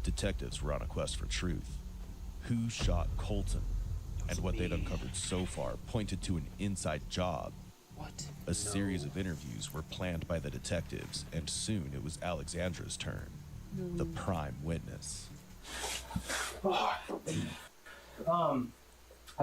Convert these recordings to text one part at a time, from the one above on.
Detectives were on a quest for truth. Who shot Colton? And what they'd uncovered so far pointed to an inside job. What? A series of interviews were planned by the detectives, and soon it was Alexandra's turn. The prime witness. I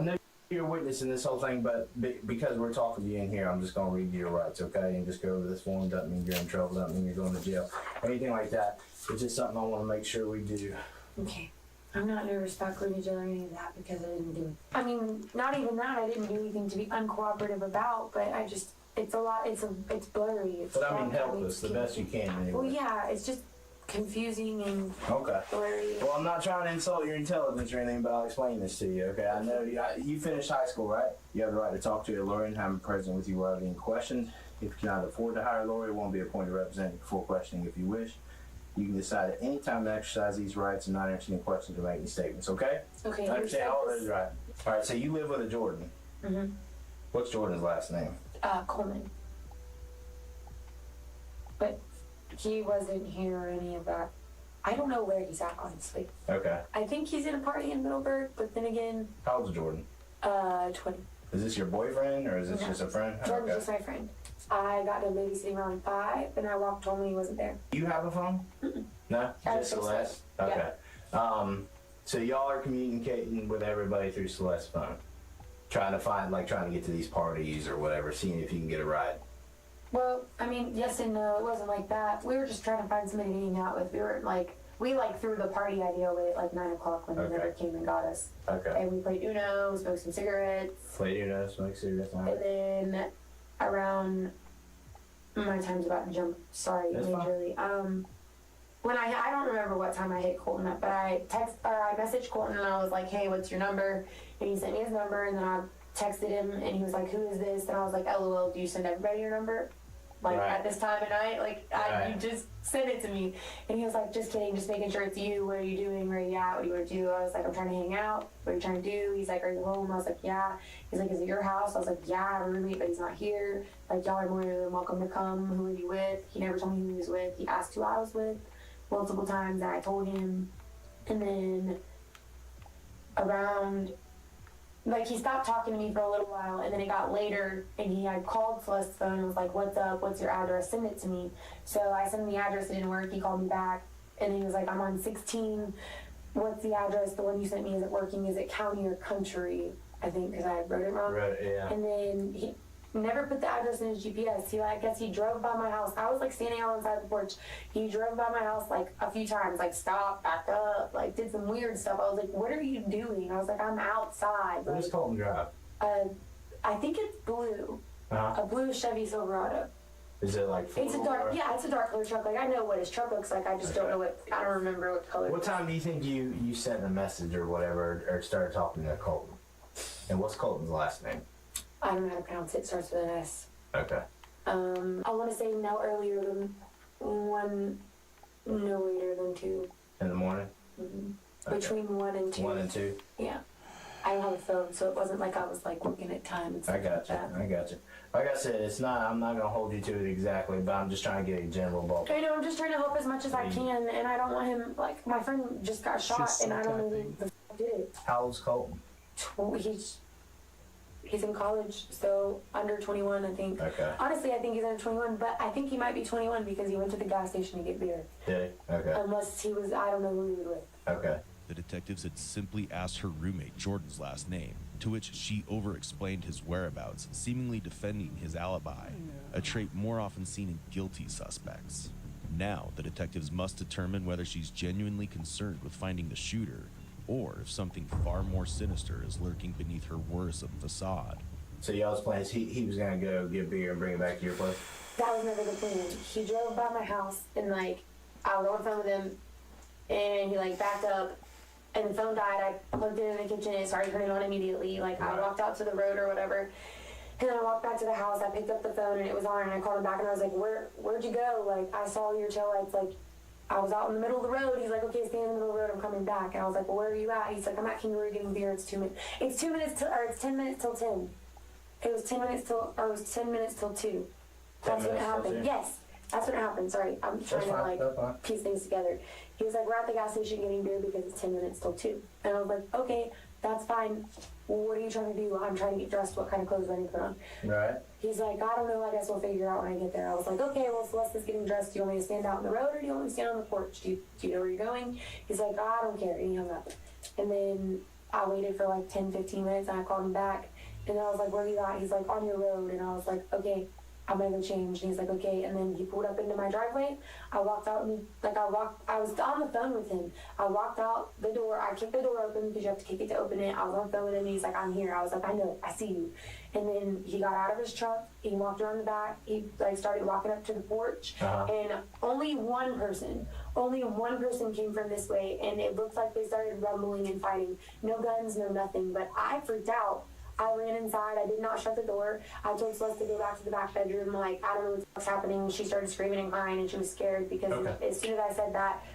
know you're witnessing this whole thing, but because we're talking to you in here, I'm just going to read you your rights, okay? And just go over this form. Doesn't mean you're in trouble. Doesn't mean you're going to jail. Anything like that. It's just something I want to make sure we do. Okay. I'm not nervous about going to jail or any of that because I didn't do it. I mean, not even that. I didn't do anything to be uncooperative about, but I just, it's a lot, it's blurry. It's but I mean, help us the best you can anyway. Well, yeah, it's just confusing and blurry. Well, I'm not trying to insult your intelligence or anything, but I'll explain this to you, okay? I know you finished high school, right? You have the right to talk to a lawyer and have him present with you while being questioned. If you cannot afford to hire a lawyer, won't be appointed representative before questioning if you wish. You can decide at any time to exercise these rights and not answer any questions or make any statements, okay? Okay. I understand all those rights. All right, so you live with a Jordan. Mm-hmm. What's Jordan's last name? Coleman. But he wasn't here or any of that. I don't know where he's at, honestly. Okay. I think he's in a party in Middleburg, but then again... How old's Jordan? 20. Is this your boyfriend, or is this just a friend? Jordan's just my friend. I got done babysitting around 5, and I walked home and he wasn't there. Do you have a phone? Mm-mm. No? Just Celeste? Okay. Yeah. So y'all are communicating with everybody through Celeste's phone? Trying to get to these parties or whatever, seeing if you can get a ride? Well, I mean, yes and no. It wasn't like that. We were just trying to find somebody to hang out with. We threw the party idea away at 9 o'clock when they never came and got us. Okay. And we played Uno, smoked some cigarettes. Played Uno, smoked cigarettes. And then around, my time's about to jump, sorry, majorly. When I don't remember what time I hit Colton up, but I messaged Colton and I was like, hey, what's your number? And he sent me his number, and then I texted him and he was like, who is this? And I was like, LOL, do you send everybody your number? At this time of night, you just send it to me. And he was like, just kidding, just making sure it's you. What are you doing? Where are you at? What do you want to do? I was like, I'm trying to hang out. What are you trying to do? He's like, are you home? I was like, yeah. He's like, is it your house? I was like, yeah, I have a roommate, but he's not here. Y'all are more than welcome to come. Who are you with? He never told me who he was with. He asked who I was with multiple times, and I told him. And then around... he stopped talking to me for a little while, and then it got later, and he had called Celeste's phone and was like, what's up, what's your address, send it to me. So I sent him the address, it didn't work, he called me back, and he was like, I'm on 16, what's the address, the one you sent me, is it working, is it county or country, I think, because I wrote it wrong. Right, yeah. And then he never put the address in his GPS. I guess he drove by my house. I was standing out on the porch. He drove by my house a few times, stopped, backed up, did some weird stuff. I was like, what are you doing? I was like, I'm outside. What does Colton drive? I think it's blue. A blue Chevy Silverado. Is it it's a dark, it's a dark color truck. I know what his truck looks like. I just don't know I don't remember what color. What time do you think you sent a message or whatever, or started talking to Colton? And what's Colton's last name? I don't know how to pronounce it. It starts with an S. Okay. I want to say no earlier than 1, no later than 2. In the morning? Mm-hmm. Okay. Between 1 and 2. 1 and 2? Yeah. I don't have a phone, so it wasn't like I was looking at time and stuff. I got you. Like I said, I'm not going to hold you to it exactly, but I'm just trying to get a general ballpark. I know, I'm just trying to help as much as I can, and I don't want him, my friend just got shot, and I don't know who the f*** did it. How old's Colton? He's in college, so under 21, I think. Okay. Honestly, I think he's under 21, but I think he might be 21 because he went to the gas station to get beer. Did he? Okay. Unless he was, I don't know who he was with. Okay. The detectives had simply asked her roommate Jordan's last name, to which she over-explained his whereabouts, seemingly defending his alibi, a trait more often seen in guilty suspects. Now, the detectives must determine whether she's genuinely concerned with finding the shooter, or if something far more sinister is lurking beneath her worrisome facade. So y'all's plan is he was going to go get beer and bring it back to your place? That was never the plan. He drove by my house, and I was on the phone with him, and he backed up, and the phone died. I plugged it in the kitchen, and it started turning on immediately. I walked out to the road or whatever, and I walked back to the house. I picked up the phone, and it was on, and I called him back, and I was like, where'd you go? I saw your taillights, I was out in the middle of the road. He's like, okay, stay in the middle of the road. I'm coming back. And I was like, well, where are you at? He's like, I'm at Kangaroo getting beer. It's 2 minutes. It's 10 minutes till 10. It was 10 minutes till 2. That's when it happened. Yes. That's when it happened. Sorry, I'm trying to piece things together. He was like, we're at the gas station getting beer because it's 10 minutes till 2. And I was like, okay, that's fine. Well, what are you trying to do? I'm trying to get dressed. What kind of clothes do I need to put on? Right. He's like, I don't know. I guess we'll figure out when I get there. I was like, okay, well, Celeste's getting dressed. Do you want me to stand out in the road or do you want me to stand on the porch? Do you know where you're going? He's like, I don't care. And he hung up. And then I waited for like 10, 15 minutes and I called him back. And I was like, where are you at? He's like, on your road. And I was like, okay, I'm gonna go change. And he's like, okay. And then he pulled up into my driveway. I walked out and I was on the phone with him. I walked out the door. I kicked the door open because you have to kick it to open it. I was on the phone with him and he's like, I'm here. I was like, I know, I see you. And then he got out of his truck. He walked around the back. He like started walking up to the porch. And only one person came from this way. And it looked like they started rumbling and fighting. No guns, no nothing. But I freaked out. I ran inside. I did not shut the door. I told Celeste to go back to the back bedroom. Like, I don't know what's happening. She started screaming and crying, and she was scared because as soon as I said that,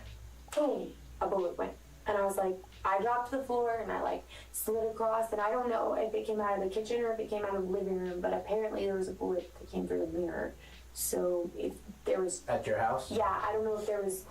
boom, a bullet went. And I was like, I dropped to the floor, and I, like, slid across. And I don't know if it came out of the kitchen or if it came out of the living room, but apparently there was a bullet that came through the mirror. So if there was... At your house? Yeah, I don't know if there was...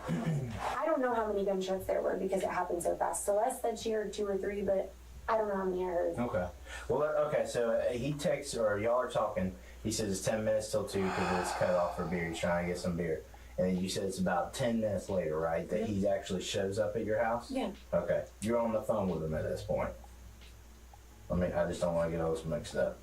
I don't know how many gunshots there were because it happened so fast. Celeste said she heard 2 or 3, but... I don't know how many I heard. Okay. Well, okay, so he texts, or y'all are talking, he says it's 10 minutes till 2 because it's cut off for beer. He's trying to get some beer. And then you said it's about 10 minutes later, right, that he actually shows up at your house? Yeah. Okay. You're on the phone with him at this point. I just don't want to get all this mixed up.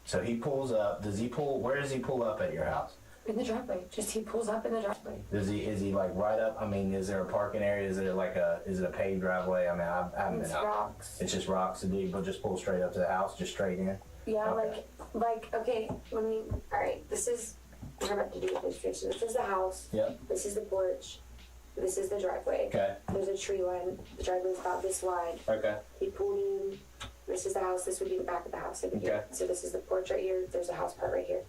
So he pulls up. Where does he pull up at your house? In the driveway. Just he pulls up in the driveway. Is he like right up? I mean, is there a parking area? Is it a paved driveway? I mean, I haven't been out. It's rocks. It's just rocks. So do you just pull straight up to the house, just straight in? Yeah, okay. Okay, alright, we're about to do a picture. So this is the house. Yep. This is the porch. This is the driveway. Okay. There's a tree line. The driveway's about this wide. Okay. He pulled in. This is the house. This would be the back of the house. Okay. So this is the porch right here. There's a house part right here.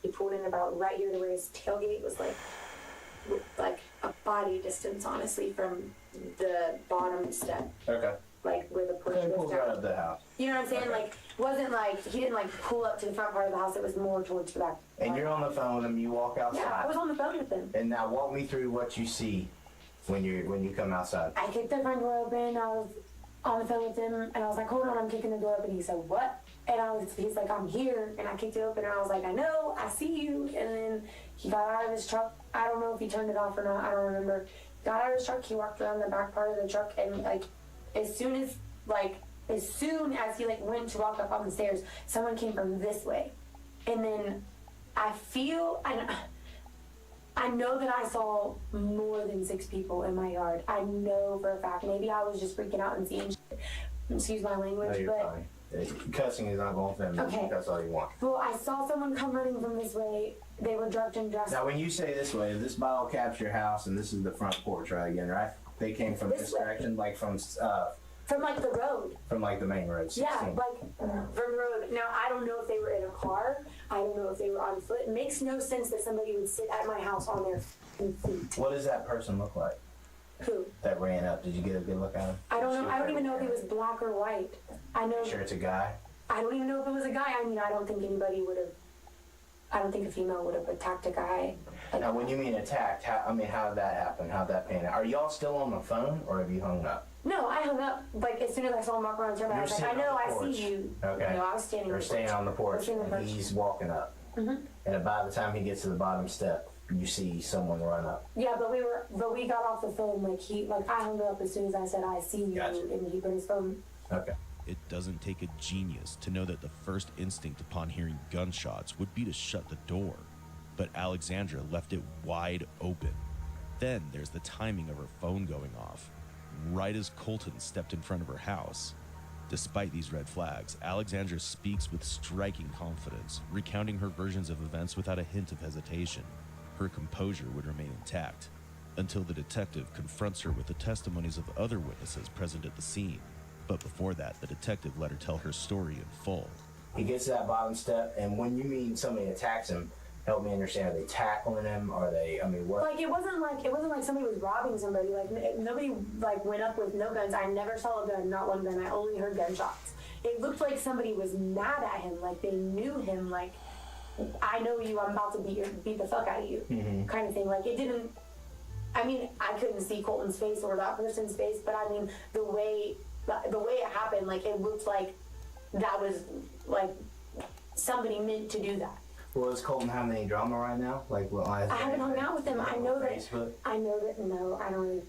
He pulled in about right here to where his tailgate was like a body distance, honestly, from the bottom step. Okay. Like where the porch So he goes pulls down. right up the house. You know what I'm saying? Okay. Like, it wasn't like, he didn't like pull up to the front part of the house, it was more towards the back. And you're on the phone with him, you walk outside. Yeah, I was on the phone with him. And now walk me through what you see when you come outside. I kicked the front door open, I was on the phone with him, and I was like, hold on, I'm kicking the door open. He said, what? And he's like, I'm here, and I kicked it open, and I was like, I know, I see you. And then he got out of his truck. I don't know if he turned it off or not, I don't remember. Got out of his truck, he walked around the back part of the truck, and like, as soon as he like went to walk up on the stairs, someone came from this way. And then I know that I saw more than 6 people in my yard. I know for a fact. Maybe I was just freaking out and seeing shit. Excuse my language, No, you're fine. Cussing is not going to Okay. That's all you want. Well, I saw someone come running from this way. They were drugged and dressed. Now, when you say this way, this bottle caps your house, and this is the front porch, right? Again, right? They came from this direction, like from like the road. From like the main road. 16. Yeah, like from the road. Now, I don't know if they were in a car. I don't know if they were on foot. It makes no sense that somebody would sit at my house on their feet. What does that person look like? Who? That ran up. Did you get a good look at him? I don't know. I don't even know if he was black or white. I know. Sure, it's a guy. I don't even know if it was a guy. I mean, I don't think anybody would have. I don't think a female would have attacked a guy. Now, when you mean attacked, how did that happen? How'd that pan out? Are y'all still on the phone, or have you hung up? No, I hung up. Like, as soon as I saw him walk around the turn, I was like, I know, I see you. Okay. No, I was standing on the porch. You're standing on the porch, and he's walking up. Mm-hmm. And by the time he gets to the bottom step, you see someone run up. Yeah, but we got off the phone, I hung up as soon as I said, I see you, Gotcha. and he put his phone. Okay. It doesn't take a genius to know that the first instinct upon hearing gunshots would be to shut the door, but Alexandra left it wide open. Then there's the timing of her phone going off, right as Colton stepped in front of her house. Despite these red flags, Alexandra speaks with striking confidence, recounting her versions of events without a hint of hesitation. Her composure would remain intact, until the detective confronts her with the testimonies of other witnesses present at the scene. But before that, the detective let her tell her story in full. He gets to that bottom step, and when you mean somebody attacks him, help me understand. Are they tackling him? Are they? I mean, what? Like it wasn't like somebody was robbing somebody. Like nobody went up with no guns. I never saw a gun, not one gun. I only heard gunshots. It looked like somebody was mad at him. Like they knew him. Like I know you, I'm about to beat the fuck out of you, kind of thing. Like, it didn't, I mean, I couldn't see Colton's face or that person's face, but I mean, the way it happened, like, it looked like that was, like, somebody meant to do that. Well, is Colton having any drama right now? Like, well, I haven't hung out with him. I know that, no, I don't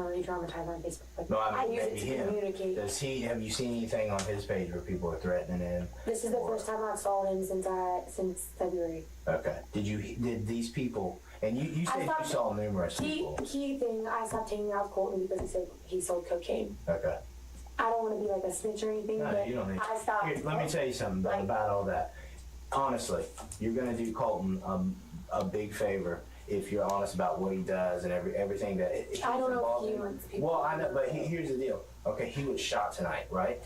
really dramatize on Facebook. Like, no, I use it to communicate. Have you seen anything on his page where people are threatening him? This is the first time I've saw him since February. Okay. Did these people, and you said you saw numerous people. I stopped hanging out with Colton because he said he sold cocaine. Okay. I don't want to be like a snitch or anything, No, but you don't need to. I stopped. Here, let me tell you something about all that. Honestly, you're going to do Colton a big favor if you're honest about what he does and everything that he's I don't know involved if he in. wants people. Well, I know, but here's the deal. Okay, he was shot tonight, right?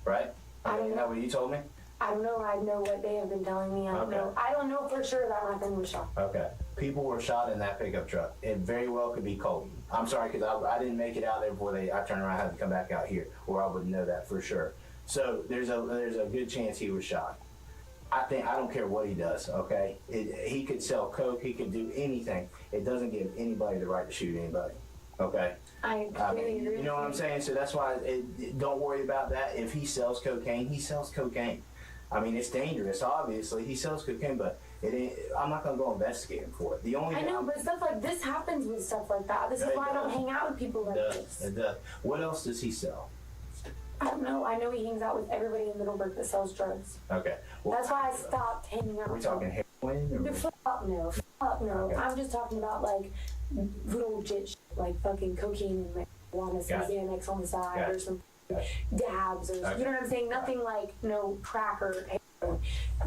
Right? I don't Isn't that what you told me? I don't know. I know what they have been telling me. I don't know. I don't know for sure that my friend was shot. Okay. People were shot in that pickup truck. It very well could be Colton. I'm sorry, because I didn't make it out there before I turned around and had to come back out here, or I would know that for sure. So there's a good chance he was shot. I don't care what he does, okay? He could sell coke, he could do anything. It doesn't give anybody the right to shoot anybody, okay? I completely agree. You know what I'm saying? So that's why don't worry about that. If he sells cocaine, he sells cocaine. I mean, it's dangerous, obviously. He sells cocaine, but I'm not going to go investigate him for it. I know, but stuff like this happens with stuff like that. This is why I don't hang out with people like this. It does. What else does he sell? I don't know. I know he hangs out with everybody in Middleburg that sells drugs. Okay. Well, that's why I stopped hanging out with him. Are we talking heroin? Or fuck no. Fuck no. Okay. I'm just talking about, like, little legit shit, like fucking cocaine and marijuana, some Xanax on the side, or some dabs, or you know what I'm saying? Nothing like no crack or heroin.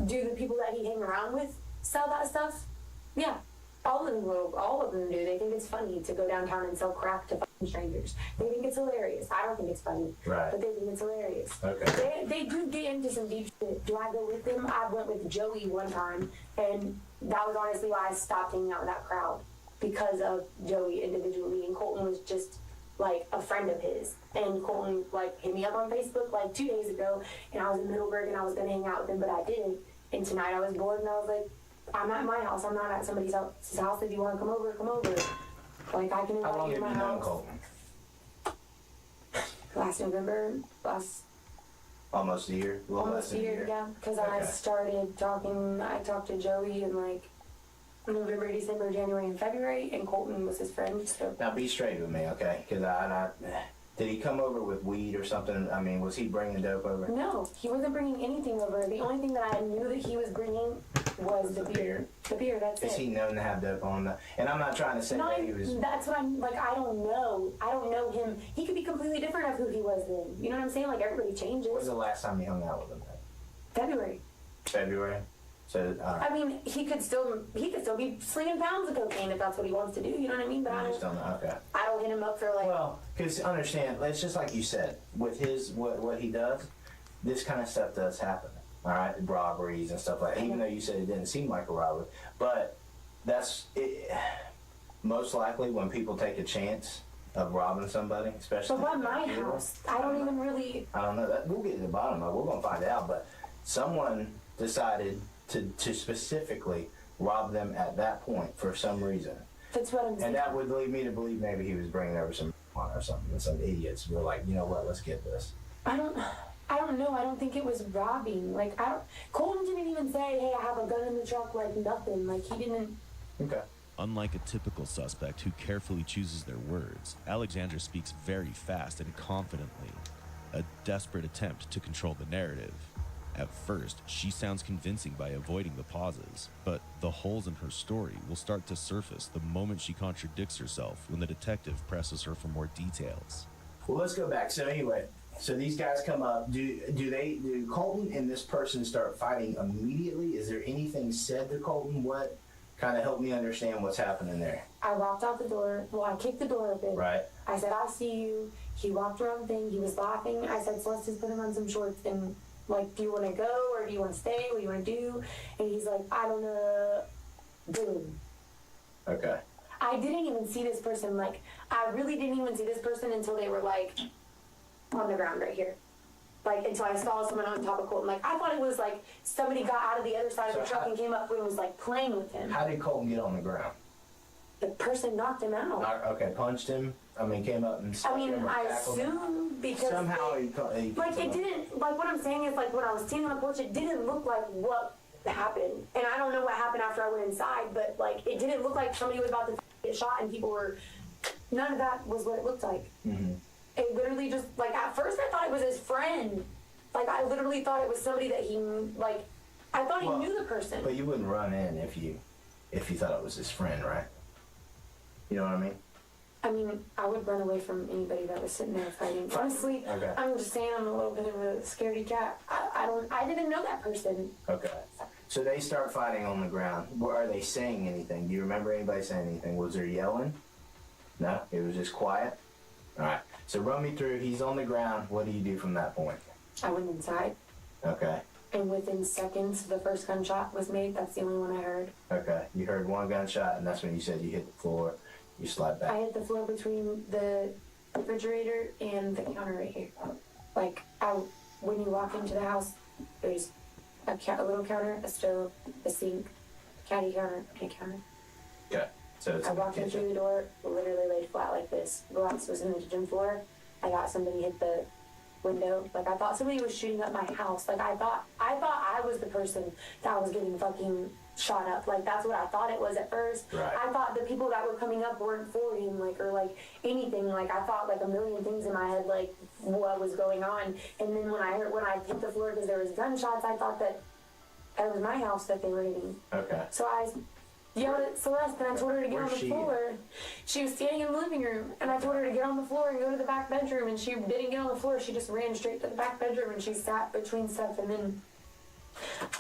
Do the people that he hang around with sell that stuff? Yeah. All of them do. They think it's funny to go downtown and sell crack to fucking strangers. They think it's hilarious. I don't think it's funny, but they think it's hilarious. Okay. They do get into some deep shit. Do I go with them? I went with Joey one time, and that was honestly why I stopped hanging out with that crowd, because of Joey individually, and Colton was just like a friend of his. And Colton like hit me up on Facebook like 2 days ago, and I was in Middleburg and I was gonna hang out with him, but I didn't. And tonight I was bored and I was like, I'm at my house. I'm not at somebody's house. If you want to come over, come over. Like, I can invite you to my house. Colton? Last November. Almost a year. Almost a year, yeah. Because I talked to Joey in like November, December, January, and February, and Colton was his friend. So. Now be straight with me, okay? Because did he come over with weed or something? I mean, was he bringing dope over? No, he wasn't bringing anything over. The only thing that I knew that he was bringing was the beer. The beer, that's it. Is he known to have dope on the... And I'm not trying to say that he was... That's what I'm... Like, I don't know. I don't know him. He could be completely different of who he was then. You know what I'm saying? Like, everybody changes. When was the last time you hung out with him then? February. February? So, I mean, he could still be slinging pounds of cocaine if that's what he wants to do. You know what I mean? But I don't hit him up for like. Well, because understand, it's just like you said with his what he does. This kind of stuff does happen. All right, robberies and stuff like that. Even though you said it didn't seem like a robbery, but that's it. Most likely when people take a chance of robbing somebody, especially. But by my house, I don't even really. I don't know that. We'll get to the bottom of it. We're gonna find out. But someone decided to specifically rob them at that point for some reason. That's what I'm saying. And that would lead me to believe maybe he was bringing over some marijuana or something, and some idiots were like, you know what, let's get this. I don't know. I don't think it was robbing. Like, Colton didn't even say, hey, I have a gun in the truck, like nothing. Like, he didn't. Okay. Unlike a typical suspect who carefully chooses their words, Alexandra speaks very fast and confidently, a desperate attempt to control the narrative. At first, she sounds convincing by avoiding the pauses, but the holes in her story will start to surface the moment she contradicts herself when the detective presses her for more details. Well, let's go back. So anyway, so these guys come up. Do Colton and this person start fighting immediately? Is there anything said to Colton? What kind of helped me understand what's happening there? I walked out the door. Well, I kicked the door open. Right. I said, I see you. He walked around the thing. He was laughing. I said, so let's just put him on some shorts and... Like, do you want to go or do you want to stay? What do you want to do? And he's like, I don't know. Boom. Okay. I didn't even see this person. Like, I really didn't even see this person until they were, like, on the ground right here. Like, until I saw someone on top of Colton. Like, I thought it was like somebody got out of the other side of the truck and came up and was like playing with him. How did Colton get on the ground? The person knocked him out. Okay, punched him. I mean, came up and I mean, I assume because somehow he like it didn't, like what I'm saying is like when I was standing on the porch, it didn't look like what happened. And I don't know what happened after I went inside, but like it didn't look like somebody was about to get shot and people were, none of that was what it looked like. Mm-hmm. It literally just, like at first I thought it was his friend. Like I literally thought it was somebody that he, like, I thought he knew the person. But you wouldn't run in if you thought it was his friend, right? You know what I mean? I mean, I would run away from anybody that was sitting there fighting. Honestly, okay. I'm just saying I'm a little bit of a scaredy cat. I didn't know that person. Okay. So they start fighting on the ground. Are they saying anything? Do you remember anybody saying anything? Was there yelling? No? It was just quiet? Alright. So run me through. He's on the ground. What do you do from that point? I went inside. Okay. And within seconds, the first gunshot was made. That's the only one I heard. Okay. You heard one gunshot, and that's when you said you hit the floor. You slide back. I hit the floor between the refrigerator and the counter right here. Like, when you walk into the house, there's a little counter, a stove, a sink, caddy counter, and a counter. Okay. So it's I walked in through the door, literally laid flat like this. Glass was in the gym floor. I got somebody hit the window. Like, I thought somebody was shooting up my house. Like, I thought I was the person that was getting fucking shot up. Like, that's what I thought it was at first. Right. I thought the people that were coming up weren't for him, like, or like anything. Like, I thought like a million things in my head, like what was going on. And then when I hit the floor because there was gunshots, I thought that it was my house that they were hitting. Okay. So I yelled at Celeste and I told her to get Where's on the she? floor. She was standing in the living room and I told her to get on the floor and go to the back bedroom, and she didn't get on the floor. She just ran straight to the back bedroom and she sat between stuff, and then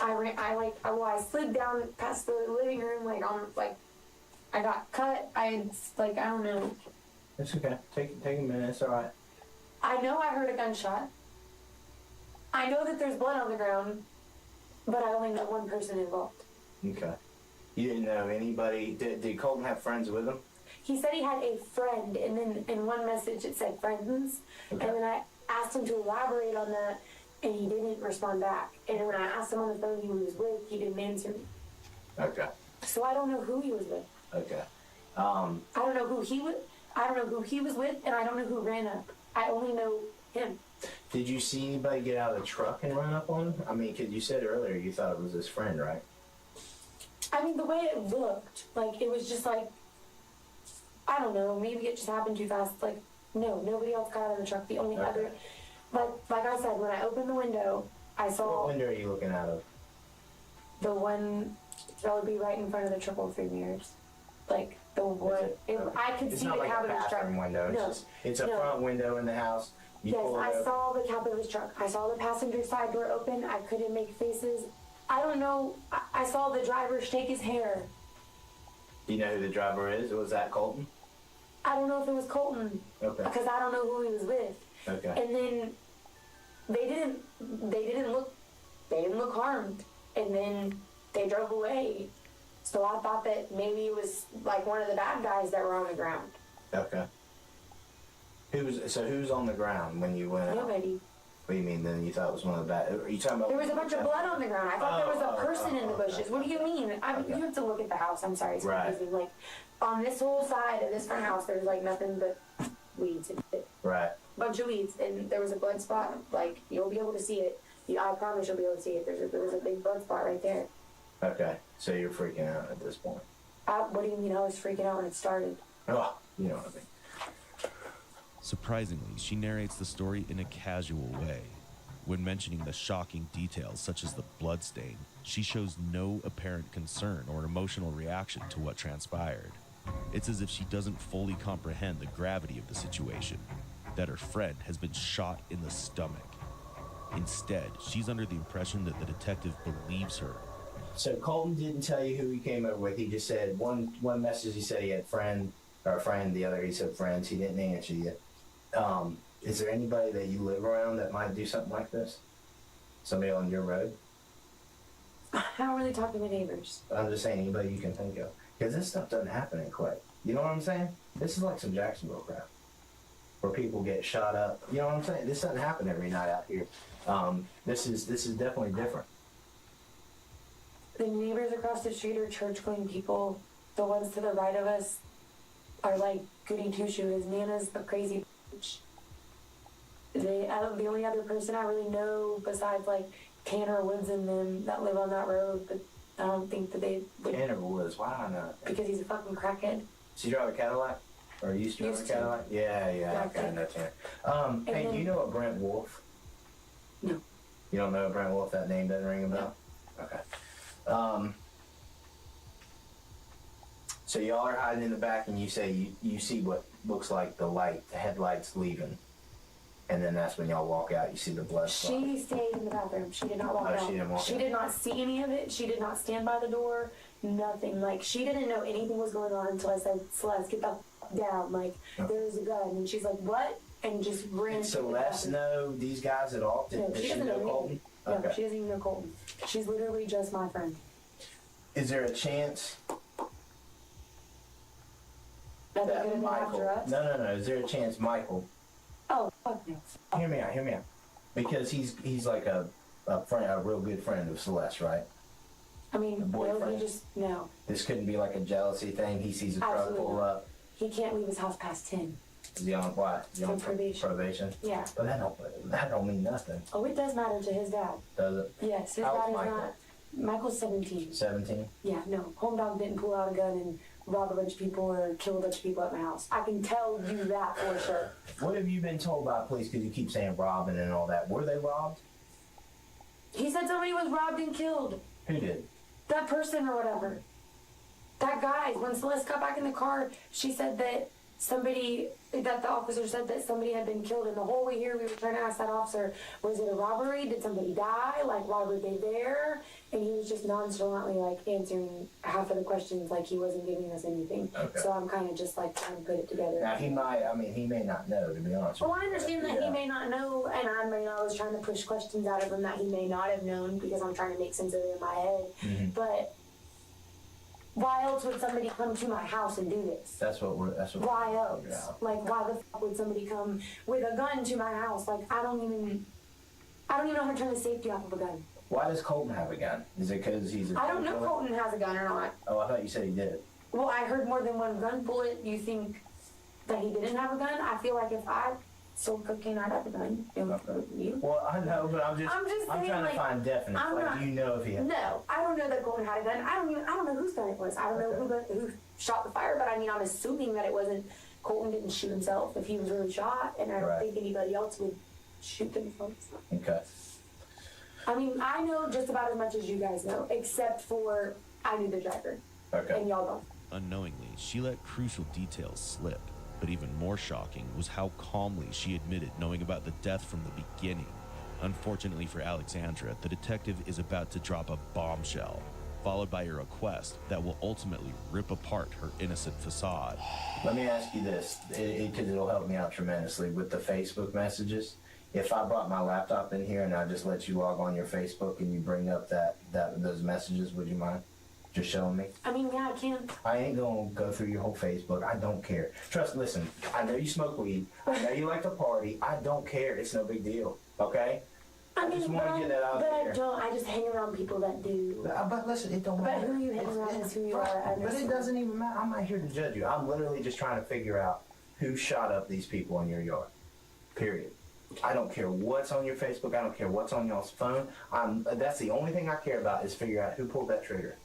I slid down past the living room, I got cut. I don't know. It's okay. Take a minute. It's alright. I know I heard a gunshot. I know that there's blood on the ground, but I only know one person involved. Okay. You didn't know anybody. Did Colton have friends with him? He said he had a friend, and then in one message it said friends. Okay. And then I asked him to elaborate on that, and he didn't respond back. And when I asked him on the phone who he was with, he didn't answer me. Okay. So I don't know who he was with. Okay. I don't know who he was. I don't know who he was with, and I don't know who ran up. I only know him. Did you see anybody get out of the truck and run up on him? I mean, 'cause you said earlier you thought it was his friend, right? I mean, the way it looked, like, it was just like, I don't know, maybe it just happened too fast. Like, no, nobody else got out of the truck. The only other, like I said, when I opened the window, I saw What window are you looking out of? the one that would be right in front of the triple three mirrors. Like, the one, I could It's see not the like cab a of his truck. bathroom window. It's a No. front window in the house. You Yes, pull it I up. saw the cab of his truck. I saw the passenger side door open. I couldn't make faces. I don't know. I saw the driver shake his hair. Do you know who the driver is? Was that Colton? I don't know if it was Colton. Okay. Because I don't know who he was with. Okay. And then they didn't look harmed. And then they drove away. So I thought that maybe it was like one of the bad guys that were on the ground. Okay. Who's on the ground when you went out? Nobody. What do you mean then you thought it was one of the bad? Are you talking about? There was a bunch of blood on the ground. I thought there was a person in the okay. bushes. What do you mean? You have to look at the house. I'm sorry, it's Right. confusing. Like, on this whole side of this front house, there's like nothing but weeds and shit. Right. Bunch of weeds, and there was a blood spot. Like, you'll be able to see it. I promise you'll be able to see it. There was a big blood spot right there. Okay. So you're freaking out at this point. What do you mean I was freaking out when it started? Oh, you know what I mean. Surprisingly, she narrates the story in a casual way. When mentioning the shocking details such as the bloodstain, she shows no apparent concern or emotional reaction to what transpired. It's as if she doesn't fully comprehend the gravity of the situation, that her friend has been shot in the stomach. Instead, she's under the impression that the detective believes her. So Colton didn't tell you who he came over with. He just said one message. He said he had friend. The other he said friends. He didn't answer you. Is there anybody that you live around that might do something like this? Somebody on your road? I don't really talk to my neighbors. I'm just saying anybody you can think of. Because this stuff doesn't happen in Clay. You know what I'm saying? This is like some Jacksonville crap. Where people get shot up. You know what I'm saying? This doesn't happen every night out here. This is definitely different. The neighbors across the street are church-going people. The ones to the right of us are like goody two-shoe. His Nana's a crazy bitch. The only other person I really know besides like Tanner Woods and them that live on that road, but I don't think that they would. Tanner Woods, why not? Because he's a fucking crackhead. Does he drive a Cadillac? Or used to drive a Cadillac? Yeah, I kind of know Tanner. Hey, do you know what Brent Wolf? No. You don't know Brent Wolf? That name doesn't ring a bell? No. Okay. So y'all are hiding in the back and you say you see what looks like the headlights leaving. And then that's when y'all walk out, you see the blood. She stayed in the bathroom. She did not walk out. She didn't walk out. She did not see any of it. She did not stand by the door. Nothing. Like, she didn't know anything was going on until I said, Celeste, get the f*** down. Like, there's a gun. And she's like, what? And just ran. Did Celeste know these guys at all? No, she doesn't know Colton? No, Okay. she doesn't even know Colton. She's literally just my friend. Is there a chance That they're that going to go after us? No. Is there a chance Michael? Oh, fuck no. Hear me out. Because he's like a friend, a real good friend of Celeste, right? I mean, no, boyfriend? he just, no. This couldn't be like a jealousy thing. He sees a truck Absolutely pull not. up. He can't leave his house past 10. Is he on what? Is he on On probation. probation? Yeah. But that don't mean nothing, Oh, it does matter to his dad. does it? Yes, his How dad old's is Michael? not. Michael's 17. 17? Yeah, no. Home dog didn't pull out a gun and rob a bunch of people or kill a bunch of people at my house. I can tell you that for sure. What have you been told by police? Because you keep saying robbing and all that. Were they robbed? He said somebody was robbed and killed. Who did? That person or whatever. That guy. When Celeste got back in the car, she said that the officer said that somebody had been killed. And the whole way here, we were trying to ask that officer, was it a robbery? Did somebody die? Like, why were they there? And he was just nonchalantly, like, answering half of the questions like he wasn't giving us anything. Okay. So I'm kind of just, like, trying to put it together. Now, he may not know, to be honest with Well, I you. understand that he may not know, and I was trying to push questions out of him that he may not have known because I'm trying to make sense of it in my head. Mm-hmm. But why else would somebody come to my house and do this? That's what Why else? figure out. Like, why the fuck would somebody come with a gun to my house? Like, I don't even know how to turn the safety off of a gun. Why does Colton have a gun? Is it because he's a I don't know if drug dealer? Colton has a gun or not. Oh, I thought you said he did. Well, I heard more than one gun bullet. You think that he didn't have a gun? I feel like if I sold cocaine, I'd have a gun. You? Well, I know, but I'm I'm just trying saying, to like, find definite. I'm Like, not- do you know if he had? No, I don't know that Colton had a gun. I don't know whose gun it was. I don't know who shot the fire, but I mean, I'm assuming that it wasn't. Colton didn't shoot himself if he was really shot, and I don't Right. think anybody else would shoot themselves. Okay. I mean, I know just about as much as you guys know, except for I knew the driver, Okay. and y'all don't. Unknowingly, she let crucial details slip. But even more shocking was how calmly she admitted knowing about the death from the beginning. Unfortunately for Alexandra, the detective is about to drop a bombshell, followed by a request that will ultimately rip apart her innocent facade. Let me ask you this, because it'll help me out tremendously with the Facebook messages. If I brought my laptop in here and I just let you log on your Facebook and you bring up those messages, would you mind just showing me? I mean, yeah, I can. I ain't gonna go through your whole Facebook. I don't care. Listen, I know you smoke weed. I know you like to party. I don't care. It's no big deal. Okay? I just mean, wanna get that out there. I just hang around people that do. But listen, it don't But matter. who you hang around is who you are. I But it understand. doesn't even matter. I'm not here to judge you. I'm literally just trying to figure out who shot up these people in your yard. Period. I don't care what's on your Facebook. I don't care what's on y'all's phone. That's the only thing I care about is figure out who pulled that trigger.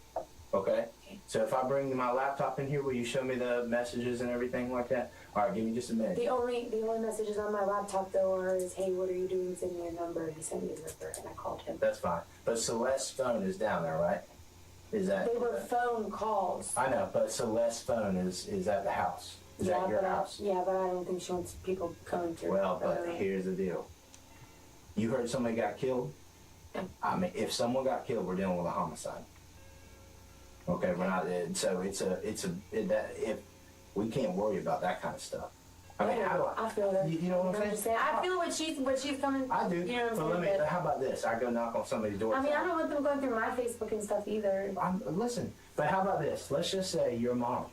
Okay? So if I bring my laptop in here, will you show me the messages and everything like that? All right, give me just a minute. The only messages on my laptop though are hey, what are you doing? Send me a number. He sent me his number, and I called him. That's fine. But Celeste's phone is down there, right? Is that? They were phone calls. I know, but Celeste's phone is at the house. Is that your house? Yeah, but I don't think she wants people coming through. Well, but here's the deal. You heard somebody got killed? I mean, if someone got killed, we're dealing with a homicide. Okay, we're not. So if we can't worry about that kind of stuff. I mean, I feel that. You know what I'm just saying? I feel what she's coming. I do. You know what So I'm saying? how about this? I go knock on somebody's door. I mean, I don't want them going through my Facebook and stuff either. Listen, but how about this? Let's just say your mom.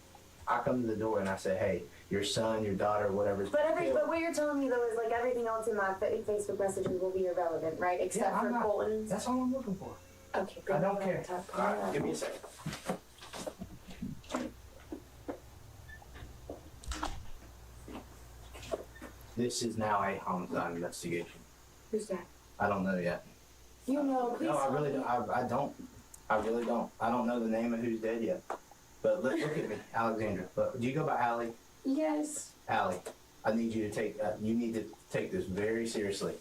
I come to the door and I say, hey, your son, your daughter, whatever. But what you're telling me though is like everything else in my Facebook messages will be irrelevant, right? Except for Colton's. That's all I'm looking for. Okay, I don't care. All right, give me a second. This is now a homicide investigation. Who's that? I don't know yet. You know, please. No, I really don't. I don't. I really don't. I don't know the name of who's dead yet. But look at me, Alexandra. Look, do you go by Allie? Yes. Allie, I need you to take. You need to take this very seriously.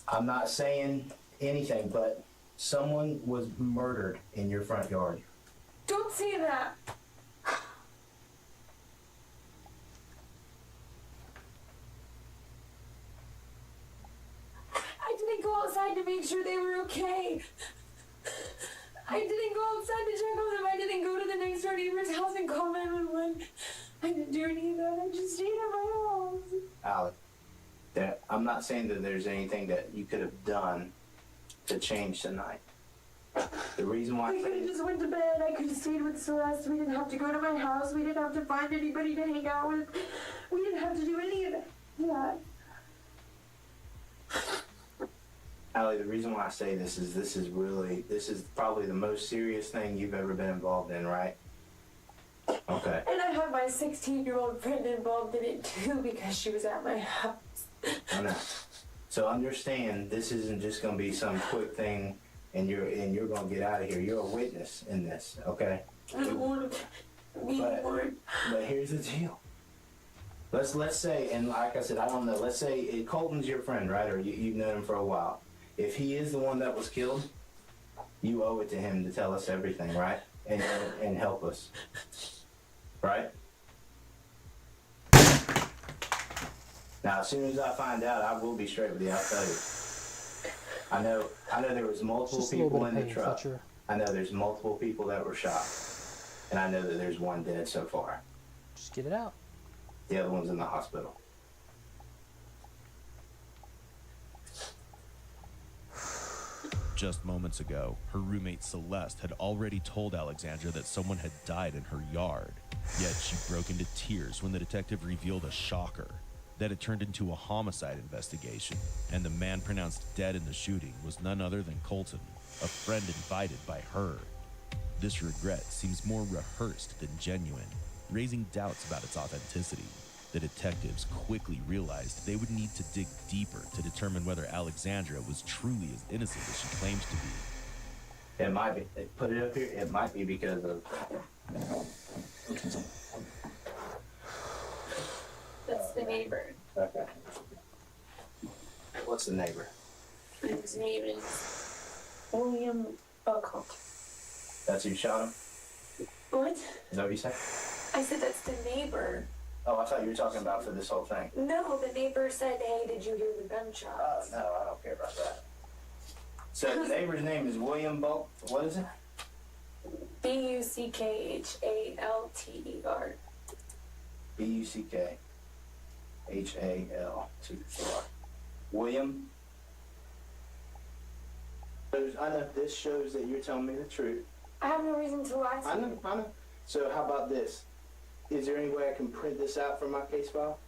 I'm not saying anything, but someone was murdered in your front yard. Don't say that. I didn't go outside to make sure they were okay. I didn't go outside to check on them. I didn't go to the next door neighbor's house and call 911. I didn't do any of that. I just stayed at my house. Allie, I'm not saying that there's anything that you could have done to change tonight. The reason why I could have just went to bed. I could have stayed with Celeste. We didn't have to go to my house. We didn't have to find anybody to hang out with. We didn't have to do any of that. Allie, the reason why I say this is probably the most serious thing you've ever been involved in, right? Okay. And I had my 16-year-old friend involved in it too because she was at my house. I know. So understand, this isn't just going to be some quick thing and you're going to get out of here. You're a witness in this, okay? I don't want to be one. But here's the deal. Let's say, and like I said, I don't know. Let's say Colton's your friend, right? Or you've known him for a while. If he is the one that was killed, you owe it to him to tell us everything, right? And help us, right? Now, as soon as I find out, I will be straight with you. I'll tell you. I know there was multiple people in the truck. Fletcher. I know there's multiple people that were shot, and I know that there's one dead so far. Just get it out. The other one's in the hospital. Just moments ago, her roommate Celeste had already told Alexandra that someone had died in her yard. Yet she broke into tears when the detective revealed a shocker, that it turned into a homicide investigation, and the man pronounced dead in the shooting was none other than Colton, a friend invited by her. This regret seems more rehearsed than genuine, raising doubts about its authenticity. The detectives quickly realized they would need to dig deeper to determine whether Alexandra was truly as innocent as she claims to be. It might be. They put it up here. It might be because of. That's the neighbor. Okay. What's the neighbor? His name is William Buckle. That's who shot him? What? Is that what you said? I said that's the neighbor. Oh, I thought you were talking about for this whole thing. No, the neighbor said, hey, did you hear the gunshots? No, I don't care about that. So the neighbor's name is William Bulk. What is it? Buckhalter. Buckhalter. William. I know this shows that you're telling me the truth. I have no reason to lie to you. I know. So how about this? Is there any way I can print this out from my case file?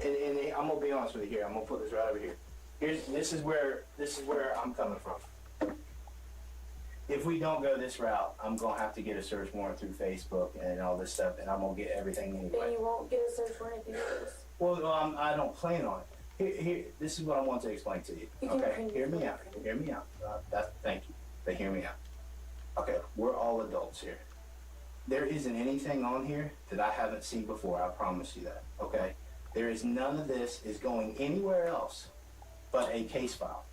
And I'm gonna be honest with you here. I'm gonna put this right over here. This is where I'm coming from. If we don't go this route, I'm gonna have to get a search warrant through Facebook and all this stuff, and I'm gonna get everything Then anyway. you won't get a search warrant if you do this. Well, I don't plan on it. Here, this is what I want to explain to you. You can Okay, print hear it. me out. Hear me out. Thank you. But hear me out. Okay, we're all adults here. There isn't anything on here that I haven't seen before. I promise you that. Okay, there is none of this is going anywhere else but a case file.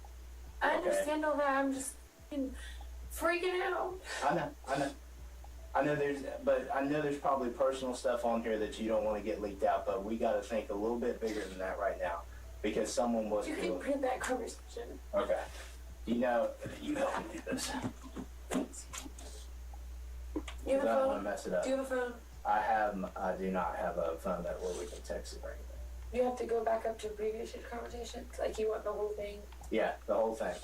I understand all that. I'm just freaking out. I know there's probably personal stuff on here that you don't want to get leaked out, but we got to think a little bit bigger than that right now because someone was You can killed. print that conversation. Okay. You help me do this. You have a I don't want phone? to mess it up. Do you have a phone? I do not have a phone that where we can text it or anything. You have to go back up to a previous conversation? Like you want the whole thing? Yeah, the whole thing.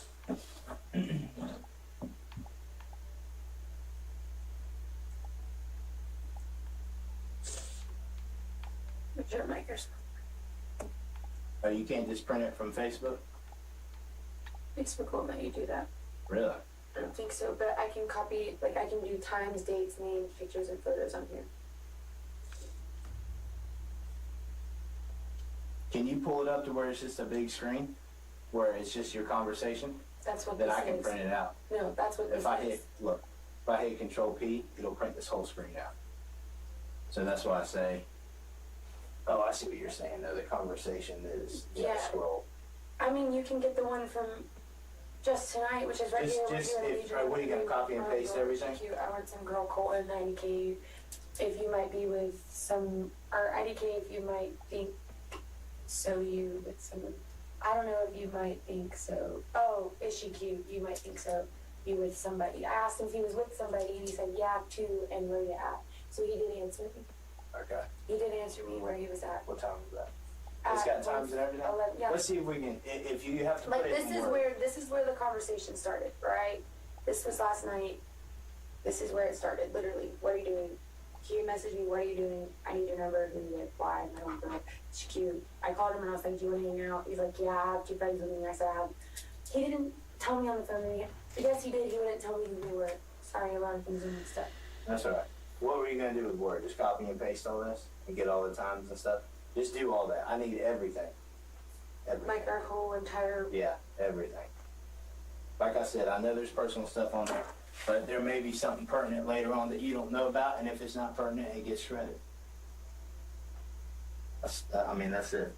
Sure, Microsoft. Oh, you can't just print it from Facebook? Facebook won't let you do that. Really? I don't think so, but I can copy, like I can do times, dates, names, pictures, and photos on here. Can you pull it up to where it's just a big screen? Where it's just your conversation? That's what Then this I can is. print it out. No, that's what this If I is. hit, look, if I hit Control P, it'll print this whole screen out. So that's why I say, oh, I see what you're saying, though. The conversation is Yeah. just scroll. I mean, you can get the one from just tonight, which is right Just- here. just right here, if- Legion. what are you gonna copy and paste everything? I want some girl Colton IDK. If you might be with some, or IDK, if you might think so, you with some. I don't know if you might think so. Oh, is she cute? You might think so. You with somebody. I asked him if he was with somebody, and he said yeah, too, and where you at. So he did answer me. Okay. He did answer me where he was at. What time is that? It's got times and everything? 11, yeah. Let's see if we can, if you have to Like put it in this is where the conversation started, right? This was last night. This is where it started, literally. What are you doing? He messaged me, what are you doing? I need your number. And he's like, why? I don't know. She's cute. I called him and I was like, do you want to hang out? He's like, yeah, I have 2 friends with me. I said, I have. He didn't tell me on the phone. Yes, he did. He wouldn't tell me who we were. Sorry, a lot of things are mixed up. That's all right. What were you going to do with Word? Just copy and paste all this and get all the times and stuff? Just do all that. I need everything. Everything. Like our whole entire. Yeah, everything. Like I said, I know there's personal stuff on there, but there may be something pertinent later on that you don't know about, and if it's not pertinent, it gets shredded. That's it.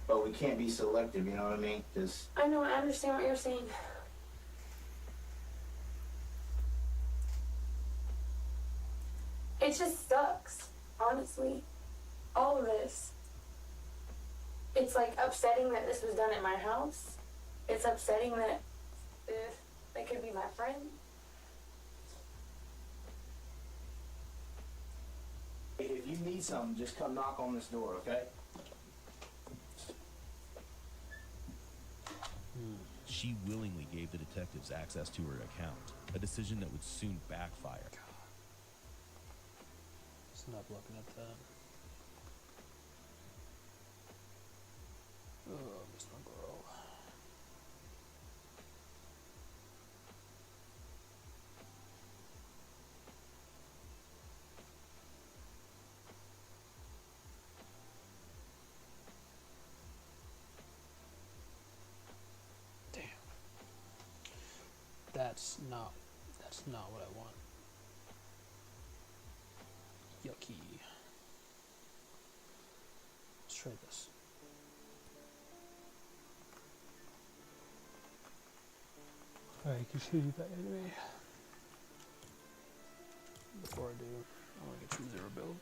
But we can't be selective, you know what I mean? Because I know, I understand what you're saying. It just sucks, honestly. All of this. It's like upsetting that this was done at my house. It's upsetting that they could be my friend. if you need something, just come knock on this door, okay? She willingly gave the detectives access to her account, a decision that would soon backfire. Stop looking at that. Oh, Mr. Girl. Damn. That's not what I want. Yucky. Let's try this. Alright, continue that anyway. Before I do, I want to get you 0 build.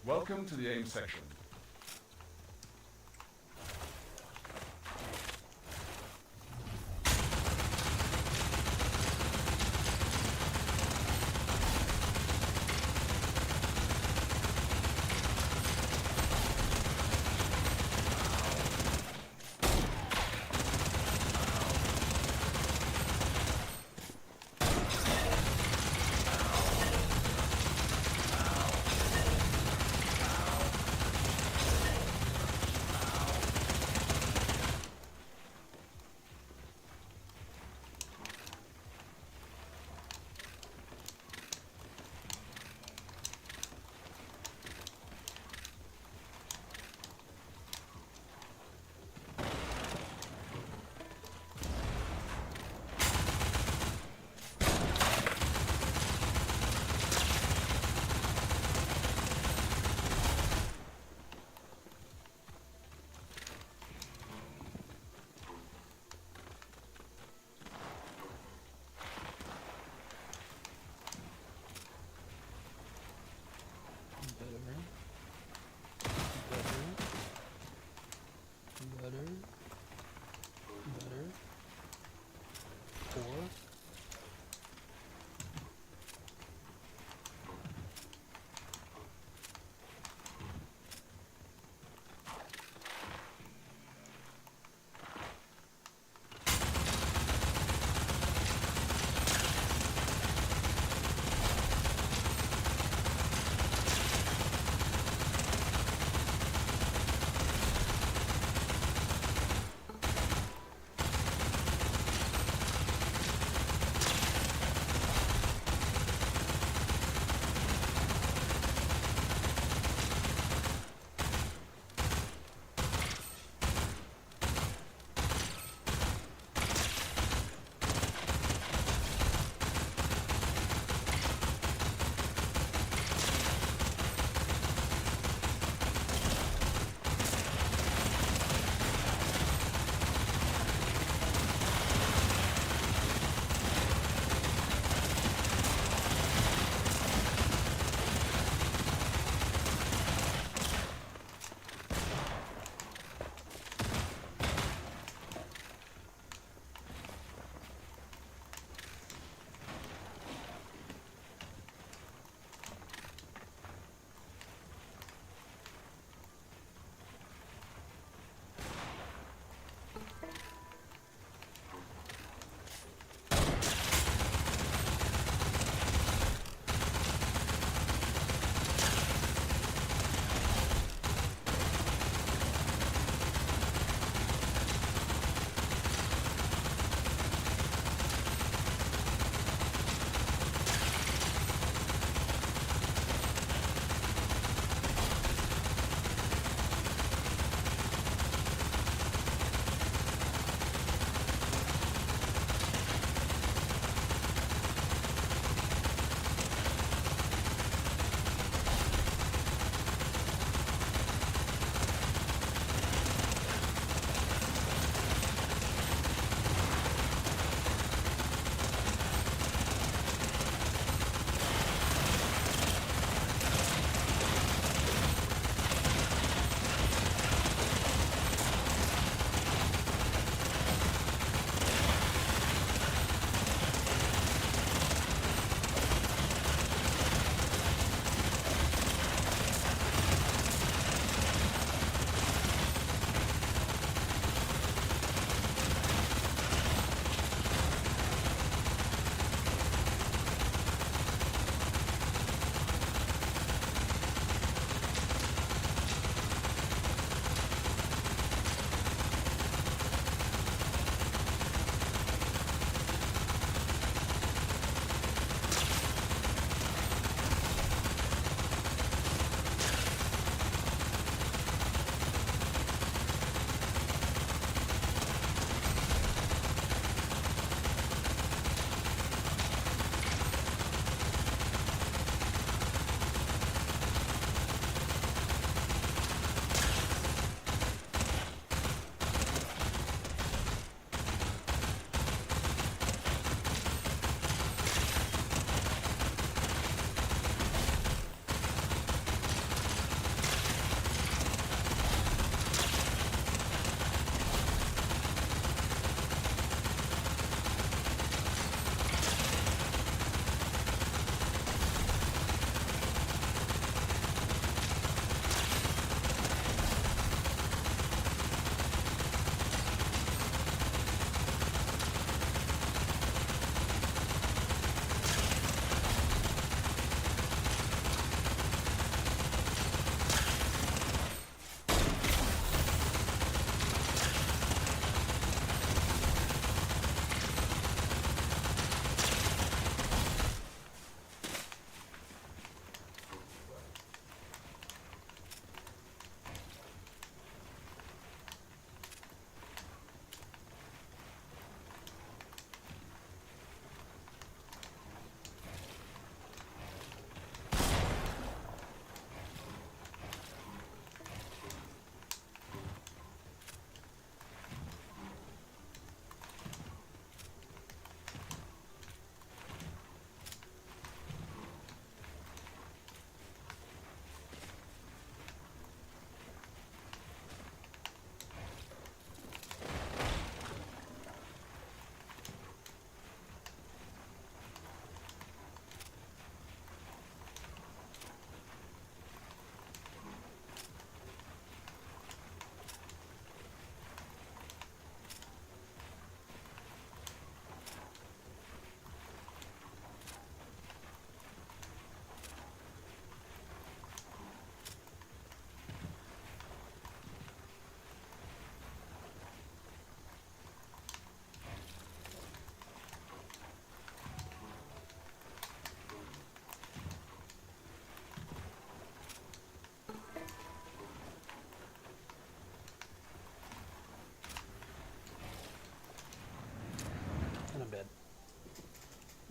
Welcome to the AIM section.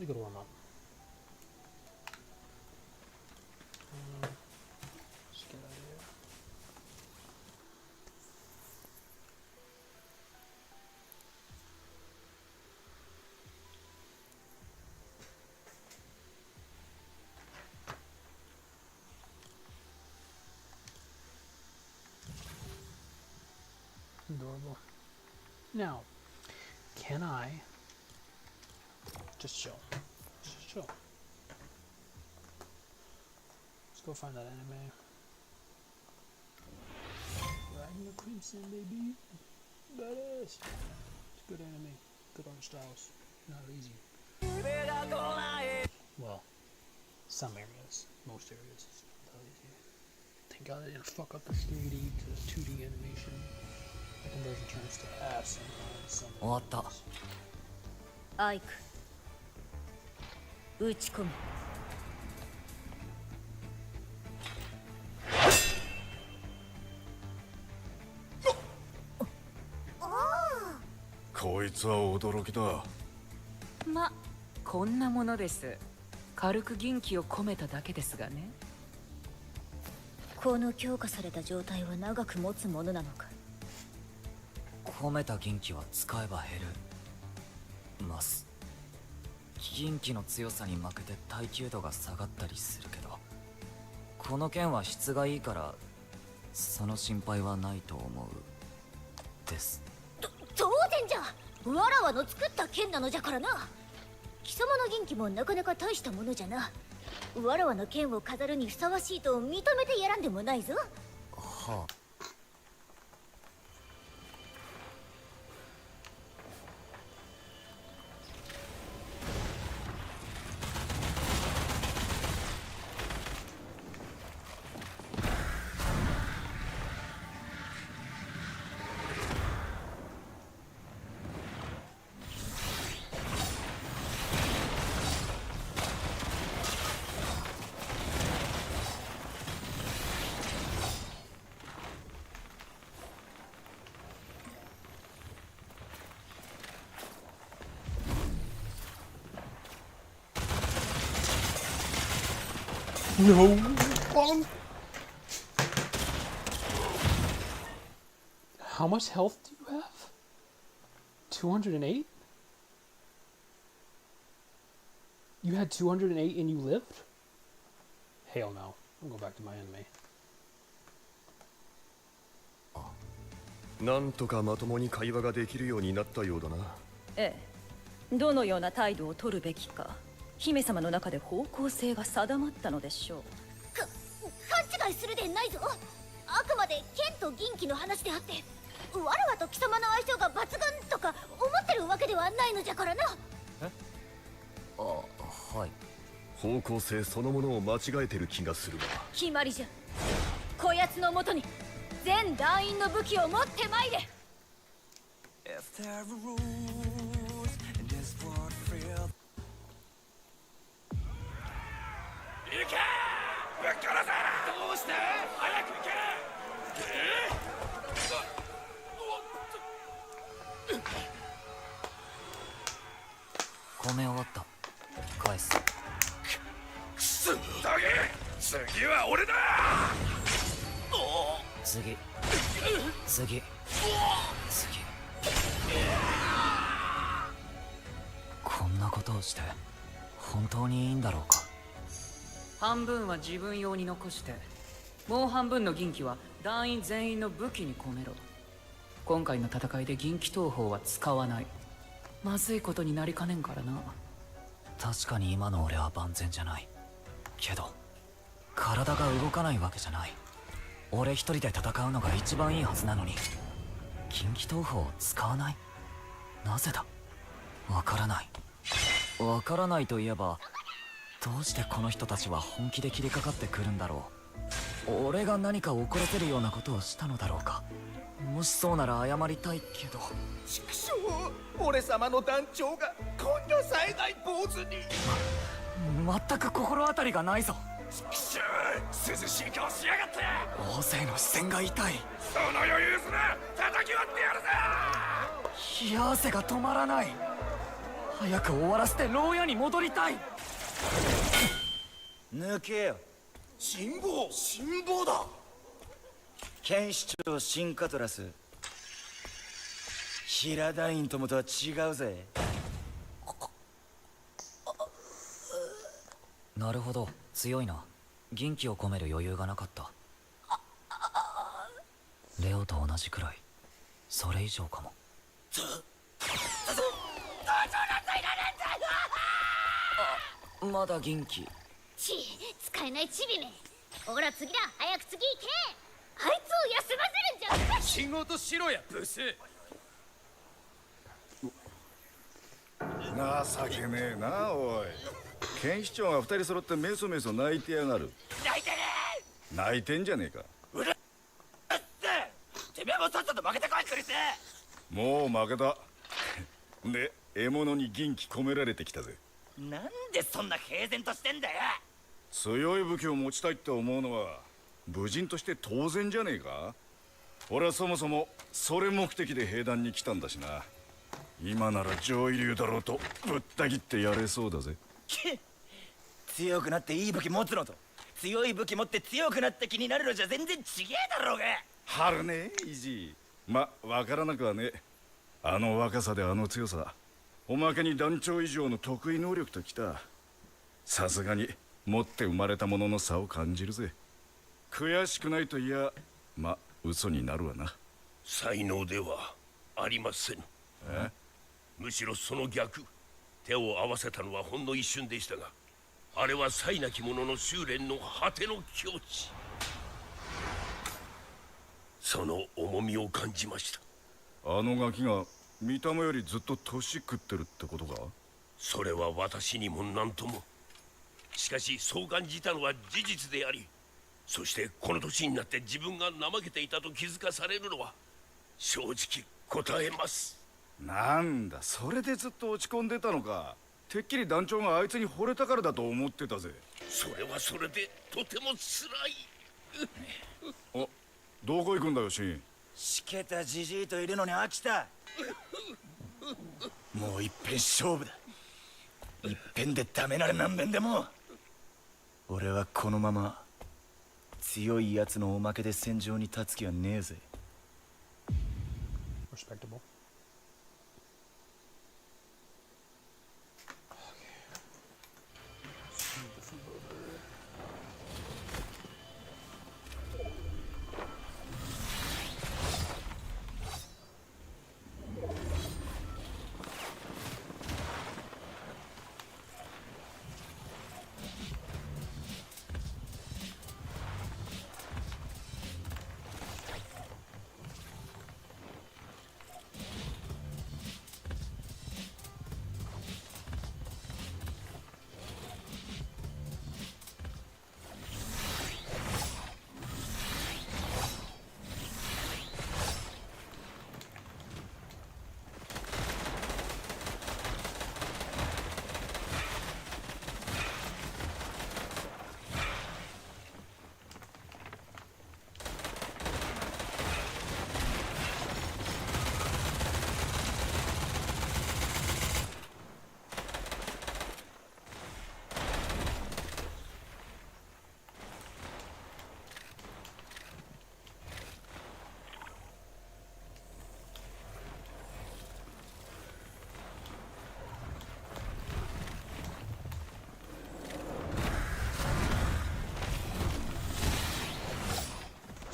a good warm up. Just get out of here. Adorable. Now, can I just chill? Just chill. Let's go find that anime. Riding the Crimson, baby. Badass. It's a good anime. Good art styles. Not easy. Well, some areas. Most areas. It's not easy. Thank God they didn't fuck up the 3D to 2D animation. Conversion turns to ass sometimes. Some 終わったアイク打ち込むこいつは驚きだ。ま、こんなものです。軽く銀気を込めただけですがね。この強化された状態は長く持つものなのか。込めた銀気は使えば減るます銀気の強さに負けて耐久度が下がったりするけどこの剣は質がいいからその心配はないと思うです当然じゃわらわの作った剣なのじゃからな貴様の銀気もなかなか大したものじゃなわらわの剣を飾るにふさわしいと認めてやらんでもないぞはあNo! How much health do you have? 208? You had 208 and you lived? Hell no. I'm going back to my anime. なんとかまともに会話ができるようになったようだな。ええ。どのような態度を取るべきか。姫様の中で方向性が定まったのでしょう。勘違いするでないぞあくまで剣と銀気の話であってわらわと貴様の相性が抜群とか思ってるわけではないのじゃからなあはい方向性そのものを間違えてる気がするわ。決まりじゃこやつのもとに全団員の武器を持ってまいれ行けぶっ殺せどうして早く行け込め終わった返すくすんだげ次は俺だ次こんなことをして本当にいいんだろうか半分は自分用に残してもう半分の銀気は団員全員の武器に込めろ。今回の戦いで銀気投法は使わない。まずいことになりかねんからな。確かに今の俺は万全じゃないけど体が動かないわけじゃない俺一人で戦うのが一番いいはずなのに銀気投法を使わないなぜだわからないといえばどうしてこの人たちは本気で切りかかってくるんだろう俺が何か怒らせるようなことをしたのだろうかもしそうなら謝りたいけど畜生俺様の団長が今度さえない坊主に全く心当たりがないぞ畜生涼しい顔しやがって大勢の視線が痛いその余裕すな叩き割ってやるぜ冷や汗が止まらない早く終わらせて牢屋に戻りたい。抜けよ。辛抱だ。剣士長シンカトラス。平ダインともとは違うぜ。なるほど、強いな。銀気を込める余裕がなかった。レオと同じくらい、それ以上かも。まだ銀気。ち使えないチビめ。ほら次だ、早く次行け。あいつを休ませるんじゃ。仕事しろやブス。情けねえな、おい。剣士長が二人揃ってメソメソ泣いてやがる。泣いてね泣いてんじゃねえか。うるっててめえもさっさと負けてこいクリス。もう負けた。で、獲物に銀気込められてきたぜ。なんでそんな平然としてんだよ。強い武器を持ちたいって思うのは武人として当然じゃねえか。俺はそもそもそれ目的で兵団に来たんだしな。今なら上位流だろうとぶった切ってやれそうだぜ。強くなっていい武器持つのと強い武器持って強くなった気になるのじゃ全然ちげえだろうが。はるねえイジー。ま、わからなくはねえ。あの若さであの強さ、おまけに団長以上の得意能力ときた。さすがに持って生まれたものの差を感じるぜ。悔しくないといや、ま、嘘になるわな。才能ではありません。むしろその逆。手を合わせたのはほんの一瞬でしたが、あれは才なき者の修練の果ての境地。その重みを感じました。あのガキが見た目よりずっと年食ってるってことか。それは私にも何とも。しかしそう感じたのは事実であり、そしてこの年になって自分が怠けていたと気づかされるのは正直答えます。なんだ、それでずっと落ち込んでたのか。てっきり団長があいつに惚れたからだと思ってたぜ。それはそれでとてもつらい。あ、どこ行くんだよシン。しけたじじいといるのに飽きた。もう一遍勝負だ。一遍でダメなら何遍でも。俺はこのまま強いやつのおまけで戦場に立つ気はねえぜ。 Respectable.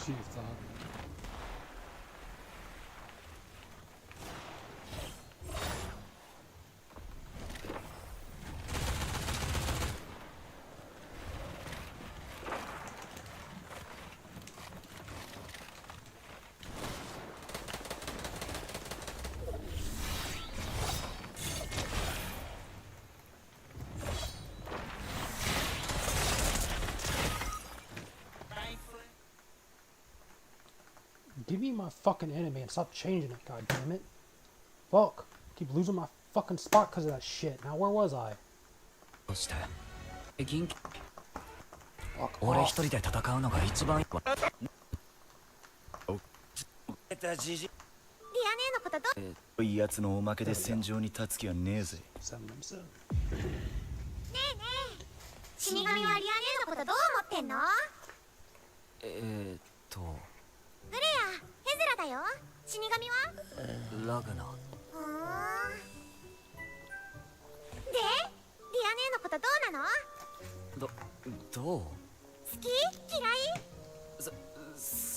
Jeez, Give me my fucking enemy and stop changing it, god damn it. Fuck. Keep losing my fucking spot because of that shit. Now where was I? そして銀気。 Fuck 俺 off. 一人で戦うのが一番。しけたじじい。でア姉のことどう？いいやつのおまけで戦場に立つ気はねえぜ。 Summon himself. ねえねえ、死神はリア姉のことどう思ってんの？グレア、ヘズラだよ。死神は？ラグナ。ふーん。で、リア姉のことどうなの？どう？好き？嫌い？好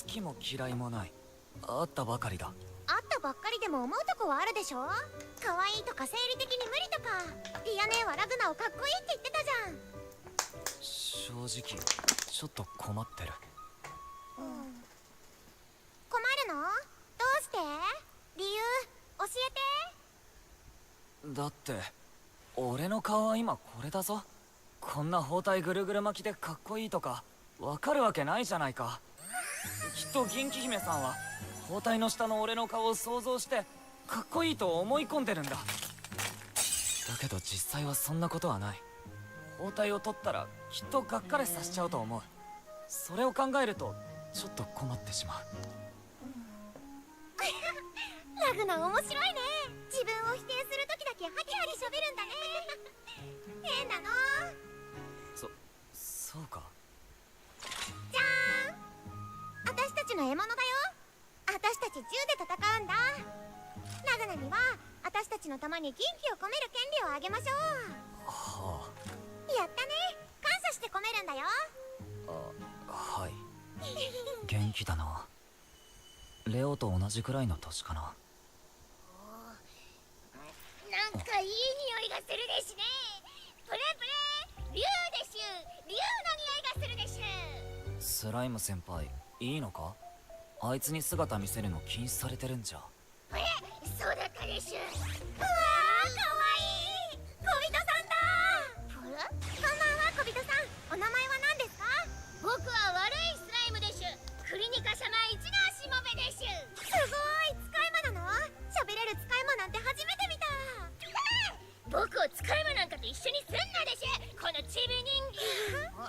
きも嫌いもない。会ったばかりだ。会ったばっかりでも思うとこはあるでしょ？可愛いとか生理的に無理とか。リア姉はラグナをかっこいいって言ってたじゃん。正直ちょっと困ってる。困るの？どうして？理由教えて。だって俺の顔は今これだぞ。こんな包帯ぐるぐる巻きでかっこいいとかわかるわけないじゃないか。きっと銀気姫さんは包帯の下の俺の顔を想像してかっこいいと思い込んでるんだ。だけど実際はそんなことはない。包帯を取ったらきっとがっかりさせちゃうと思う。それを考えるとちょっと困ってしまう。ラグナ面白いね。自分を否定するときだけハキハキしゃべるんだね。変なの。そうか。じゃーん、私たちの獲物だよ。私たち銃で戦うんだ。ラグナには私たちの弾に元気を込める権利をあげましょう。はやったね。感謝して込めるんだよ。はい。元気だな。レオと同じくらいの年かな。なんかいい匂いがするですね。プレプレ、竜でしゅ。竜の匂いがするでしゅ。スライム先輩、いいのか？あいつに姿見せるの禁止されてるんじゃ。そうだったでしゅ。うわー、かわいい。小人さんだ。こんばんは、小人さん。お名前は何ですか？僕は悪いスライムでしゅ。クリニカ様一のしもべでしゅ。すごい、使い魔なの？喋れる使い魔なんて初めて見た。僕を使い魔なんかと一緒にすんなでしゅ。このチビ人間。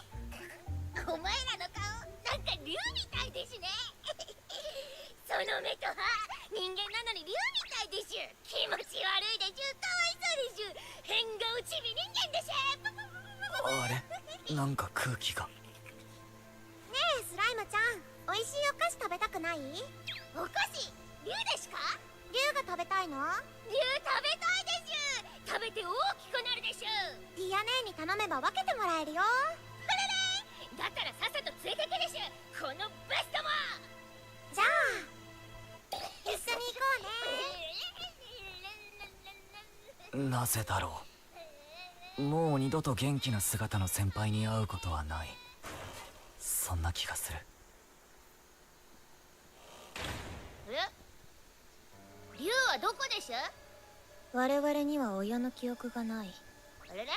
お前らの顔、なんか竜みたいですね。その目と歯、人間なのに竜みたいでしゅ。気持ち悪いでしゅ。かわいそうでしゅ。変顔チビ人間でしゅ。あれ、なんか空気が。ねえスライムちゃん、美味しいお菓子食べたくない？お菓子？竜ですか？竜が食べたいの？竜食べたいでしゅ。食べて大きくなるでしゅ。ディア姉に頼めば分けてもらえるよ。これね。だったらさっさと連れてけでしゅ。このベストも。じゃあ一緒に行こうね。なぜだろう。もう二度と元気な姿の先輩に会うことはない。そんな気がする。竜はどこでしゅ？我々には親の記憶がない。あれれ？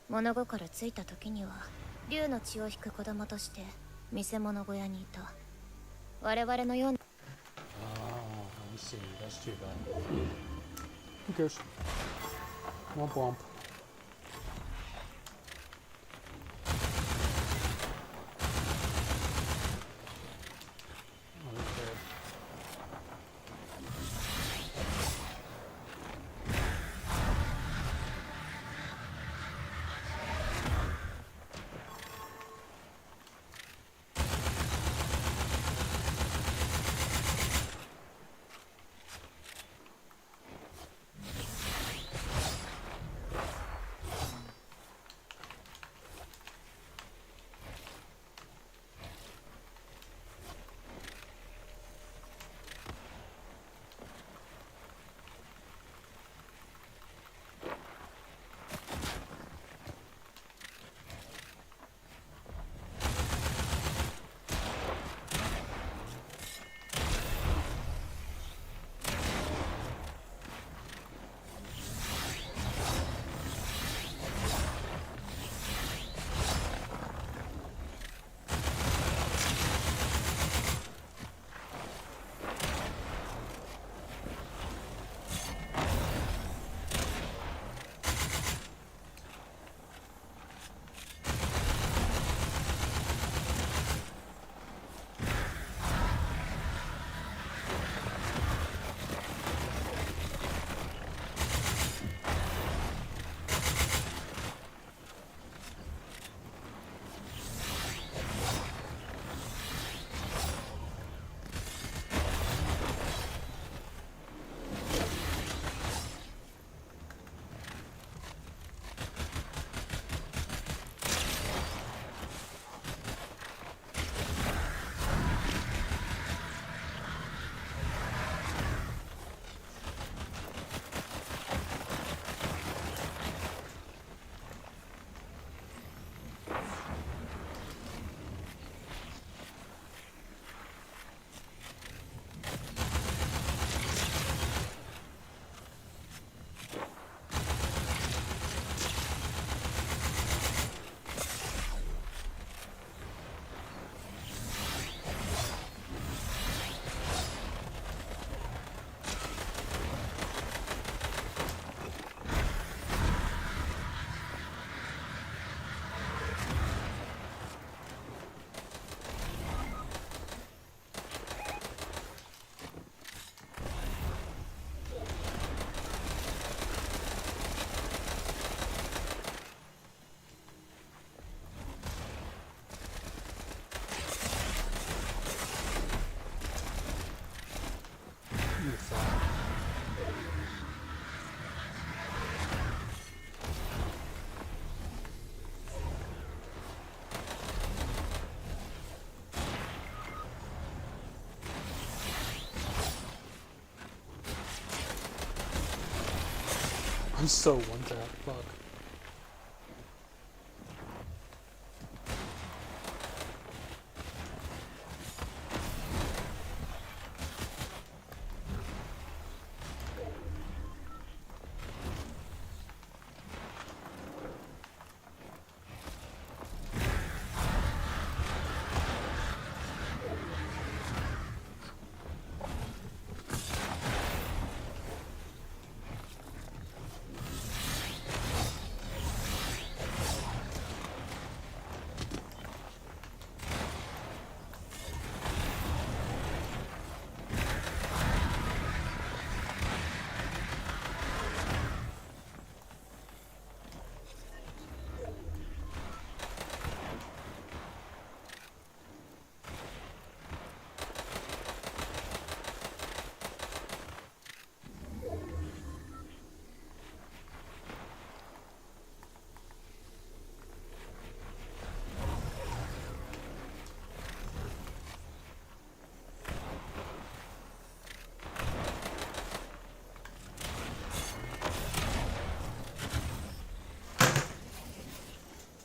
物心ついた時には竜の血を引く子供として見せ物小屋にいた。我々のような I see. That's too bad. Who cares? Womp womp. Oh, that's bad. You fuck. I'm so one tap. Fuck.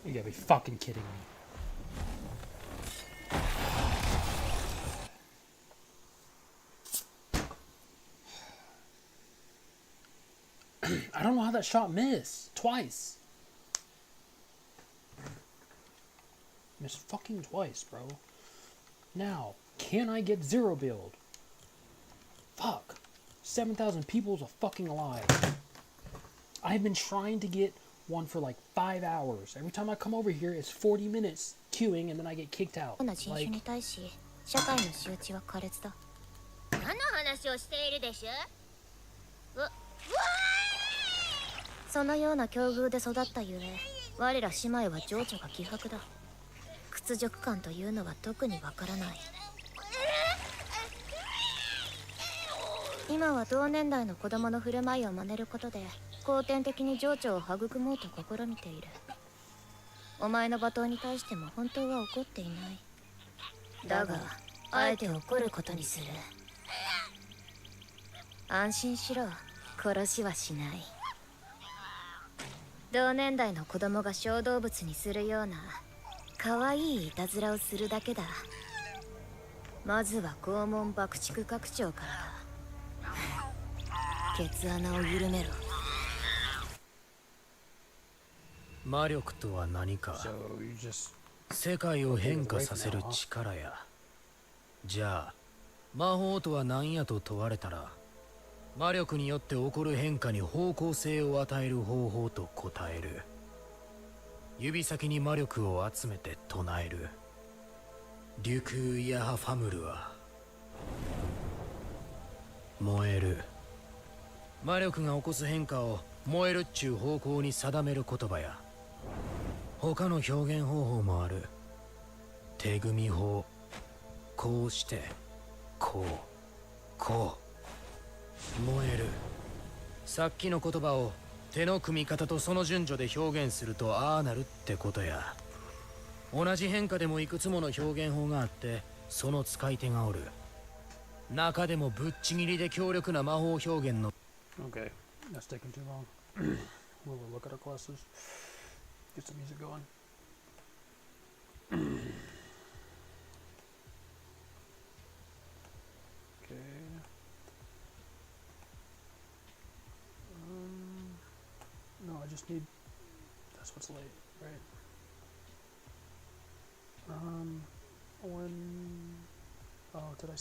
You gotta be fucking kidding me. I don't know how that shot missed. Twice. Missed fucking twice, bro. Now, can I get zero build? Fuck. 7,000 people's a fucking lie. I've been trying to get one for like 5 hours. Every time I come over here, it's 40 minutes queuing and then I get kicked out. Like, 何の話をしているでしょ。そのような境遇で育ったゆえ、我ら姉妹は情緒が希薄だ。屈辱感というのは特にわからない。今は同年代の子供の振る舞いを真似ることで後天的に情緒を育もうと試みている。お前の罵倒に対しても本当は怒っていない。だがあえて怒ることにする。安心しろ、殺しはしない。同年代の子供が小動物にするような可愛いいたずらをするだけだ。まずは肛門爆竹拡張からだ。ケツ穴を緩めろ。魔力とは何か。世界を変化させる力や。じゃあ魔法とは何やと問われたら、魔力によって起こる変化に方向性を与える方法と答える。指先に魔力を集めて唱える。デュクーヤハファムルは燃える。魔力が起こす変化を燃えるっちゅう方向に定める言葉や。他の表現方法もある。手組み法。こうしてこうこう燃える。さっきの言葉を手の組み方とその順序で表現するとああなるってことや。同じ変化でもいくつもの表現法があって、その使い手がおる。中でもぶっちぎりで強力な魔法表現の。Okay, that's taking too long. We'll look at our classes. Get some music going. Okay. No, I just need. That's what's late, right? When. Oh, did I?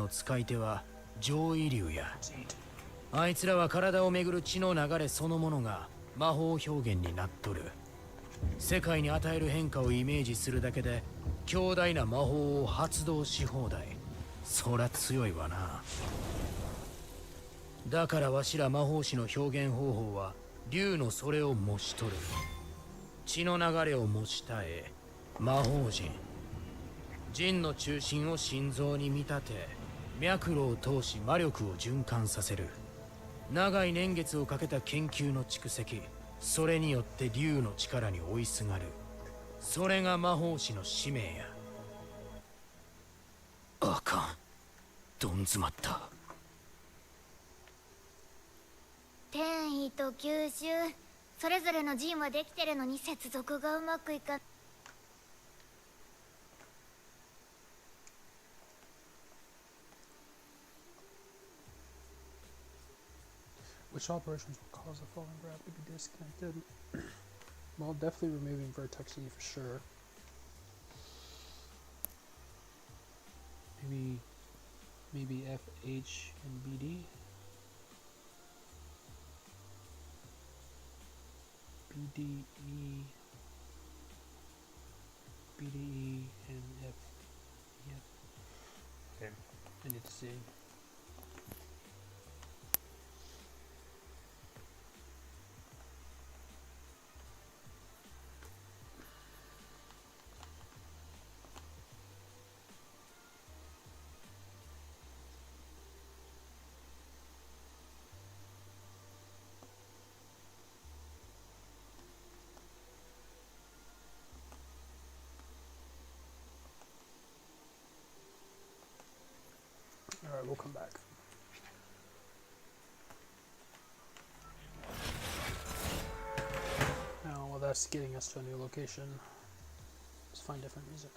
使い手は上位流や。あいつらは体をめぐる血の流れそのものが魔法表現になっとる。世界に与える変化をイメージするだけで強大な魔法を発動し放題。そら強いわな。だからわしら魔法師の表現方法は竜のそれを模しとる。血の流れを模した絵、魔法陣。陣の中心を心臓に見立て、脈路を通し魔力を循環させる。長い年月をかけた研究の蓄積、それによって竜の力に追いすがる。それが魔法師の使命や。あかん、どん詰まった。転移と吸収、それぞれの陣はできてるのに接続がうまくいか。Which operations will cause the falling graph to be disconnected? Well, definitely removing vertex E for sure. Maybe F, H, and BD. BDE, and F. Yep. Okay, I need to see. Alright, we'll come back. Now, while that's getting us to a new location, let's find different music.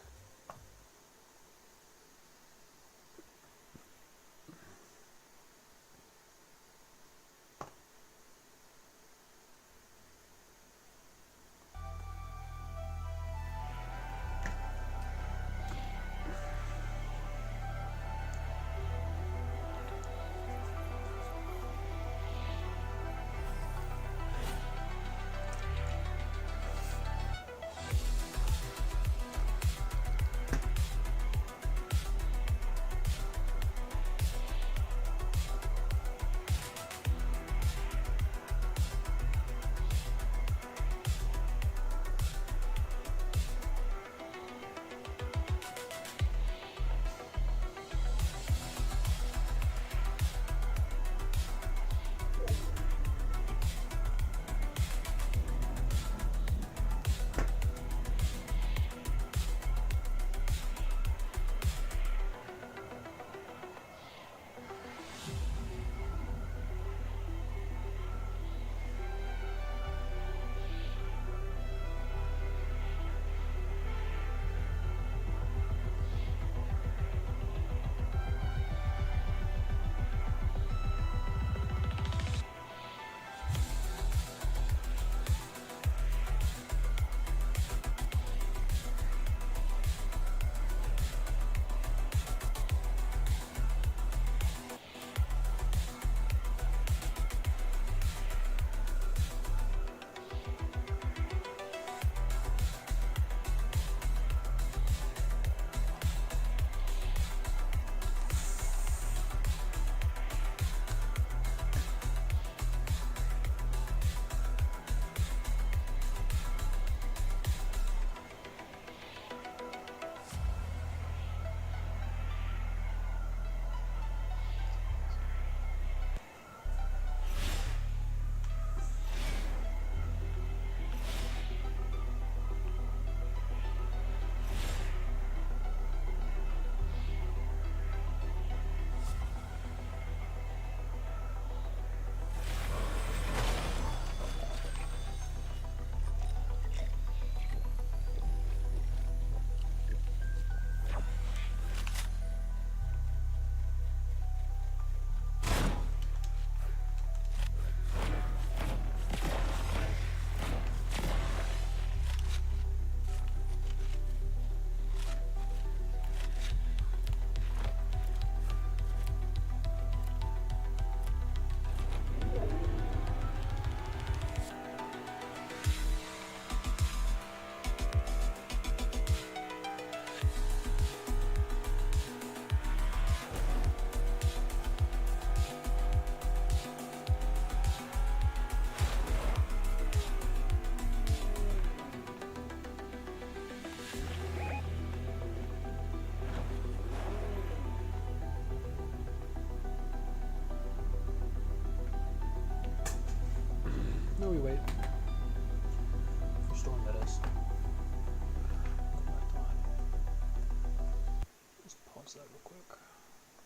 pause that real quick.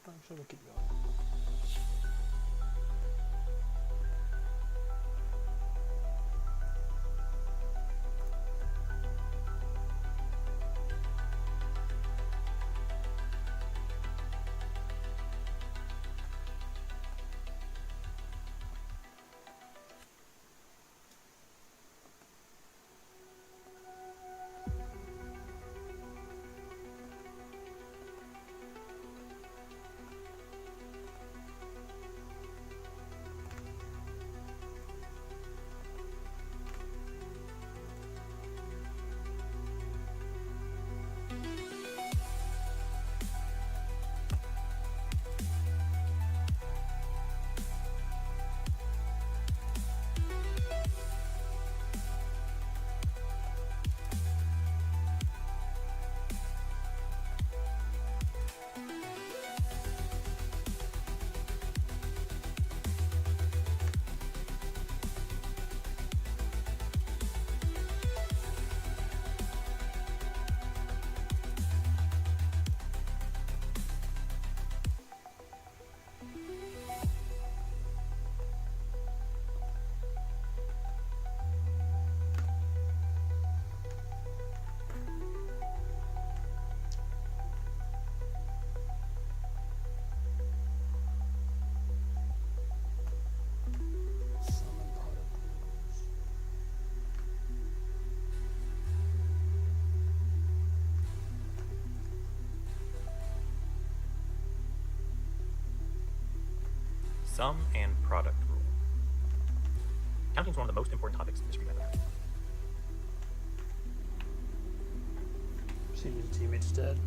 Actually, we'll keep going. Sum and product rule. Counting is one of the most important topics in mystery mathematics. See, his teammate's dead.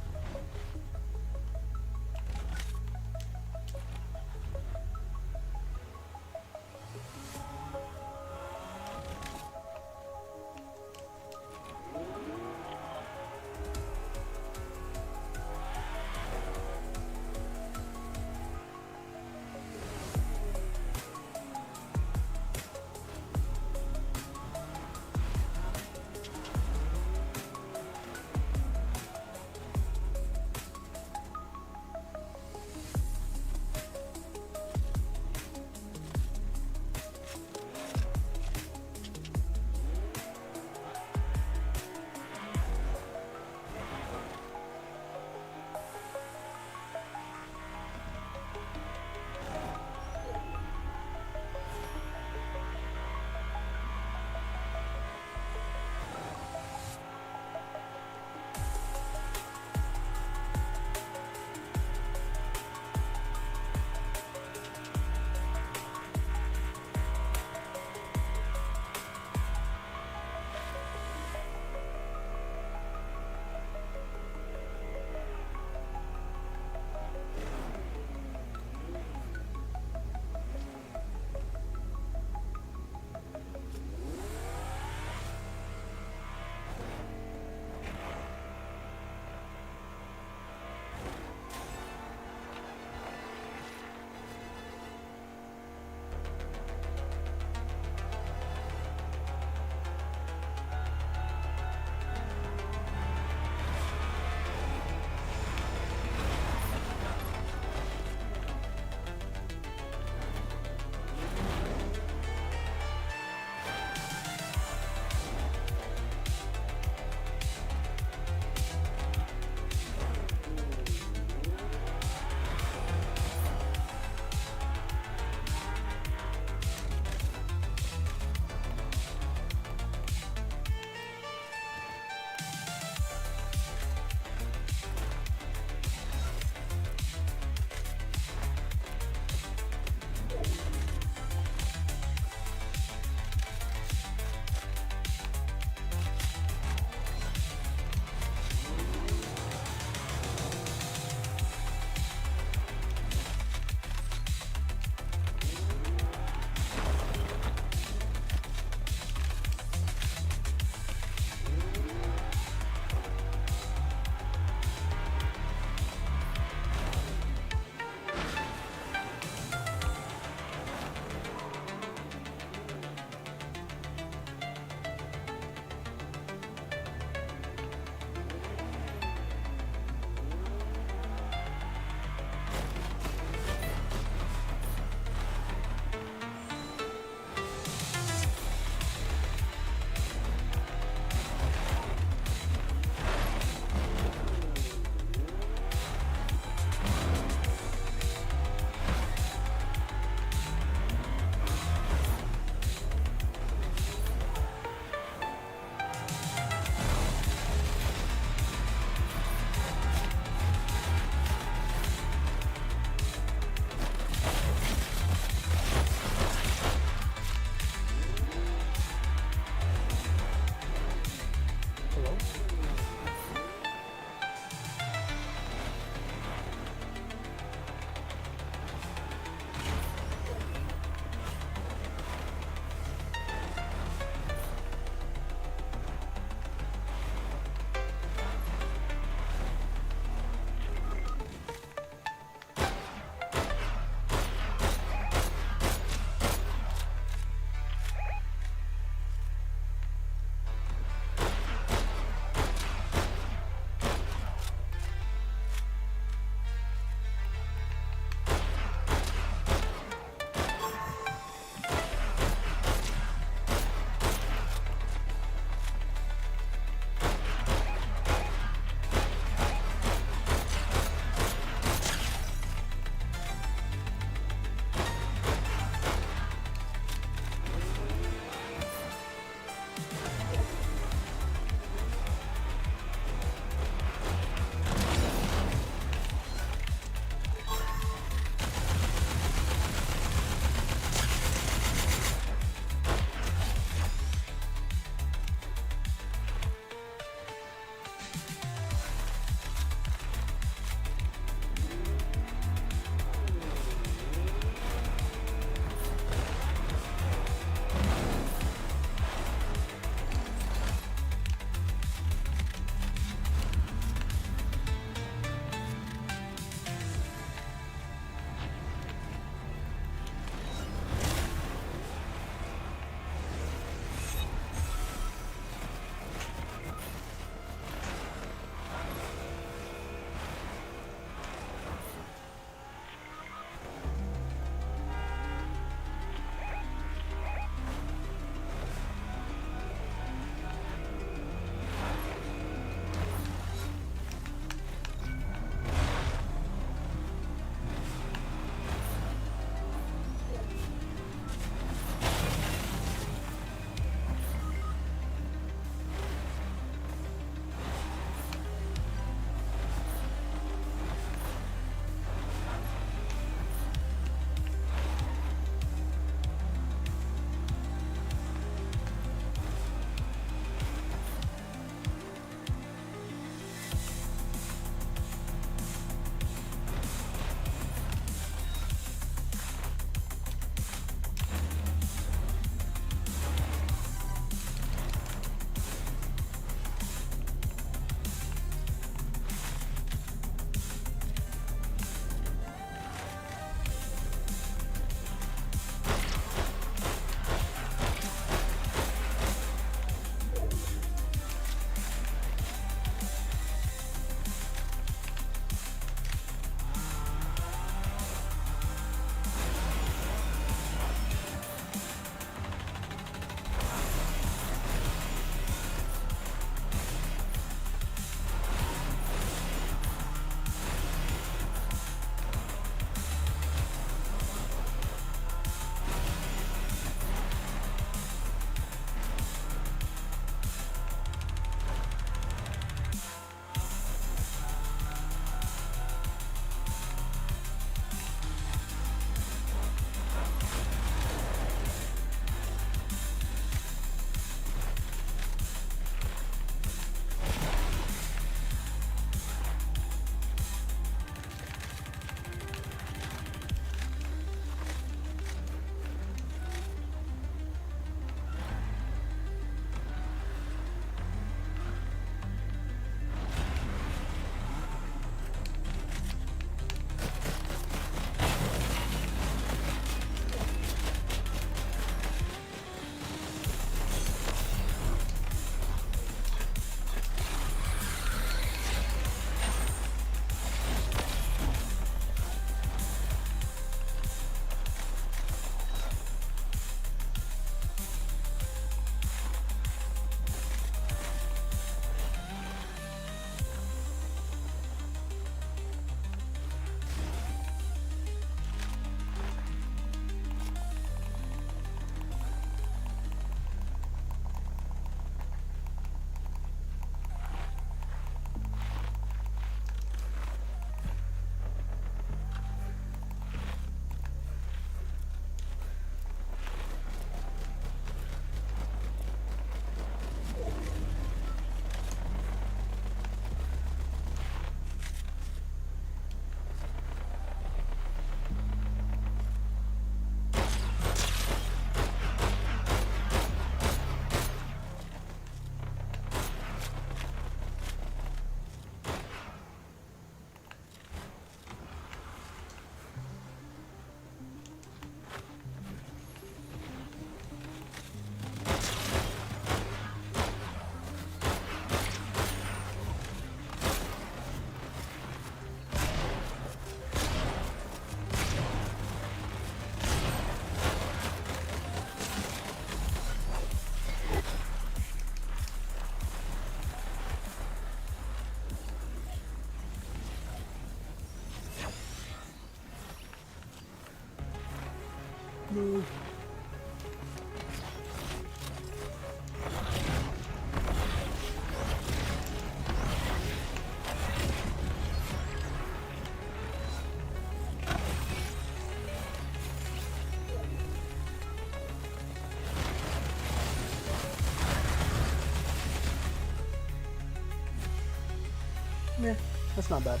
Yeah, that's not bad.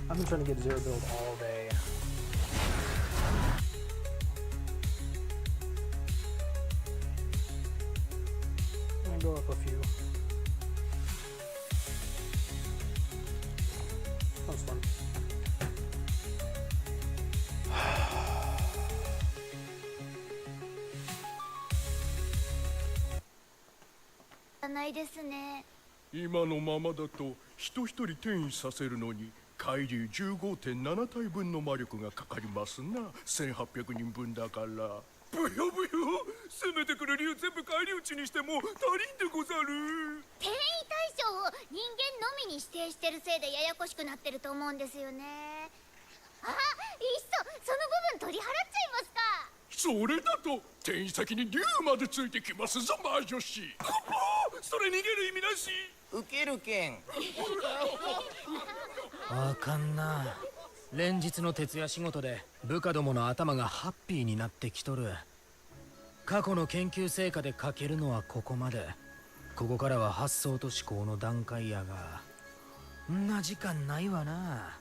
I've been trying to get zero build all day. I'm gonna go up a few. That was fun.今のままだと人一人転移させるのに海流 15.7 体分の魔力がかかりますな。1800人分だから。ブヨブヨ、せめてくる竜全部返り討ちにしても足りんでござる。転移対象を人間のみに指定してるせいでややこしくなってると思うんですよね。あ、いっそその部分取り払っちゃいますか。それだと転移先に竜までついてきますぞ魔女子。それ逃げる意味なし。ウケるけん。あかんな。連日の徹夜仕事で部下どもの頭がハッピーになってきとる。過去の研究成果で書けるのはここまで。ここからは発想と思考の段階やが、んな時間ないわな。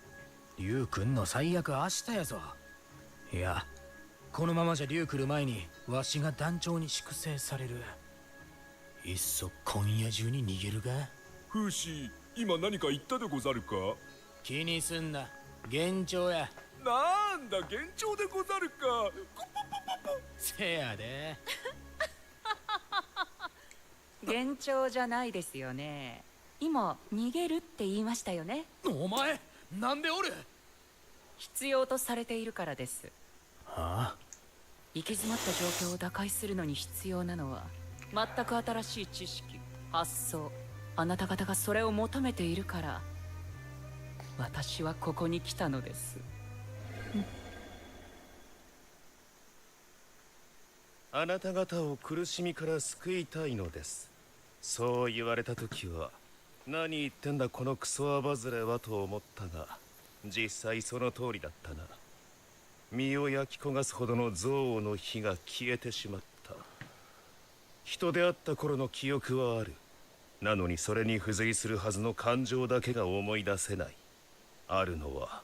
竜くんの最悪明日やぞ。いや、このままじゃ竜来る前にわしが団長に粛清される。いっそ今夜中に逃げるが。フーシー、今何か言ったでござるか。気にすんな、幻聴や。なんだ幻聴でござるか。せやで。幻聴じゃないですよね。今逃げるって言いましたよね。お前なんでおる。必要とされているからです。はあ、行き詰まった状況を打開するのに必要なのは全く新しい知識、発想。あなた方がそれを求めているから私はここに来たのです。あなた方を苦しみから救いたいのです。そう言われた時は何言ってんだこのクソアバズレはと思ったが、実際その通りだったな。身を焼き焦がすほどの憎悪の火が消えてしまった。人であった頃の記憶はある。なのにそれに付随するはずの感情だけが思い出せない。あるのは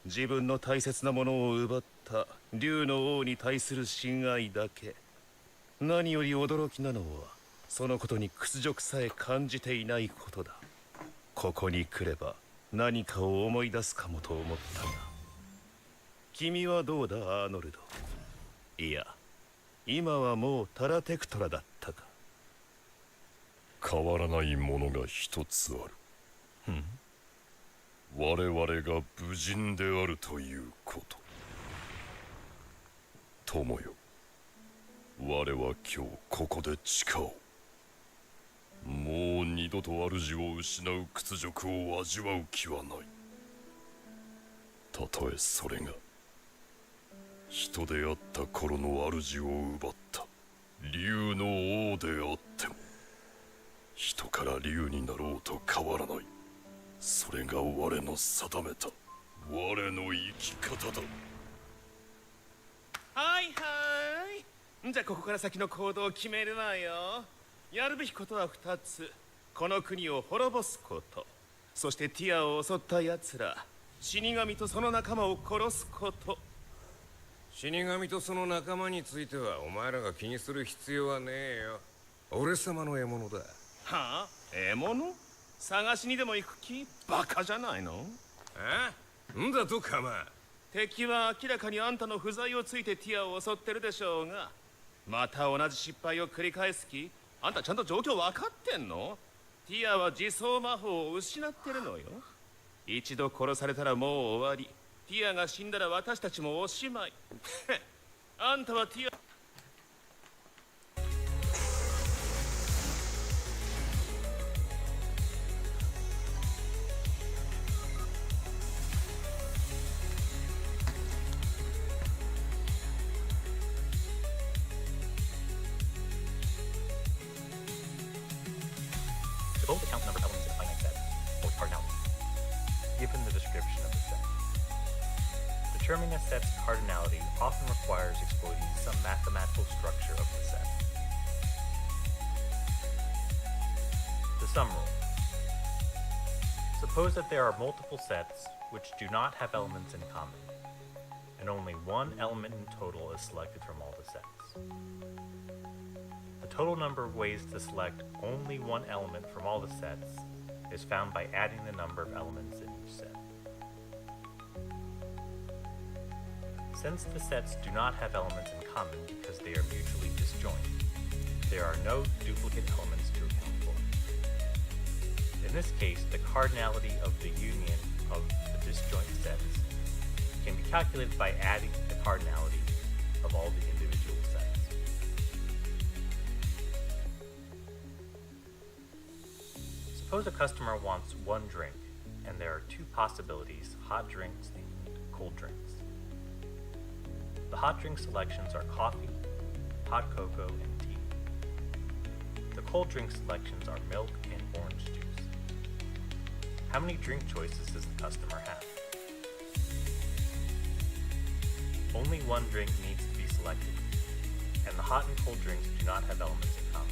自分の大切なものを奪った竜の王に対する親愛だけ。何より驚きなのはそのことに屈辱さえ感じていないことだ。ここに来れば何かを思い出すかもと思ったが。君はどうだアーノルド。いや、今はもうタラテクトラだったか。変わらないものが一つある。我々が武人であるということ。友よ、我は今日ここで誓おう。もう二度と主を失う屈辱を味わう気はない。たとえそれが人であった頃の主を奪った竜の王であっても、人から竜になろうと変わらない。それが我の定めた我の生き方だ。はいはい。じゃあここから先の行動を決めるわよ。やるべきことは2つ。この国を滅ぼすこと、そしてティアを襲った奴ら死神とその仲間を殺すこと。死神とその仲間についてはお前らが気にする必要はねえよ。俺様の獲物だ。はあ、獲物？探しにでも行く気？バカじゃないの？んだとかま。敵は明らかにあんたの不在をついてティアを襲ってるでしょうが、また同じ失敗を繰り返す気？あんたちゃんと状況分かってんの？ティアは自走魔法を失ってるのよ。一度殺されたらもう終わり。ティアが死んだら私たちもおしまい。あんたはティアThe both account number elements in a finite set, or cardinality, given the description of the set. Determining a set's cardinality often requires exploiting some mathematical structure of the set. The sum rule. Suppose that there are multiple sets which do not have elements in common, and only one element in total is selected from all the sets. The total number of ways to select only one element from all the sets is found by adding the number of elements in each set. Since the sets do not have elements in common because they are mutually disjoint, there are no duplicate elements to account for. In this case, the cardinality of the union of the disjoint sets can be calculated by adding the cardinality of all the individual sets. Suppose a customer wants one drink, and there are two possibilities, hot drinks and cold drinks. The hot drink selections are coffee, hot cocoa, and tea. The cold drink selections are milk and orange juice. How many drink choices does the customer have? Only one drink needs to be selected, and the hot and cold drinks do not have elements in common.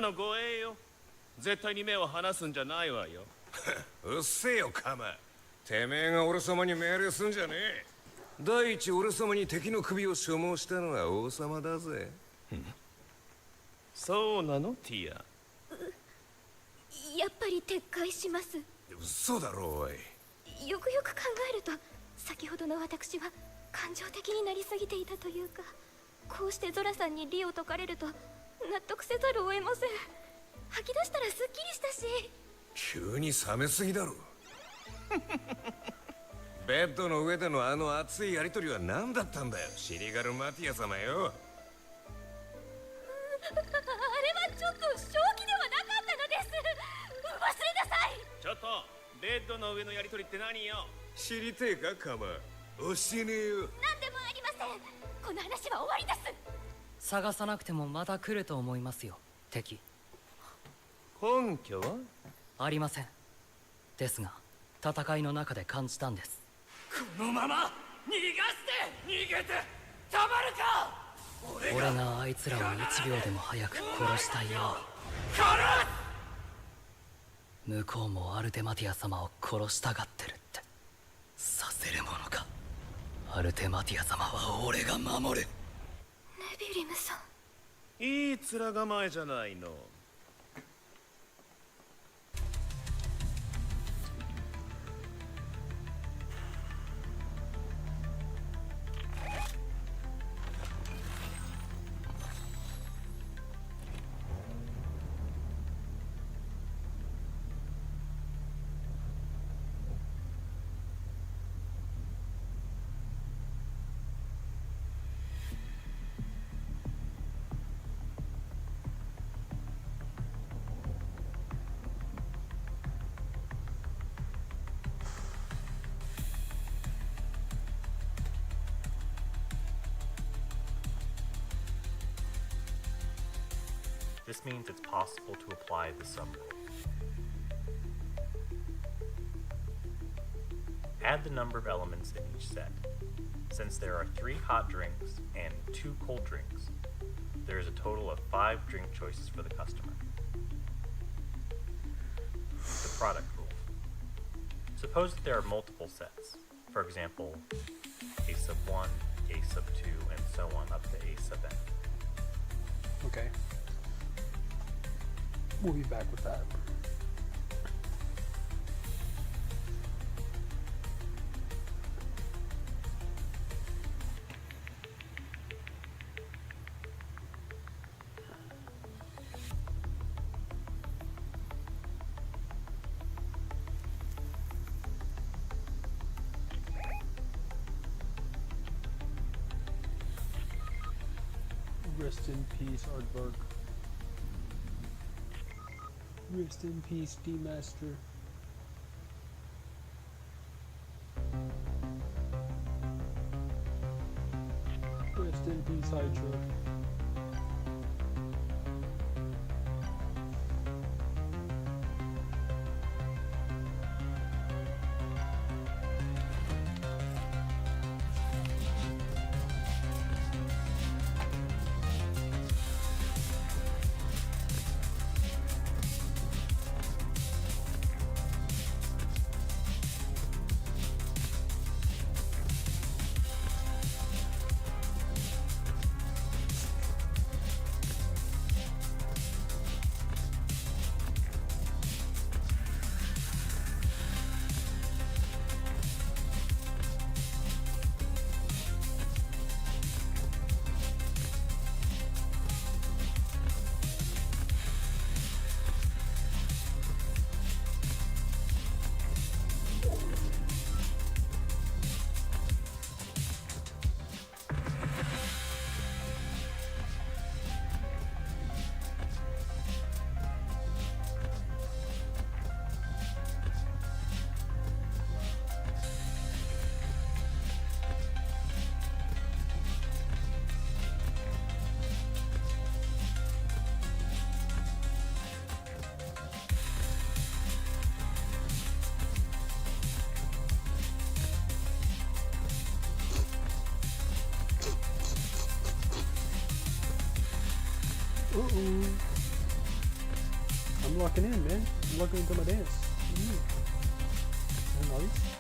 の護衛よ。絶対に目を離すんじゃないわよ。うっせえよカマ。てめえが俺様に命令すんじゃねえ。第一俺様に敵の首を所望したのは王様だぜ。そうなのティア。やっぱり撤回します。嘘だろおい。よくよく考えると、先ほどの私は感情的になりすぎていたというか、こうしてゾラさんに利を解かれると納得せざるを得ません。吐き出したらすっきりしたし。急に冷めすぎだろ。ベッドの上でのあの熱いやりとりは何だったんだよ、シリガルマティア様よ。あれはちょっと正気ではなかったのです。忘れなさい。ちょっとベッドの上のやりとりって何よ。知りてえかカマ、教えねえよ。何でもありません。この話は終わりです。探さなくてもまた来ると思いますよ、敵。根拠はありません。ですが戦いの中で感じたんです。このまま逃がして逃げてたまるか。俺があいつらを1秒でも早く殺したいよう。向こうもアルテマティア様を殺したがってるって。させるものか。アルテマティア様は俺が守る。ネビリムさん、いい面構えじゃないの。This means it's possible to apply the sub-rule. Add the number of elements in each set. Since there are 3 hot drinks and 2 cold drinks, there is a total of 5 drink choices for the customer. The product rule. Suppose that there are multiple sets. For example, A sub 1, A sub 2, and so on up to A sub n. Okay. We'll be back with that. Rest in peace, Aardvark. Rest in peace, D-Master. Rest in peace, Hydra. Uh-oh. I'm locking in, man. I'm locking into my dance. Nice.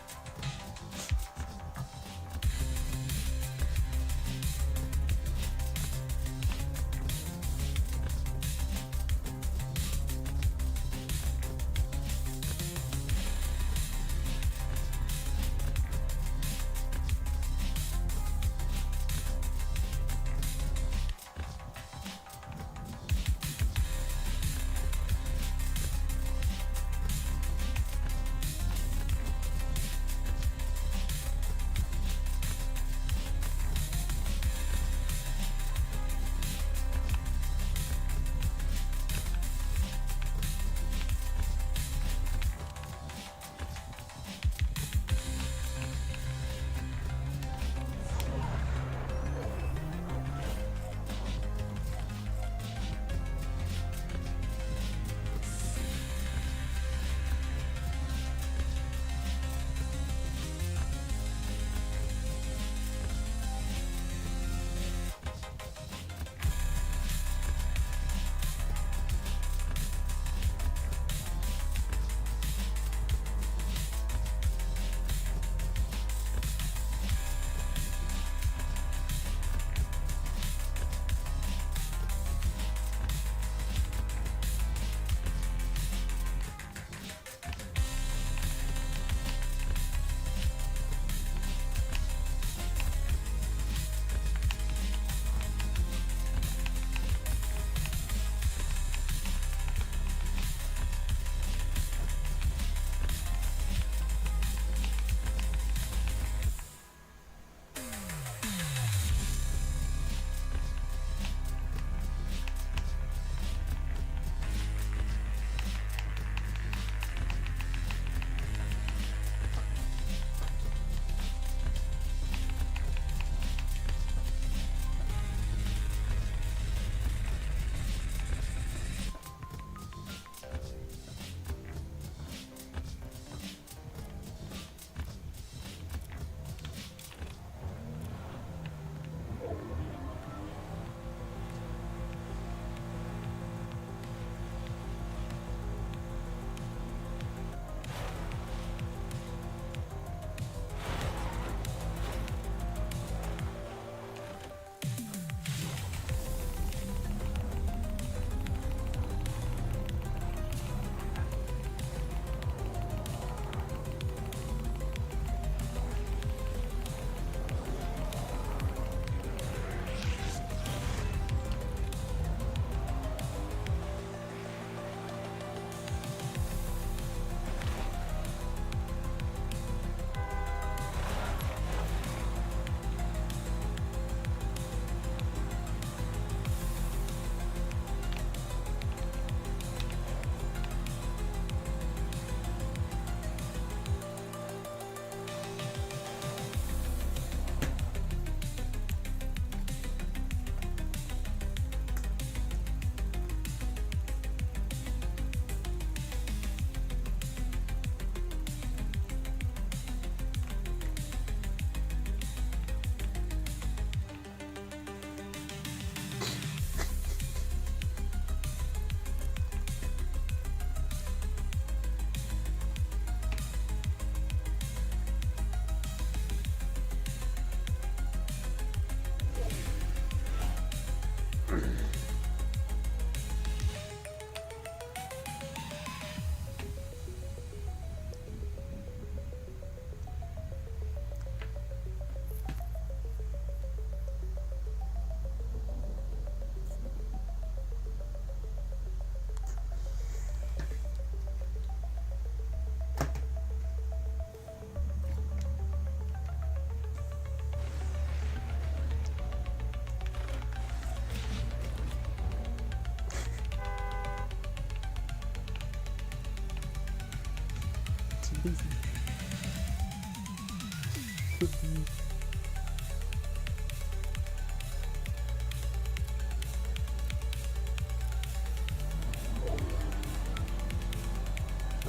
I've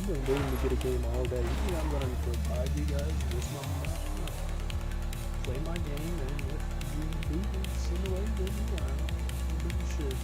been waiting to get a game all day. Usually I'm running for 5 you guys. This month, play my game, and if you beat me, send away, then you think you should.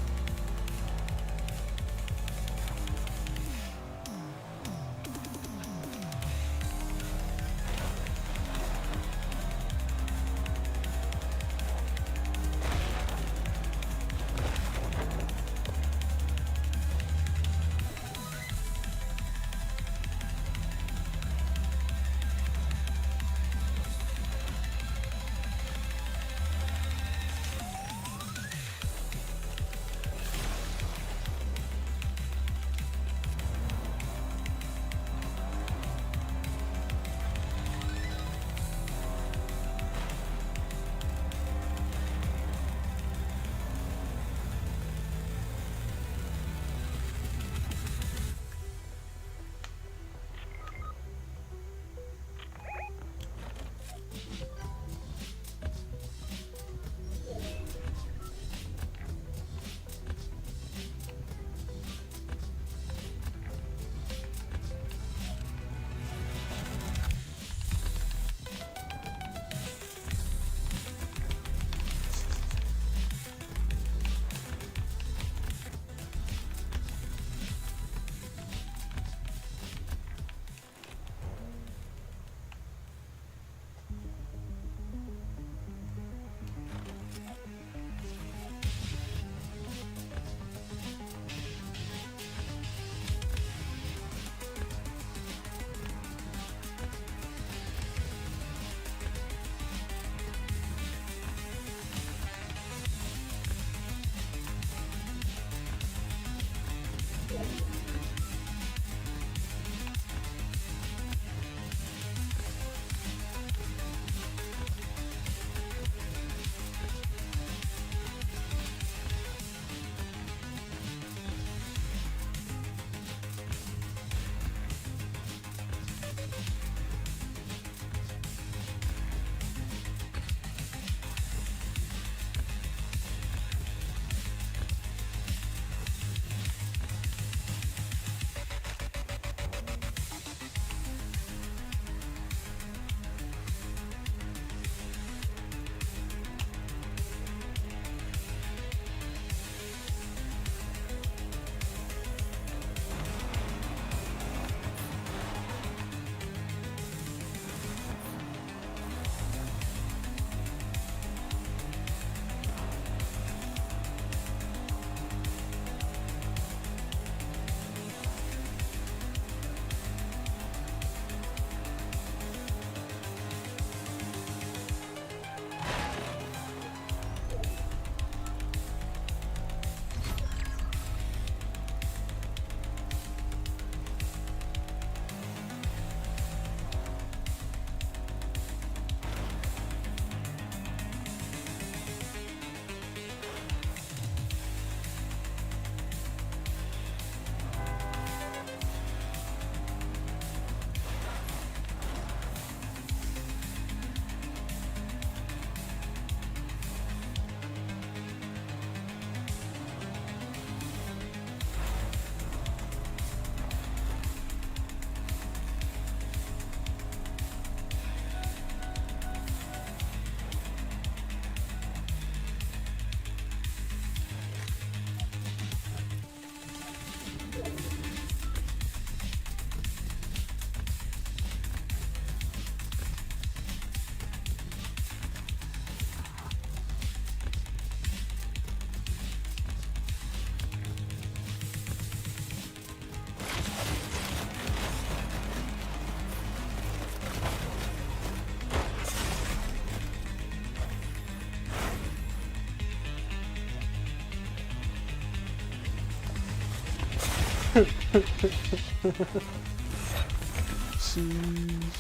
Sheesh.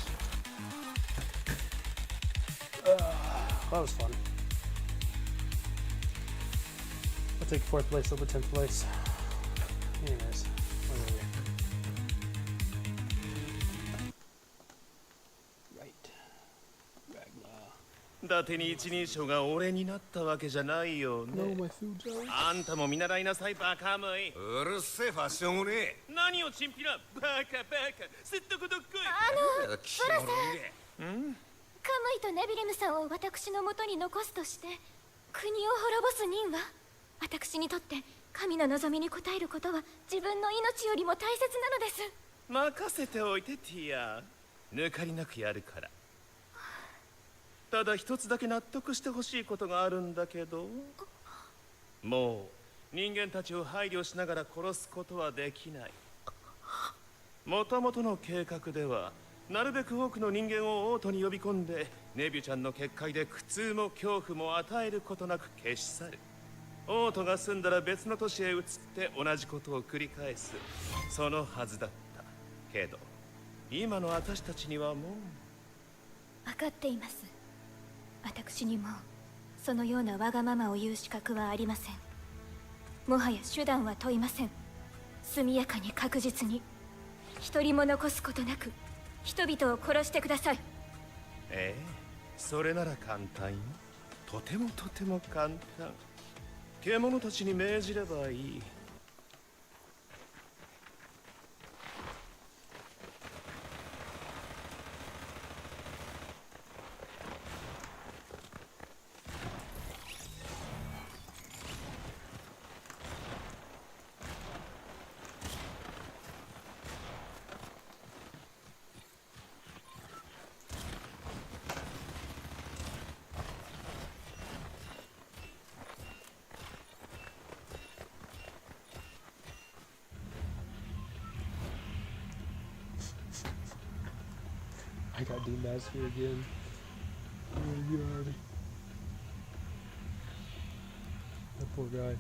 That was fun. I'll take 4th place over 10th place. Anyways, where were we? 伊達に一人称が俺になったわけじゃないよね。あんたも見習いなさい、バカムイ。うるせえファッションもねえ。何をチンピラ、バカバカ、説得どっこい。ブラさん、カムイとネビリムさんを私のもとに残すとして国を滅ぼす任は、私にとって神の望みに応えることは自分の命よりも大切なのです。任せておいて、ティア。抜かりなくやるから。ただ一つだけ納得してほしいことがあるんだけど、もう人間たちを配慮しながら殺すことはできない。もともとの計画ではなるべく多くの人間を王都に呼び込んで、ネビュちゃんの結界で苦痛も恐怖も与えることなく消し去る。王都が済んだら別の都市へ移って同じことを繰り返す。そのはずだったけど、今の私たちにはもう。分かっています。私にもそのようなわがままを言う資格はありません。もはや手段は問いません。速やかに確実に、一人も残すことなく人々を殺してください。ええ、それなら簡単よ。とてもとても簡単。獣たちに命じればいい。I got demasked here again. Oh my god. That poor guy.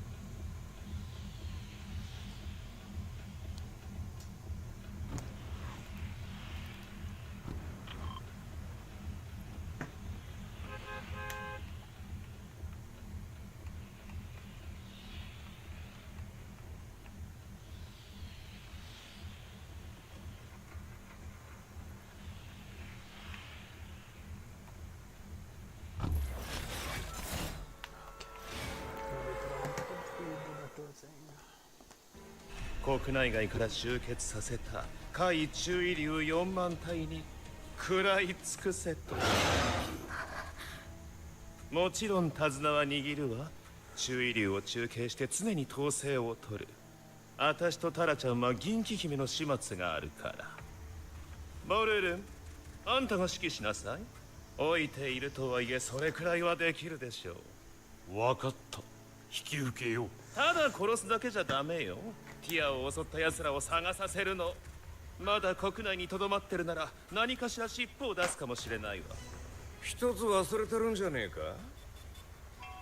国内外から集結させた甲斐中位流4万体に食らい尽くせと。もちろん手綱は握るわ。中位流を中継して常に統制を取る。私とタラちゃんは銀気姫の始末があるから。ボルルン、あんたが指揮しなさい。置いているとはいえそれくらいはできるでしょう。分かった、引き受けよう。ただ殺すだけじゃダメよ。ティアを襲った奴らを探させるの。まだ国内にとどまってるなら何かしら尻尾を出すかもしれないわ。一つ忘れてるんじゃねえか。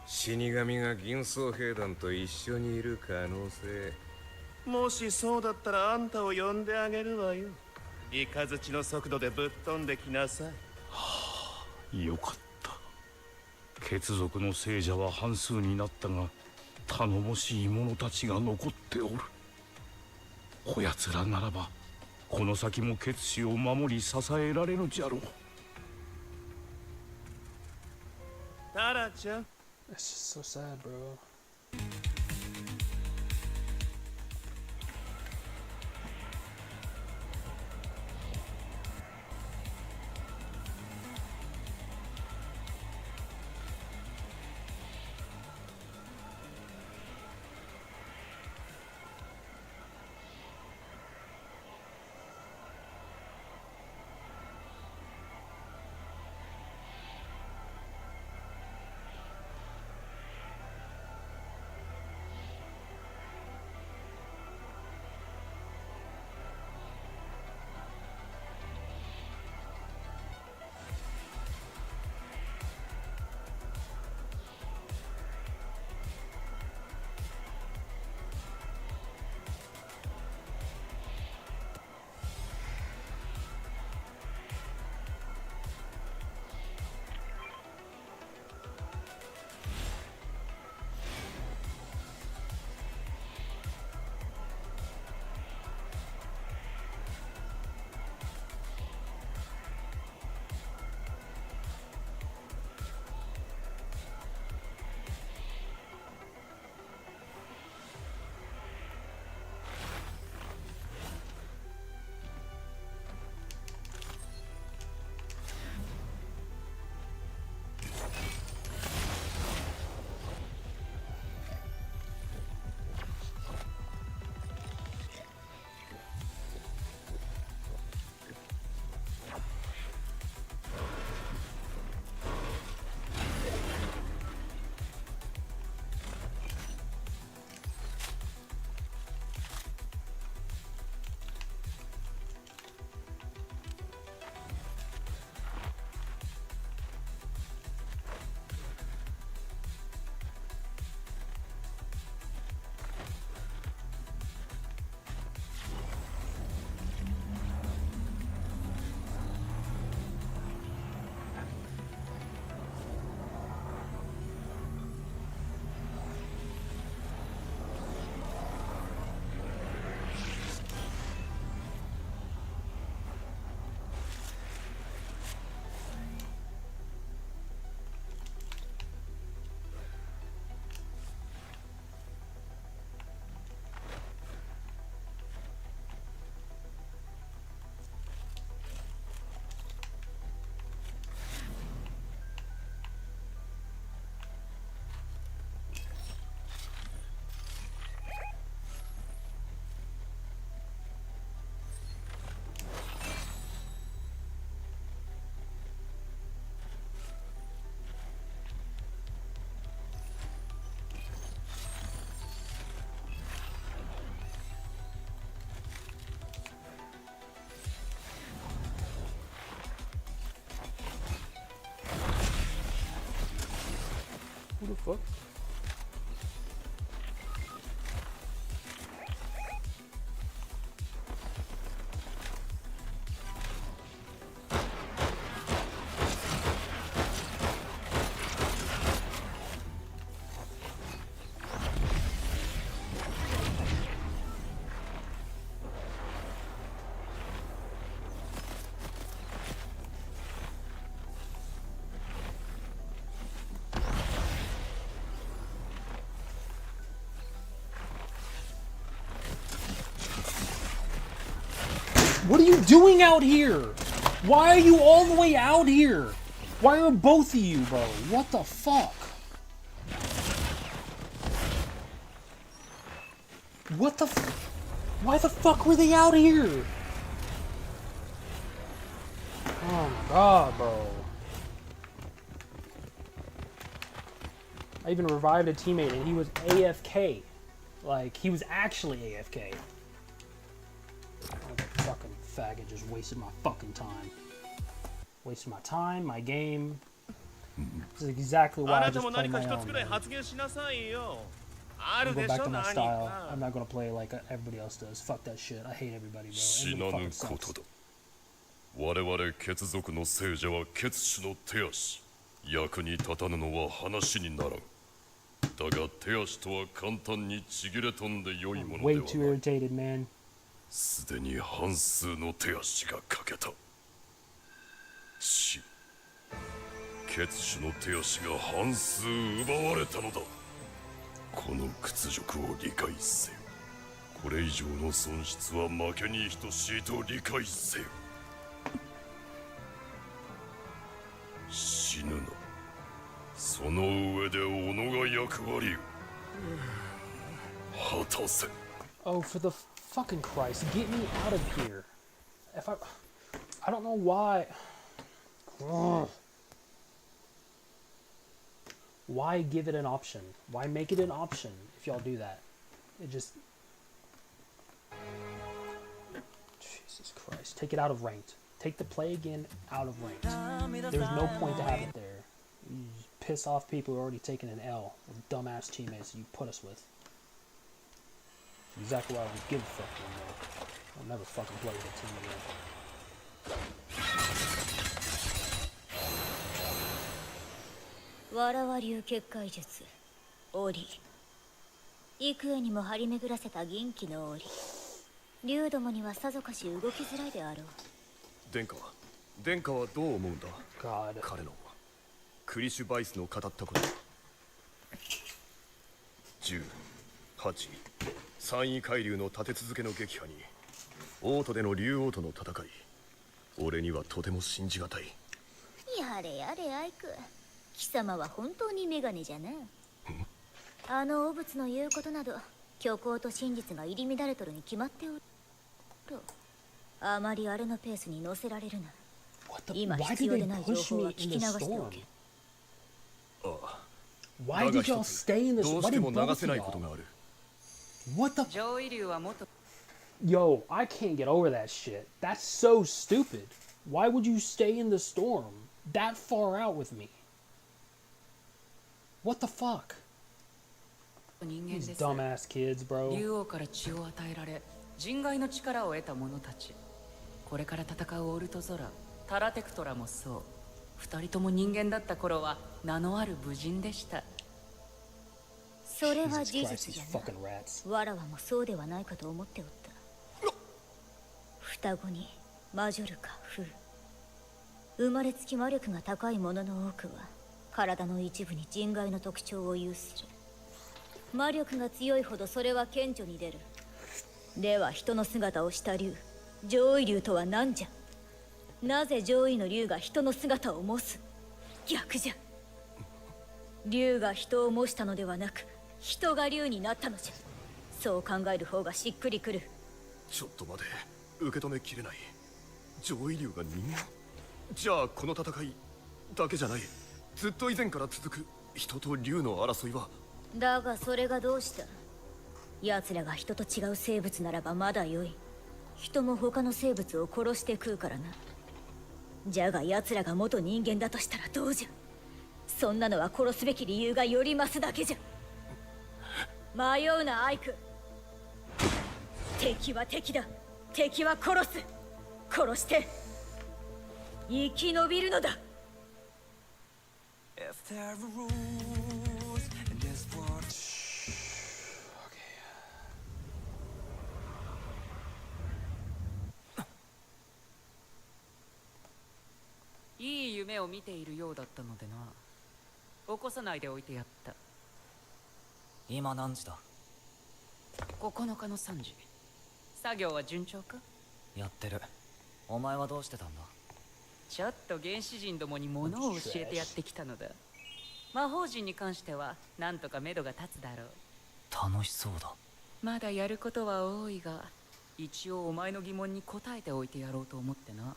死神が銀装兵団と一緒にいる可能性。もしそうだったらあんたを呼んであげるわよ。イカズチの速度でぶっ飛んできなさい。よかった。血族の聖者は半数になったが、頼もしい者たちが残っておる。こやつらならばこの先も血氏を守り支えられるじゃろう。タラちゃん。That's just so sad, bro. Who the fuck? What are you doing out here? Why are you all the way out here? Why are both of you, bro? What the fuck? What the why the fuck were they out here? Oh my god, bro. I even revived a teammate and he was AFK. Like, he was actually AFK. Fucking faggot just wasted my fucking time. Wasted my time, my game. This is exactly why I just play my own. Man. I'll go back to my style. I'm not gonna play like everybody else does. Fuck that shit. I hate everybody, bro. Everybody fucking sucks. 我々血族の聖者は血種の手足。役に立たぬのは話にならん。だが手足とは簡単にちぎれ飛んで良いものではない。Way too irritated, man. すでに半数の手足が欠けた。血種の手足が半数奪われたのだ。この屈辱を理解せよ。これ以上の損失は負けに等しいと理解せよ。死ぬな。その上で己が役割を果たせ。Oh, for the fucking Christ, get me out of here. If I don't know why. Ugh. Why give it an option? Why make it an option if y'all do that? It just... Jesus Christ. Take it out of ranked. Take the play again out of ranked. There's no point to have it there. You piss off people who are already taking an L with dumbass teammates you put us with. Exactly why I don't give a fuck anymore. I'll never fucking play with a team again. わらわ流結界術折幾重にも張り巡らせた銀気の折竜どもにはさぞかし動きづらいであろう。殿下はどう思うんだ。 God. 彼のクリシュバイスの語ったこと。10、8、3位海流の立て続けの撃破に王都での竜王との戦い。俺にはとても信じがたい。やれやれアイク、貴様は本当にメガネじゃな。あの汚物の言うことなど虚構と真実が入り乱れとるに決まっておる。あまりあれのペースに乗せられるな。今必要でない情報は聞き流しておけ。Why did y'all stay in this? どうしても流せないことがある。 What the? 上位流はもっと Yo, I can't get over that shit. That's so stupid. Why would you stay in the storm that far out with me? What the fuck? These dumbass kids, bro. 竜王から血を与えられ人外の力を得た者たち。これから戦うオルトゾラ、タラテクトラもそう。二人とも人間だった頃は名のある武人でした。それは事実じゃな。わらわもそうではないかと思っておった。双子にマジョルかフル。生まれつき魔力が高い者の多くは体の一部に人外の特徴を有する。魔力が強いほどそれは顕著に出る。では人の姿をした竜、上位竜とは何じゃ。なぜ上位の竜が人の姿を模す。逆じゃ。竜が人を模したのではなく人が竜になったのじゃ。そう考える方がしっくりくる。ちょっと待て、受け止めきれない。上位竜が人間。じゃあこの戦いだけじゃない、ずっと以前から続く人と竜の争いは。だがそれがどうした。奴らが人と違う生物ならばまだよい。人も他の生物を殺して食うからな。じゃが奴らが元人間だとしたらどうじゃ。そんなのは殺すべき理由がより増すだけじゃ。迷うなアイク。敵は敵だ。敵は殺す。殺して生き延びるのだ。いい夢を見ているようだったのでな。起こさないでおいてやった。今何時だ9日の3時。作業は順調か？やってる。お前はどうしてたんだ？ちょっと原始人どもに物を教えてやってきたのだ。魔法陣に関してはなんとか目処が立つだろう。楽しそうだ。まだやることは多いが、一応お前の疑問に答えておいてやろうと思ってな。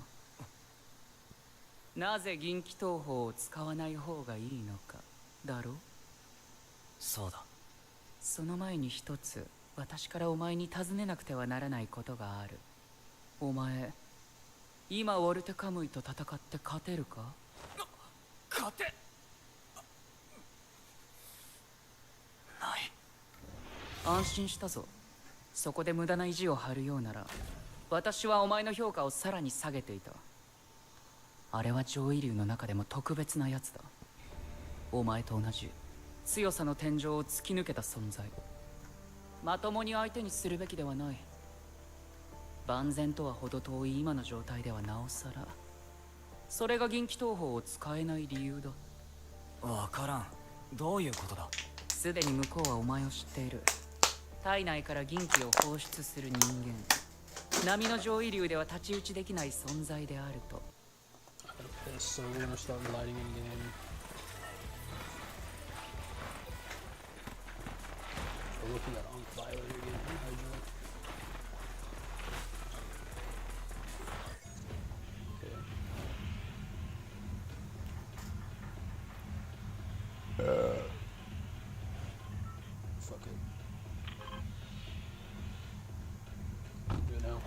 なぜ銀気東宝を使わない方がいいのかだろう。そうだ。その前に一つ私からお前に尋ねなくてはならないことがある。お前今ウォルテカムイと戦って勝てるか？勝てない。安心したぞ。そこで無駄な意地を張るようなら私はお前の評価をさらに下げていた。あれは上位流の中でも特別なやつだ。お前と同じ強さの天井を突き抜けた存在。まともに相手にするべきではない。万全とは程遠い今の状態ではなおさら。それが銀気東宝を使えない理由だ。わからん。どういうことだ？すでに向こうはお前を知っている。体内から銀気を放出する人間。波の上位流では太刀打ちできない存在であると。So we're gonna start lighting in game. So looking at Violet again. Okay. Fuck it. Good now.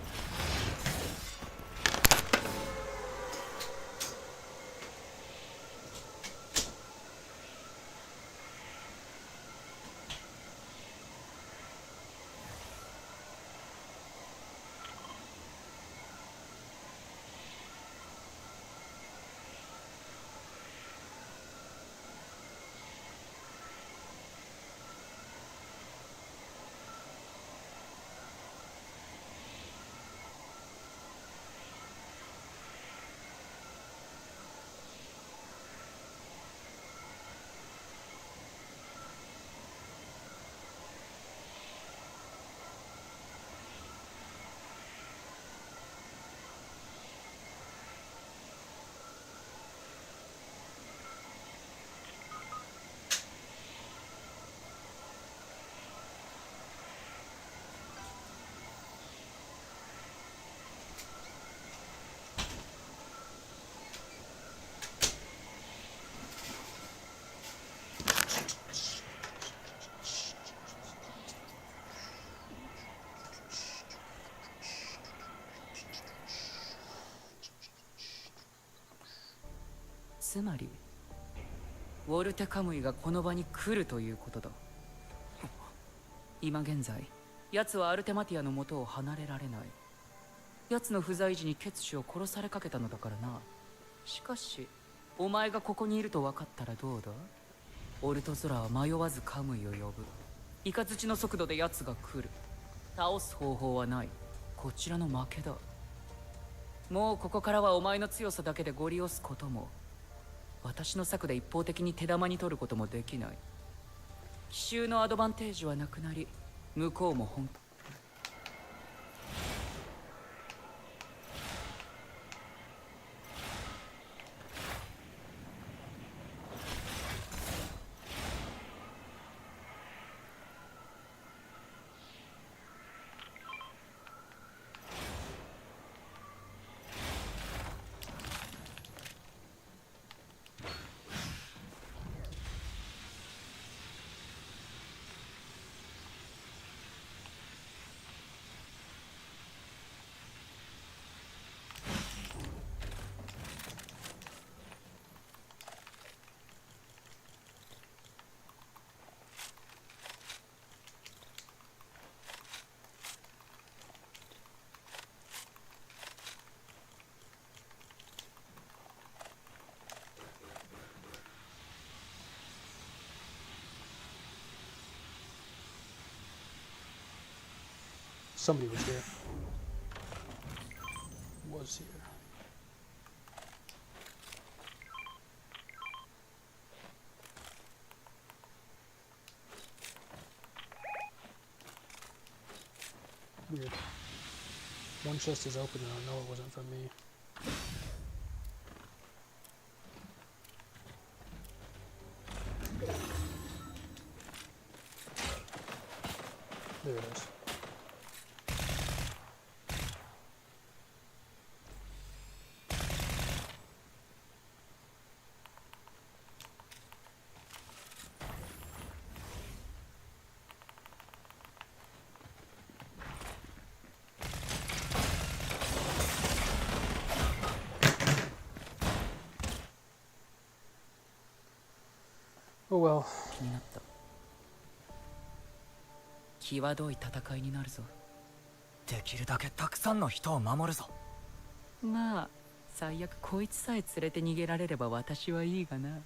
つまりウォルテカムイがこの場に来るということだ。今現在奴はアルテマティアの元を離れられない。奴の不在時にケツシを殺されかけたのだからな。しかしお前がここにいると分かったらどうだ？オルトゾラは迷わずカムイを呼ぶ。イカズチの速度で奴が来る。倒す方法はない。こちらの負けだ。もうここからはお前の強さだけでゴリ押すことも、私の策で一方的に手玉に取ることもできない。奇襲のアドバンテージはなくなり、向こうも本当 Somebody was here. Was here. Weird. One chest is open and I know it wasn't from me. There it is. Oh well. 気になった。際どい戦いになるぞ。できるだけたくさんの人を守るぞ。まあ、最悪こいつさえ連れて逃げられれば私はいいがな。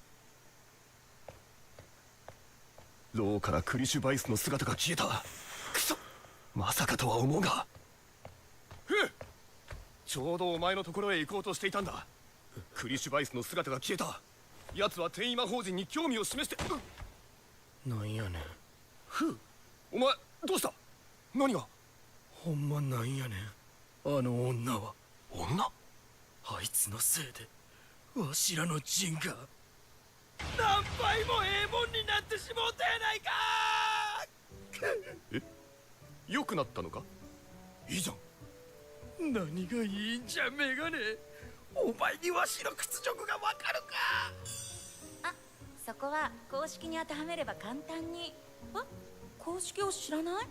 牢からクリシュバイスの姿が消えた。くそ、まさかとは思うが。ちょうどお前のところへ行こうとしていたんだ。クリシュバイスの姿が消えた。奴は転移魔法陣に興味を示して。なんやねん。お前どうした？何が？ほんまなんやねん。あの女は。女？あいつのせいでわしらの陣が何倍もええもんになってしもうたやないか。良くなったのか？いいじゃん。何がいいんじゃメガネ。お前にわしの屈辱がわかるか。あ、そこは公式に当てはめれば簡単に。公式を知らない？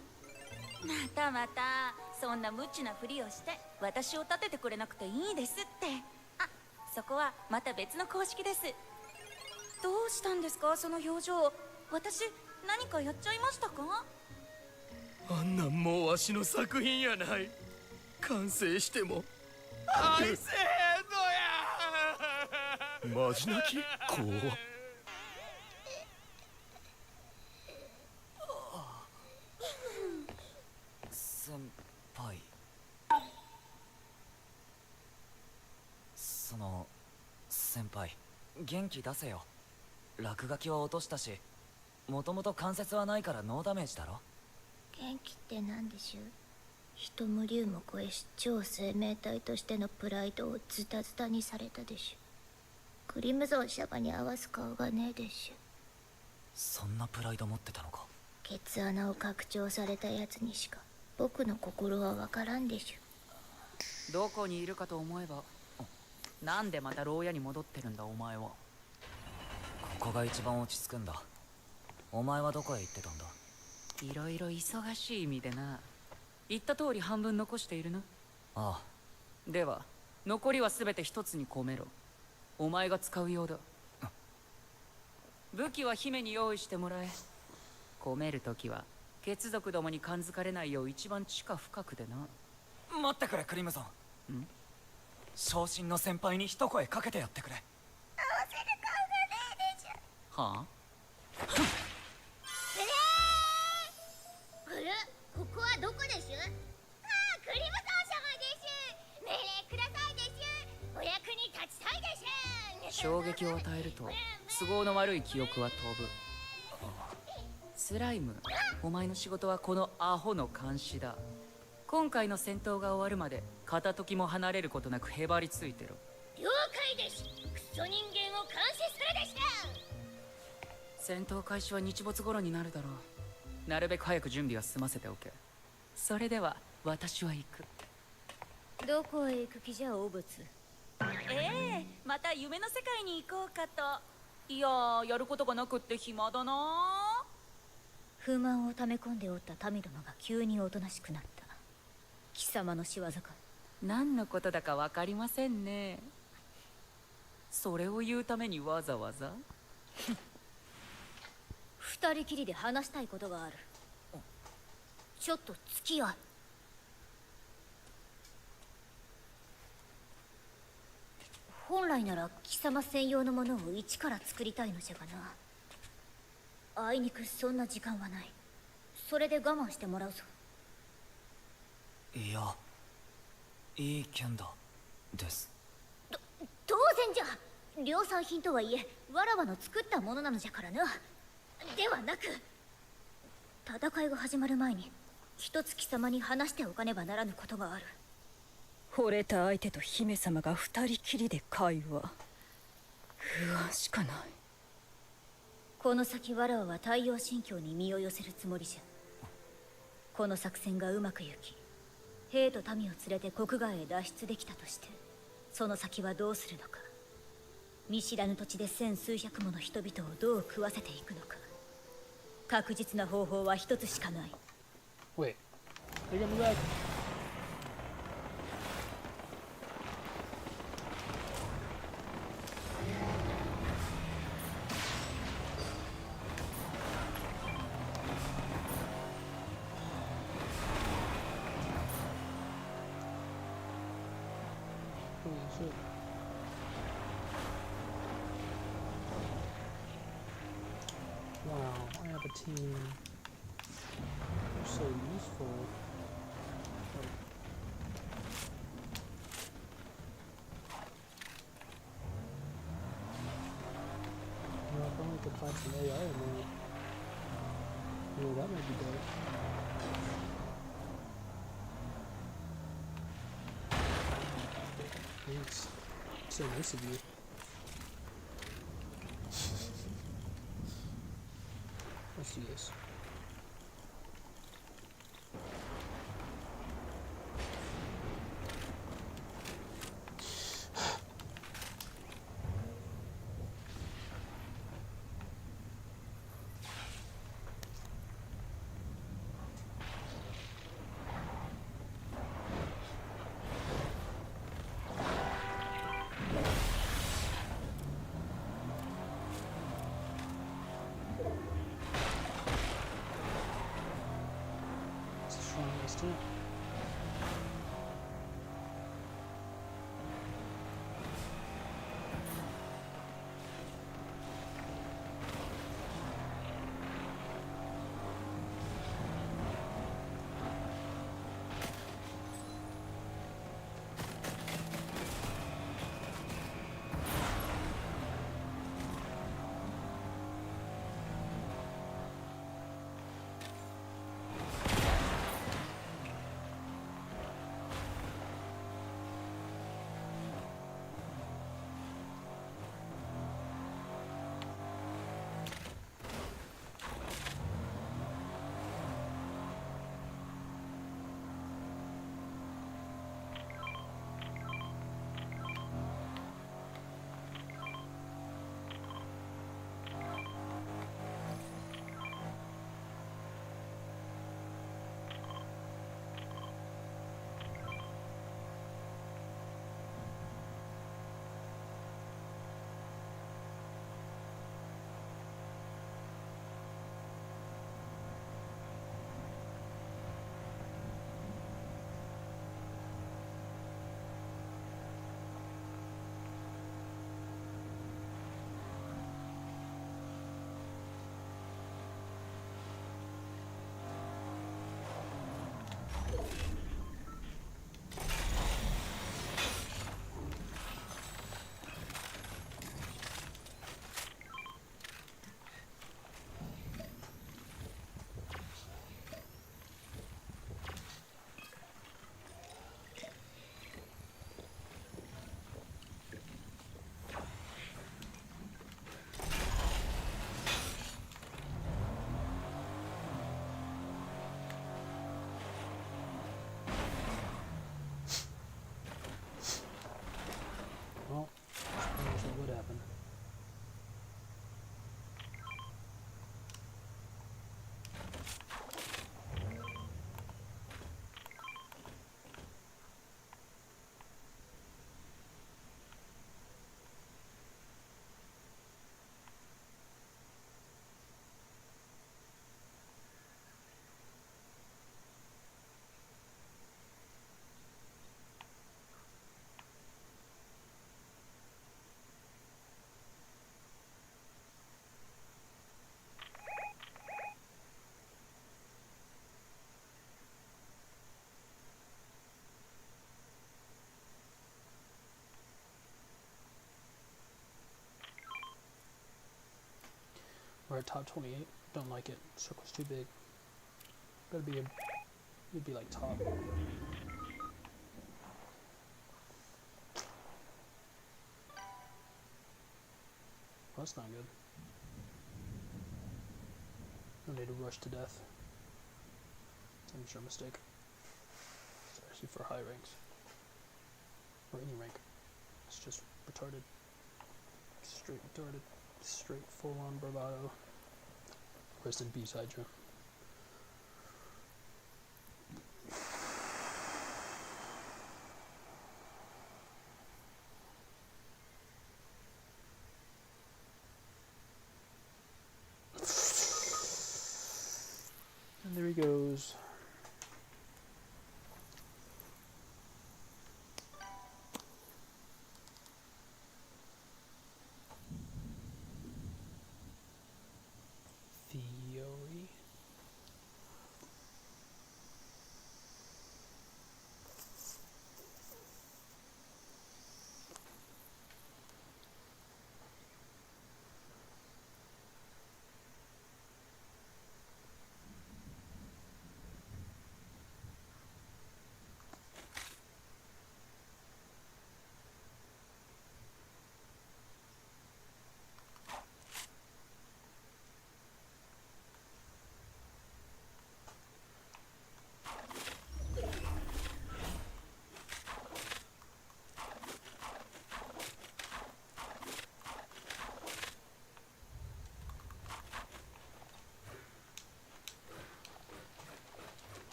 またまたそんな無知なふりをして私を立ててくれなくていいですって。あ、そこはまた別の公式です。どうしたんですかその表情。私何かやっちゃいましたか？あんなんもうわしの作品やない。完成しても愛せへんのや。マジ泣き？怖っ。先輩。その先輩、元気出せよ。落書きは落としたし、もともと関節はないからノーダメージだろ。元気って何でしょう。人も竜も超えし超生命体としてのプライドをズタズタにされたでしょ。クリムゾンシャバに合わす顔がねえでしょ。そんなプライド持ってたのか。ケツ穴を拡張されたやつにしか僕の心はわからんでしょ。どこにいるかと思えば、なんでまた牢屋に戻ってるんだお前は。ここが一番落ち着くんだ。お前はどこへ行ってたんだ？いろいろ忙しい意味でな。言った通り半分残しているな。ああ。では残りは全て一つに込めろ。お前が使うようだ。武器は姫に用意してもらえ。込めるときは血族どもに感づかれないよう一番地下深くでな。待ってくれクリムゾン。昇進の先輩に一声かけてやってくれ。合わせる顔がねえでしょ。はあ？あれ？ここはどこでしゅ？ああ、クリムゾン様でしゅ。命令くださいでしゅ。お役に立ちたいでしゅ。衝撃を与えると都合の悪い記憶は飛ぶ。スライム、お前の仕事はこのアホの監視だ。今回の戦闘が終わるまで片時も離れることなくへばりついてろ。了解です。クソ人間を監視するでしゅ。戦闘開始は日没頃になるだろう。なるべく早く準備は済ませておけ。それでは私は行く。どこへ行く気じゃお物。また夢の世界に行こうかと。いやー、やることがなくって暇だな。不満を溜め込んでおった民どもが急におとなしくなった。貴様の仕業か。何のことだか分かりませんね。それを言うためにわざわざ。二人きりで話したいことがある。ちょっと付き合い。本来なら貴様専用のものを一から作りたいのじゃがな。あいにくそんな時間はない。それで我慢してもらうぞ。いや、いい剣だです。当然じゃ。量産品とはいえわらわの作ったものなのじゃからな。ではなく、戦いが始まる前に一つ貴様に話しておかねばならぬことがある。惚れた相手と姫様が二人きりで会話。不安しかない。この先わらわは太陽神教に身を寄せるつもりじゃ。この作戦がうまくいき、兵と民を連れて国外へ脱出できたとして、その先はどうするのか。見知らぬ土地で千数百もの人々をどう食わせていくのか。確実な方法は一つしかない。Wait, they got me back. Holy shit. Wow, I have a team. They're so useful. You know, if only could find some AI in there. You know, that might be good. Thanks. So nice of you. Let's do this. Strongest too. We're at top 28. Don't like it. Circle's too big. Gotta be it'd be like top. Well, that's not good. No need to rush to death. I'm sure mistake. Especially for high ranks. Or any rank. It's just retarded. Straight retarded. Straight full on bravado. Rest in peace, Hydra. And there he goes. Theory.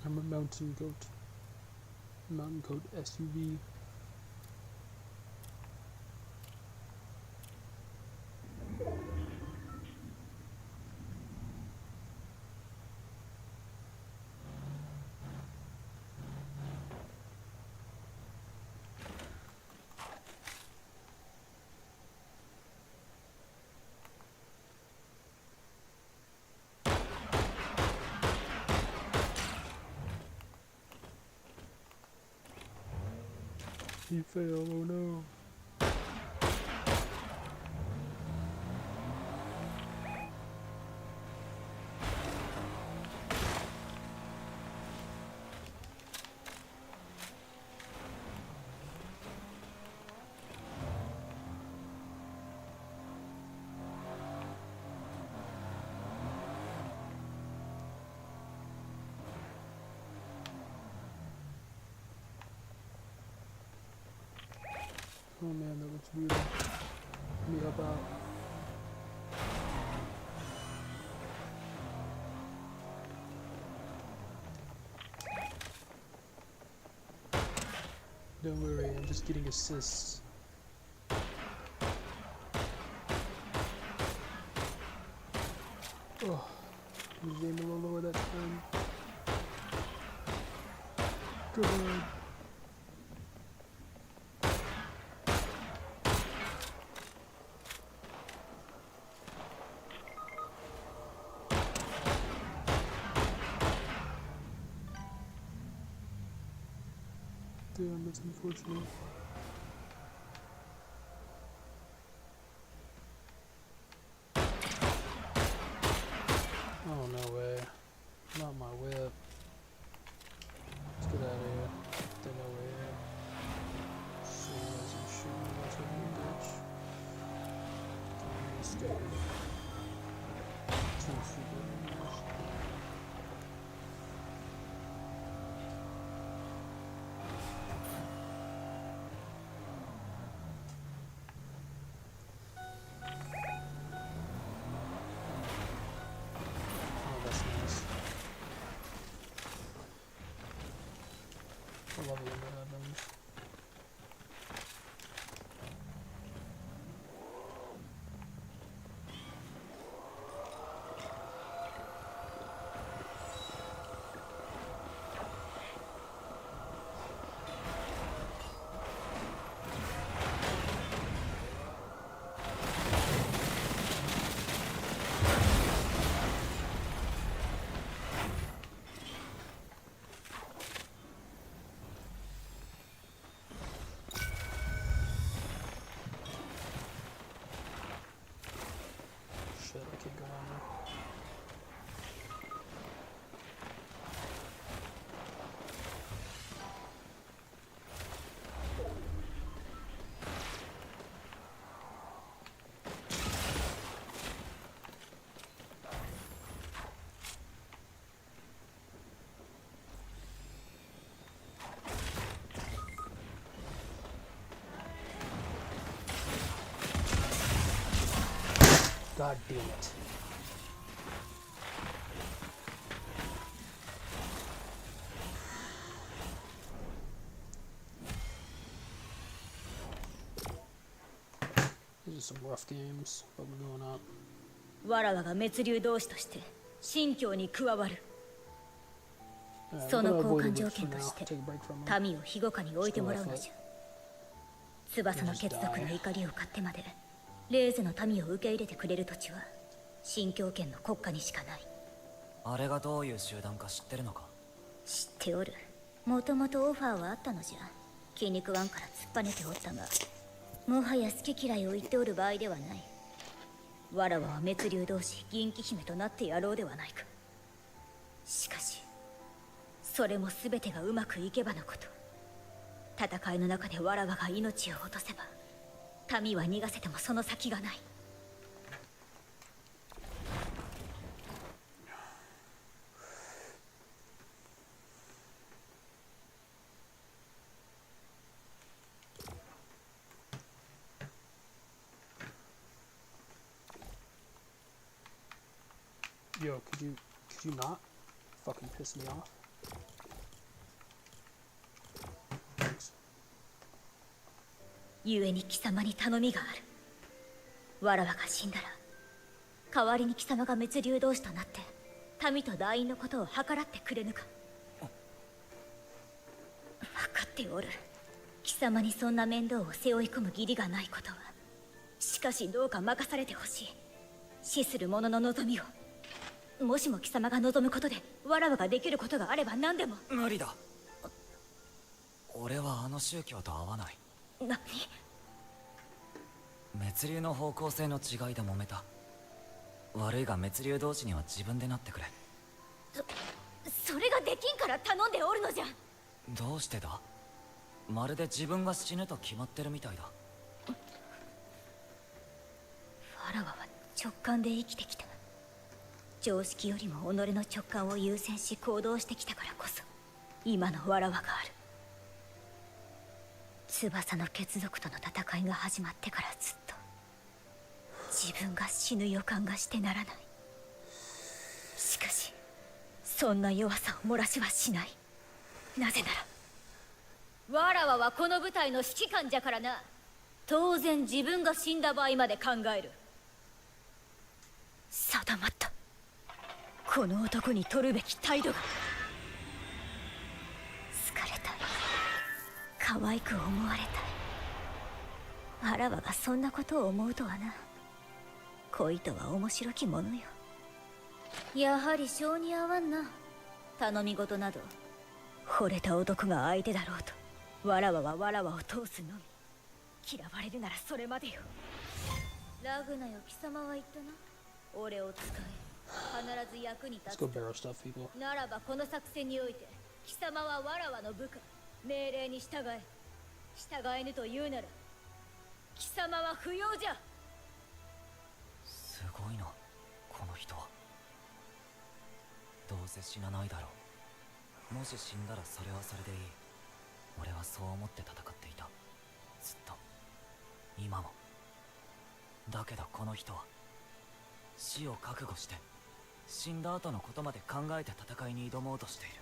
I'm a mountain goat. Mountain goat SUV. He failed, oh no. Oh man, that looks brutal. Let me help out. Don't worry, I'm just getting assists. Oh, just aim a little lower that time. Good. Damn, that's unfortunate. Oh, no way. Not my whip. Let's get out of here. Stay no way here. So you guys are shooting me like a bitch. Don't be stupid. Too stupid. I love it when that happens. Shit, I can't go on there. God damn it. These are some rough games, but we're going up. わらわが滅竜同士として新教に加わる。その交換条件として民を庇護下に置いてもらうのじゃ。翼の血族の怒りを買ってまでレーゼの民を受け入れてくれる土地は新教圏の国家にしかない。あれがどういう集団か知ってるのか？知っておる。もともとオファーはあったのじゃ。気に食わんから突っぱねておったが、もはや好き嫌いを言っておる場合ではない。わらわは滅竜同士銀騎姫となってやろうではないか。しかしそれも全てがうまくいけばのこと。戦いの中でわらわが命を落とせば民は逃がせてもその先がない。Yo, could you not fucking piss me off? Thanks. 故に貴様に頼みがある。わらわが死んだら代わりに貴様が滅竜同士となって民と団員のことを計らってくれぬか。分かっておる。貴様にそんな面倒を背負い込む義理がないことは。しかしどうか任されてほしい。死する者の望みを。もしも貴様が望むことでわらわができることがあれば何でも。無理だ。俺はあの宗教と合わない。何？滅竜の方向性の違いで揉めた。悪いが滅竜同士には自分でなってくれ。それができんから頼んでおるのじゃ。どうしてだ？まるで自分が死ぬと決まってるみたいだ。わらわは直感で生きてきた。常識よりも己の直感を優先し行動してきたからこそ今のわらわがある。翼の血族との戦いが始まってからずっと自分が死ぬ予感がしてならない。しかしそんな弱さを漏らしはしない。なぜならわらわはこの部隊の指揮官じゃからな。当然自分が死んだ場合まで考える。定まった。この男に取るべき態度が。好かれたい、可愛く思われたい。わらわがそんなことを思うとはな。恋とは面白きものよ。やはり性に合わんな。頼み事など惚れた男が相手だろうとわらわはわらわを通すのみ。嫌われるならそれまでよ。ラグナよ、貴様は言ったな。俺を使え、必ず役に立つ。ならばこの作戦において貴様はわらわの部下。命令に従え。従えぬというなら貴様は不要じゃ。すごいな、この人は。どうせ死なないだろう。もし死んだらそれはそれでいい。俺はそう思って戦っていた、ずっと、今も。だけどこの人は死を覚悟して死んだ後のことまで考えて戦いに挑もうとしている。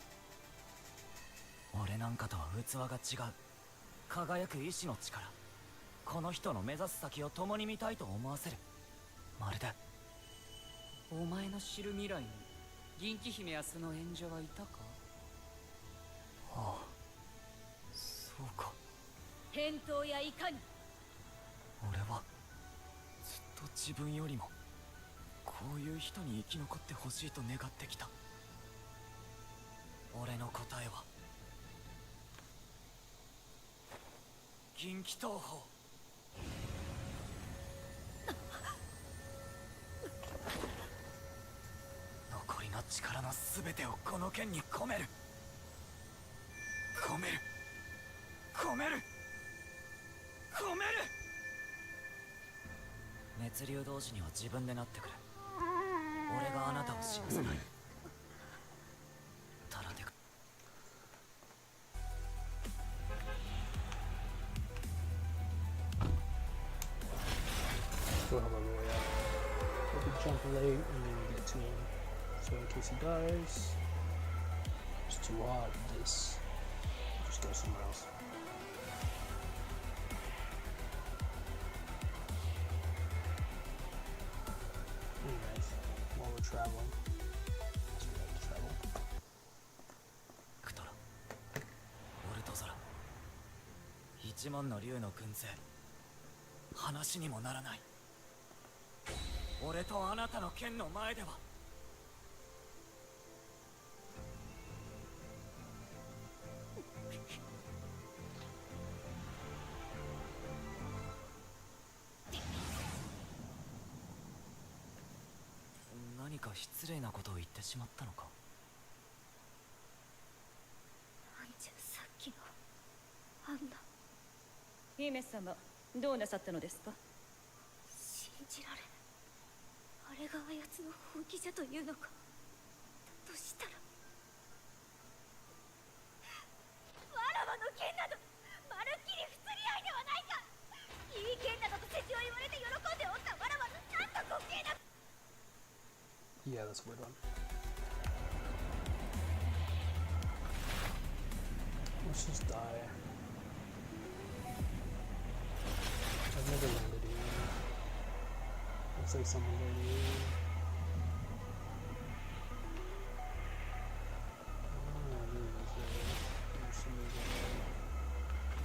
俺なんかとは器が違う。輝く意志の力。この人の目指す先を共に見たいと思わせる。まるでお前の知る未来に銀気姫やその演者はいたか。ああ、そうか。返答やいかに。俺はずっと自分よりもこういう人に生き残ってほしいと願ってきた。俺の答えは銀気東宝。残りの力の全てをこの剣に込める。込める、込める、込める。熱流同士には自分でなってくれ。俺があなたを死なせない。ただでか。Go have a royale. Hope you jump late and then you get to him. So in case he dies, it's too hot. This just go somewhere else. Anyways, while we're traveling, let's go to travel. クトラ、オルトザラ、一万の竜の軍勢、話にもならない。俺とあなたの剣の前では。何か失礼なことを言ってしまったのか。なんじゃさっきのあんな。姫様、どうなさったのですか。信じられん。あれがあやつの本気じゃというのか。だとしたらわらわの剣などまるっきり不釣り合いではないか。いい剣などと世辞を言われて喜んでおったわらわのなんと滑稽な。Yeah, that's a weird one. Let's just die. I've never landed here. Looks like someone landed here. Oh, there it is there. There's somebody there.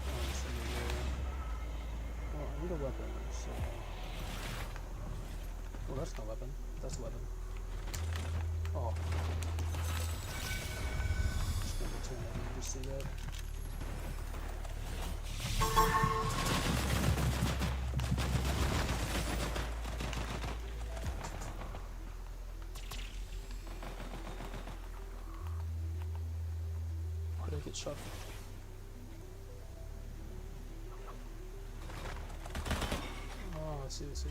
Oh, there's somebody there. Oh, I need a weapon, so... Oh, that's not a weapon. That's a weapon. Oh. Just gonna turn it and just see that. Why did I get shot? Oh, I see, I see.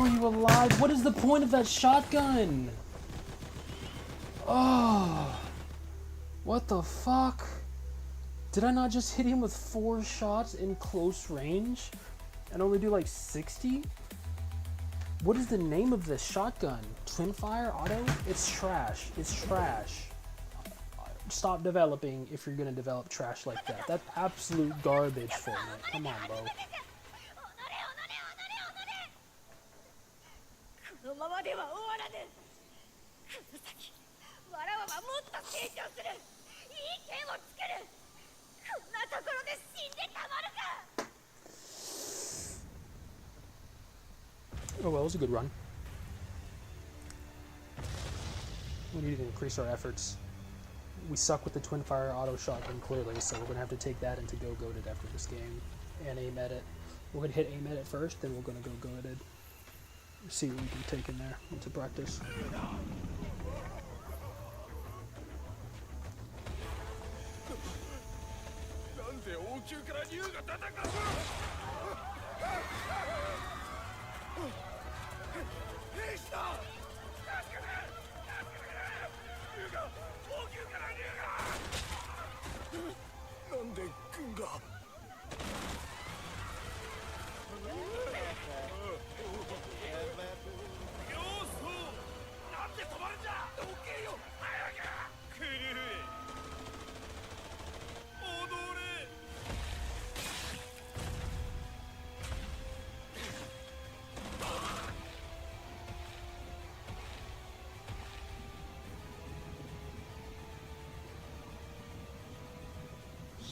are you alive? What is the point of that shotgun? Oh. What the fuck? Did I not just hit him with 4 shots in close range and only do like 60? What is the name of this shotgun? Twin fire auto? It's trash. It's trash. Stop developing if you're gonna develop trash like that. That's absolute garbage, Fortnite. Come on, bro. このままでは終わらぬ。この先、わらわはもっと成長する。いい剣を作る。こんなところで死んでたまるか。 Oh well, it was a good run. We need to increase our efforts. We suck with the twin fire auto shotgun clearly, so we're gonna have to take that into go goated after this game and aim at it. We're gonna hit aim at it first, then we're gonna go goated. See what we can take in there into practice.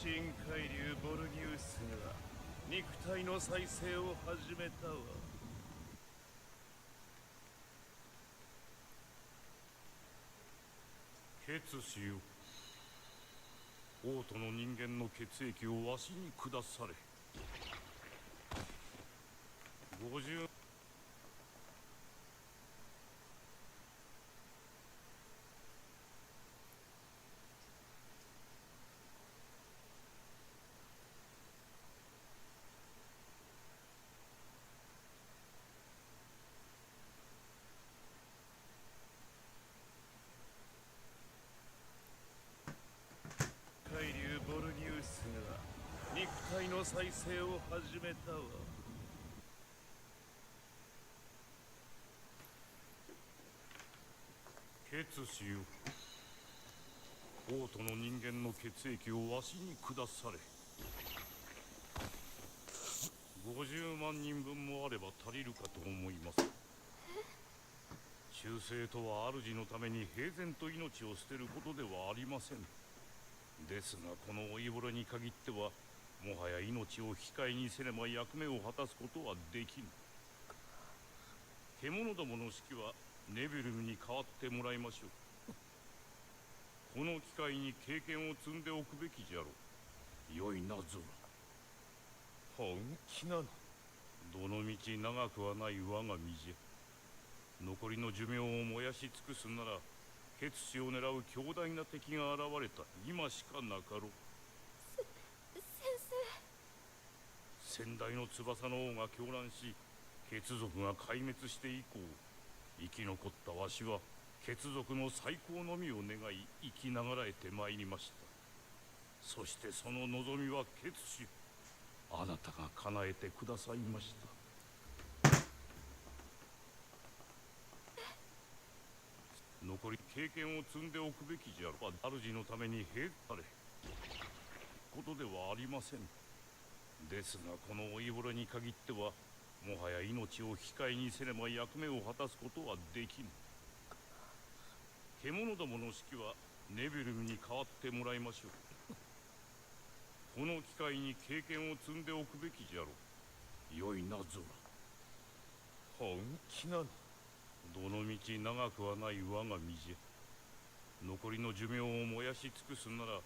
深海流ボルギウスが肉体の再生を始めたわ。決しよう。王都の人間の血液をわしに下され。50肉体の再生を始めたわ。決しよう。王都の人間の血液をわしに下され。50万人分もあれば足りるかと思います。忠誠とは主のために平然と命を捨てることではありません。ですがこの老いぼれに限ってはもはや命を引き換えにせねば役目を果たすことはできぬ。獣どもの指揮はネビルムに代わってもらいましょう。この機会に経験を積んでおくべきじゃろう。よいなゾラ。本気なの。どのみち長くはない我が身じゃ。残りの寿命を燃やし尽くすなら血死を狙う強大な敵が現れた今しかなかろう。先代の翼の王が狂乱し血族が壊滅して以降、生き残ったわしは血族の再興のみを願い生きながらえてまいりました。そしてその望みは血死、あなたが叶えてくださいました。残り経験を積んでおくべきじゃろう。主のために兵されことではありません。ですがこの老いぼれに限ってはもはや命を引き換えにせねば役目を果たすことはできぬ。獣どもの指揮はネビルムに代わってもらいましょう。この機会に経験を積んでおくべきじゃろう。よいなゾラ。本気なの。どのみち長くはない我が身じゃ。残りの寿命を燃やし尽くすなら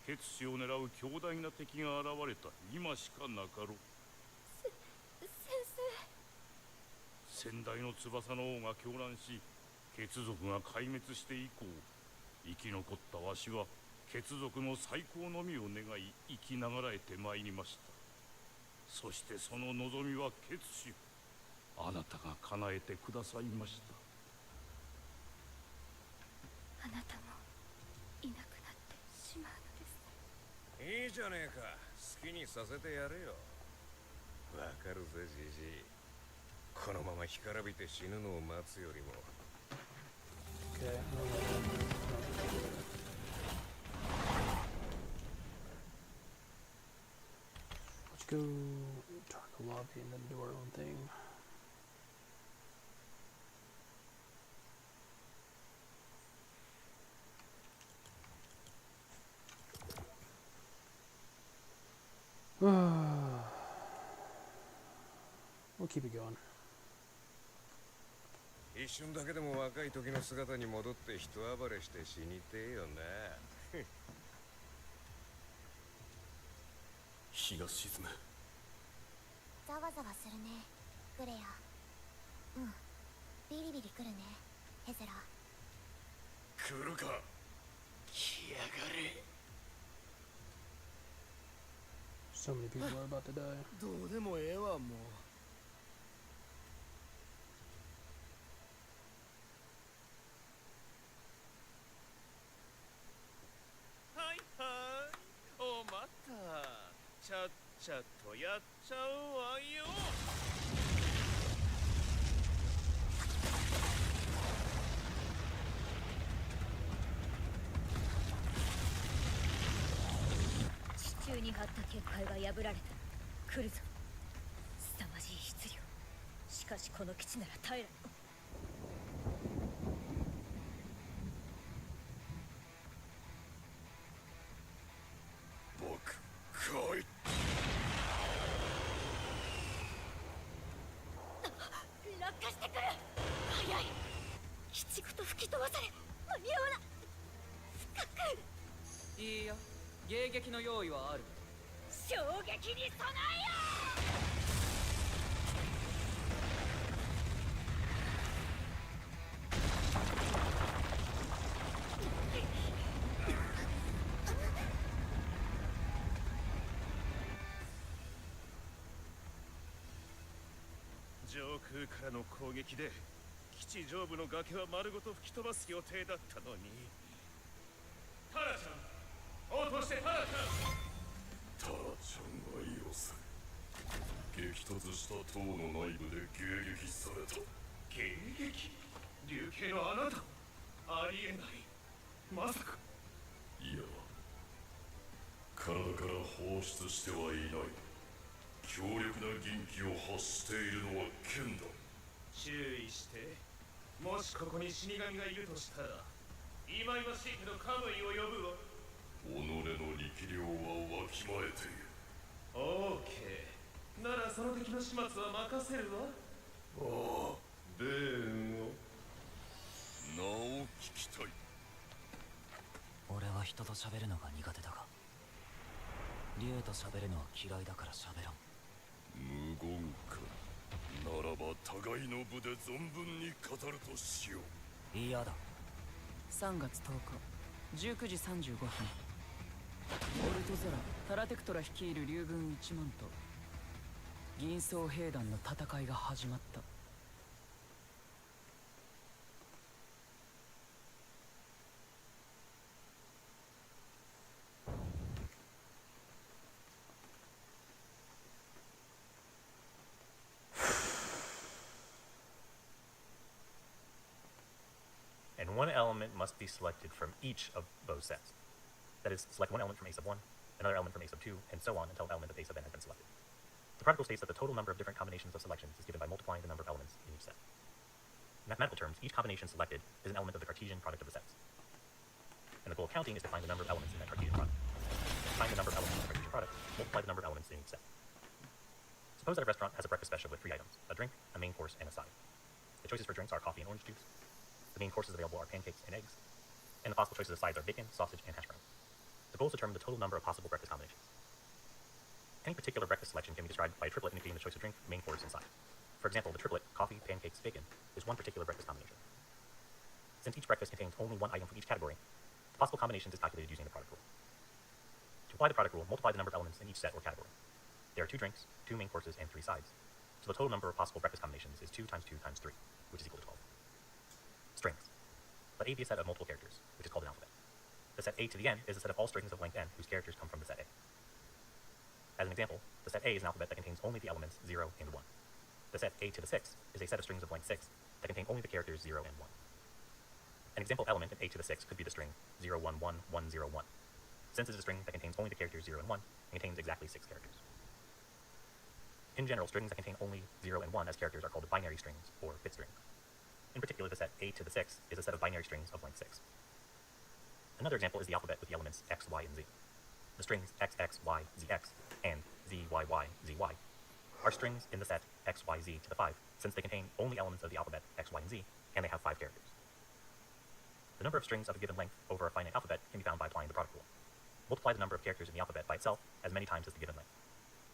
血死を狙う強大な敵が現れた今しかなかろう。先代の翼の王が狂乱し血族が壊滅して以降、生き残ったわしは血族の再興のみを願い生きながらえてまいりました。そしてその望みは血死、あなたが叶えてくださいました。あなたもいなくなってしまうのですね。いいじゃねえか、好きにさせてやれよ。わかるぜじじい、このまま干からびて死ぬのを待つよりも。 Okay. Let's go turn the lobby and then do our own thing. We'll keep it going. 一瞬だけでも若い時の姿に戻って人暴れして死にてえよな。日が沈む。ざわざわするね、グレア。うん、ビリビリくるね、ヘゼラ。来るか。来やがれ。 So many people are about to die. どうでもええわ、もう。はいはい、おまった。ちゃっちゃとやっちゃうわよ。地中に張った結界が破られた。来るぞ。凄まじい質量。しかしこの基地なら耐えられ。僕、来い。落下してくる。早い。基地ごと吹き飛ばされ間に合わな。深く。いいや、迎撃の用意はある。衝撃に備えよ上空からの攻撃で基地上部の崖は丸ごと吹き飛ばす予定だったのに。タラちゃん、応答してタラちゃん。タラちゃんがよせ。激突した塔の内部で迎撃された。迎撃？竜系のあなた？ありえない。まさか。いや、体から放出してはいない。強力な銀気を発しているのは剣だ。注意して。もしここに死神がいるとしたら、忌々しいけどカムイを呼ぶわ。己の力量はわきまえている。オーケー。ならその敵の始末は任せるわ。ああ、ベーンを。名を聞きたい。俺は人と喋るのが苦手だが、竜と喋るのは嫌いだから喋らん。無言か。ならば互いの部で存分に語るとしよう。嫌だ。3月10日19時35分、オルトゼラタラテクトラ率いる竜軍1万と銀装兵団の戦いが始まった。And one element must be selected from each of those sets. That is, select one element from A sub 1, another element from A sub 2, and so on until an element of A sub n has been selected. The protocol states that the total number of different combinations of selections is given by multiplying the number of elements in each set. In mathematical terms, each combination selected is an element of the Cartesian product of the sets. And the goal of counting is to find the number of elements in that Cartesian product. To find the number of elements in the Cartesian product, multiply the number of elements in each set. Suppose that a restaurant has a breakfast special with 3 items, a drink, a main course, and a side. The choices for drinks are coffee and orange juice. The main courses available are pancakes and eggs, and the possible choices of sides are bacon, sausage, and hash browns. The goal is to determine the total number of possible breakfast combinations. Any particular breakfast selection can be described by a triplet indicating the choice of drink, main course, and side. For example, the triplet coffee, pancakes, bacon is one particular breakfast combination. Since each breakfast contains only one item for each category, the possible combinations is calculated using the product rule. To apply the product rule, multiply the number of elements in each set or category. There are 2 drinks, 2 main courses, and 3 sides. So the total number of possible breakfast combinations is 2 times 2 times 3, which is equal to 12. Strings. Let A be a set of multiple characters, which is called an alphabet. The set A to the n is a set of all strings of length n whose characters come from the set A. As an example, the set A is an alphabet that contains only the elements 0 and 1. The set A to the 6 is a set of strings of length 6 that contain only the characters 0 and 1. An example element in A to the 6 could be the string 011101. Since it is a string that contains only the characters 0 and 1, it contains exactly 6 characters. In general, strings that contain only 0 and 1 as characters are called binary strings, or bit strings. In particular, the set A to the 6 is a set of binary strings of length 6. Another example is the alphabet with the elements x, y, and z. The strings x, x, y, z, x, and z, y, y, z, y are strings in the set x, y, z to the 5, since they contain only elements of the alphabet x, y, and z, and they have 5 characters. The number of strings of a given length over a finite alphabet can be found by applying the product rule. Multiply the number of characters in the alphabet by itself as many times as the given length.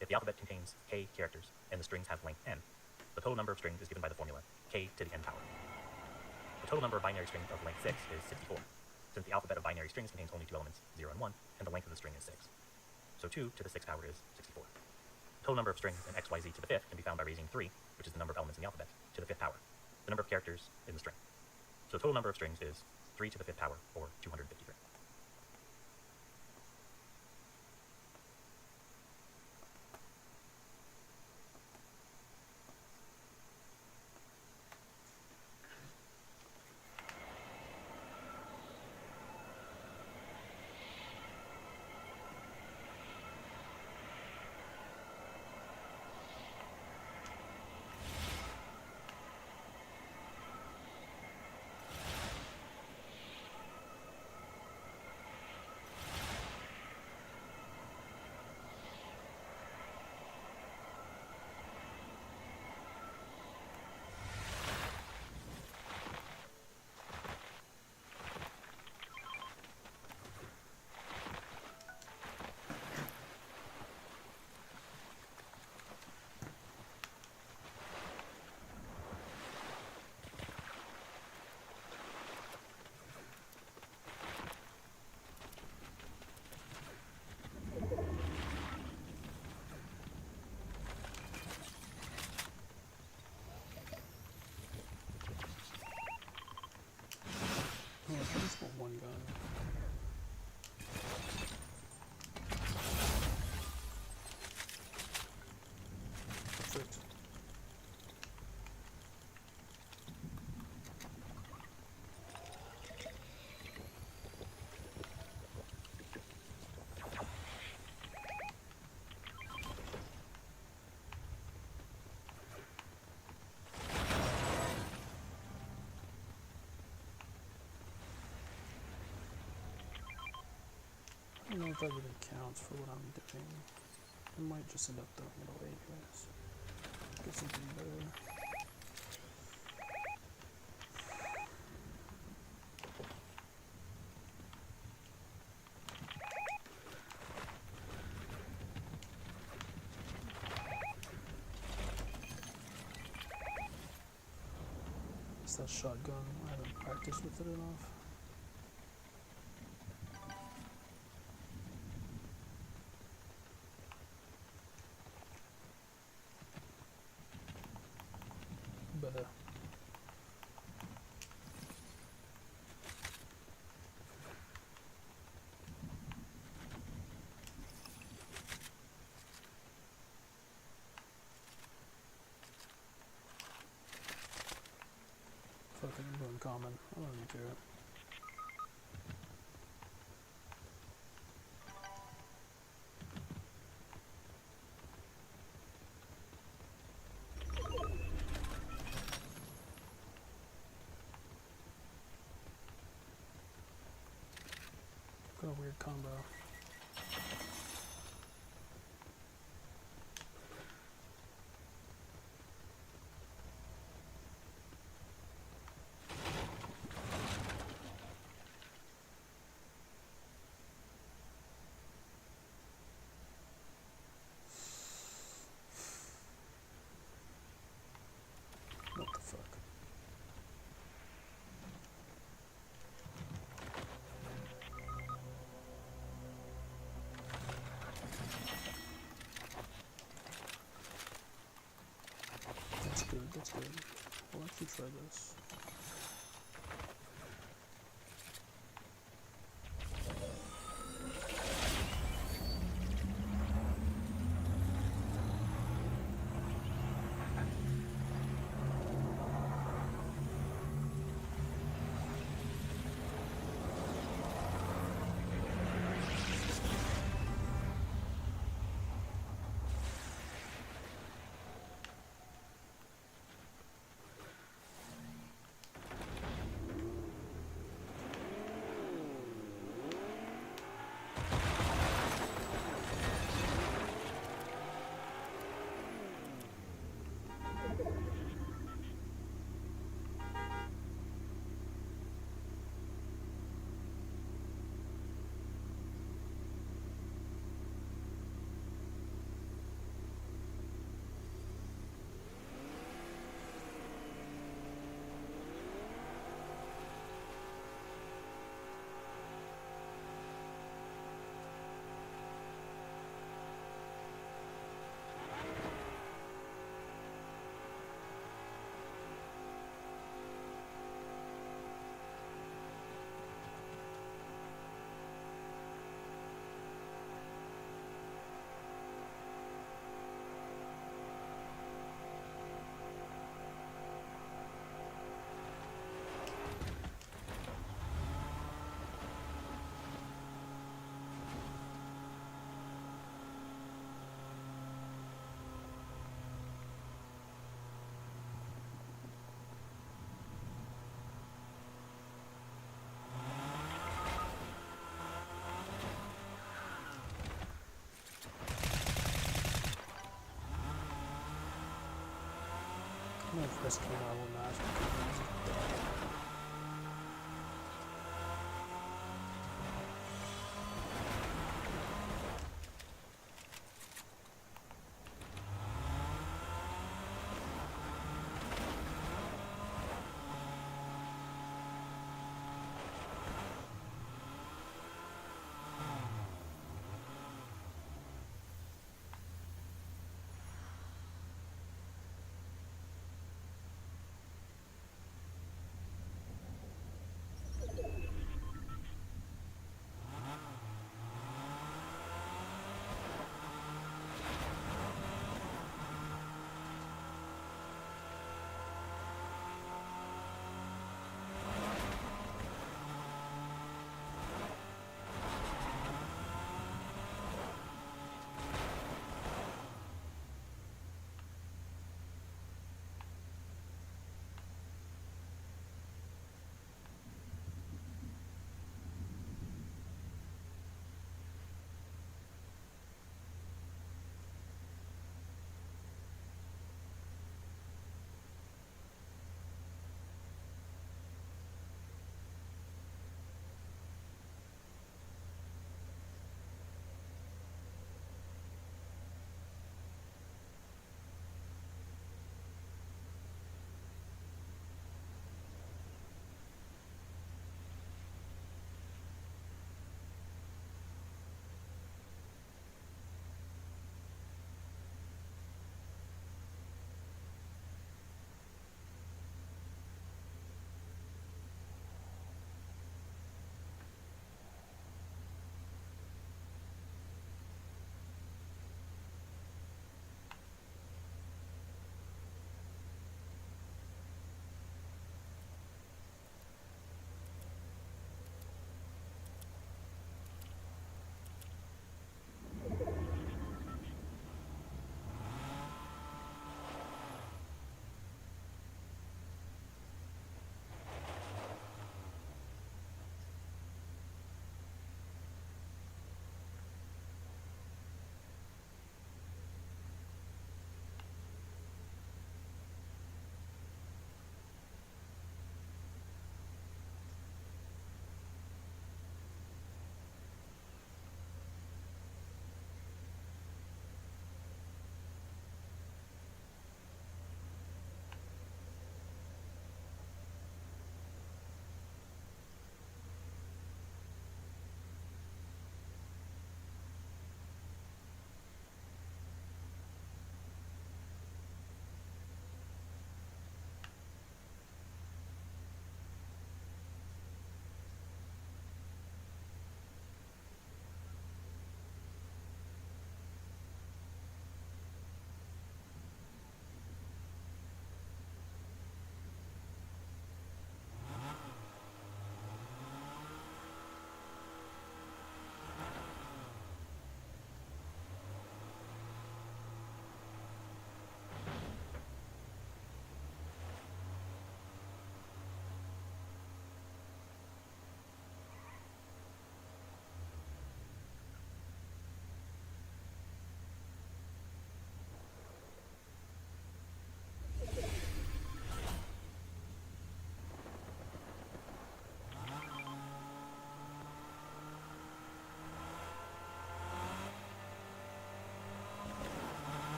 If the alphabet contains k characters and the strings have length n, the total number of strings is given by the formula k to the n power. The total number of binary strings of length 6 is 64, since the alphabet of binary strings contains only 2 elements, 0 and 1, and the length of the string is 6. So 2 to the 6th power is 64. The total number of strings in xyz to the 5th can be found by raising 3, which is the number of elements in the alphabet, to the 5th power, the number of characters in the string. So the total number of strings is 3 to the 5th power, or 253. I just want one gun. Perfect. I don't know if that really counts for what I'm doing. I might just end up throwing it away anyways. Get something better. It's that shotgun. I haven't practiced with it enough. Better. Fuck it, I'm going common. I don't even care. Got a weird combo. What the fuck? for this. I'm gonna risk my own match.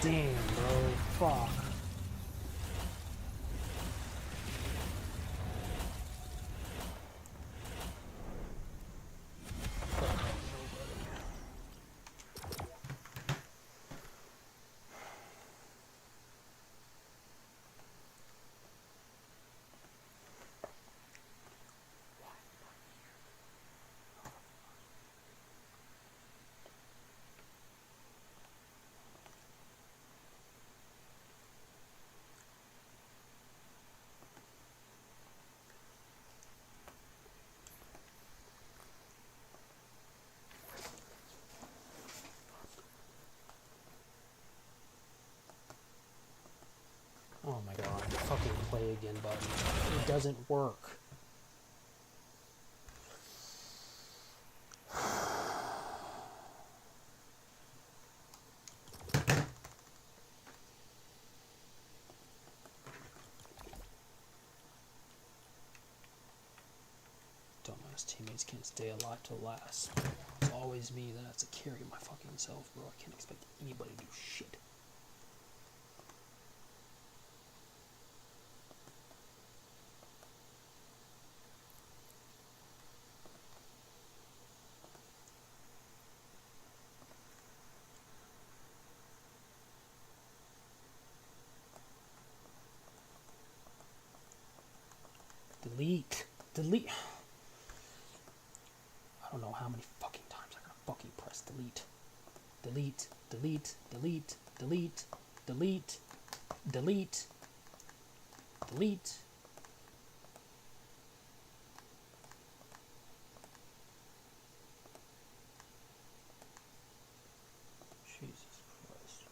Damn, bro. Fuck. Oh my god, fucking play again button. It doesn't work. Dumbass teammates can't stay alive till last. It's always me that has to carry my fucking self, bro. I can't expect anybody to do shit. Delete. Delete. I don't know how many fucking times I gotta fucking press delete. Delete. Delete. Delete. Delete. Delete. Delete. Delete. Jesus Christ.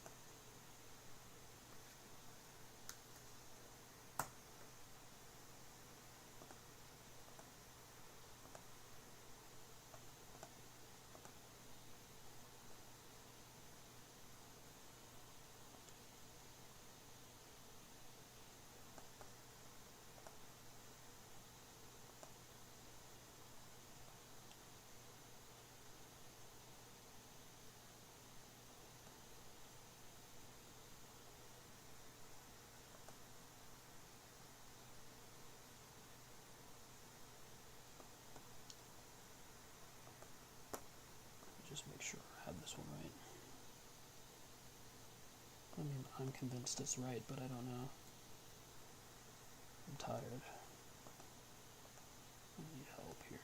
Just make sure I have this one right. I mean, I'm convinced it's right, but I don't know. I'm tired. I need help here.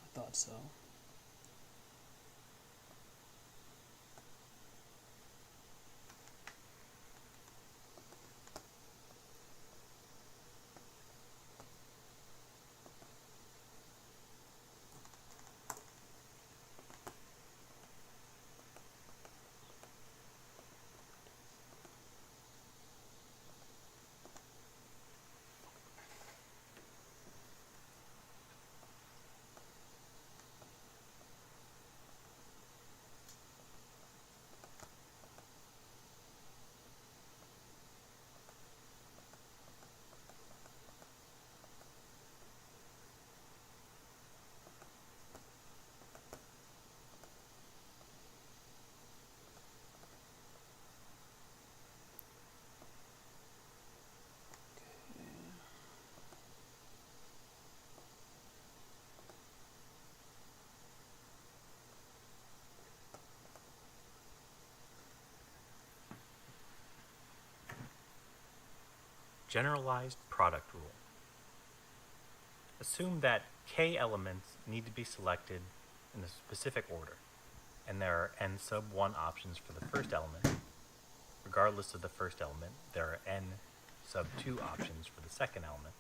I thought so. Generalized product rule. Assume that k elements need to be selected in a specific order, and there are n sub 1 options for the first element. Regardless of the first element, there are n sub 2 options for the second element.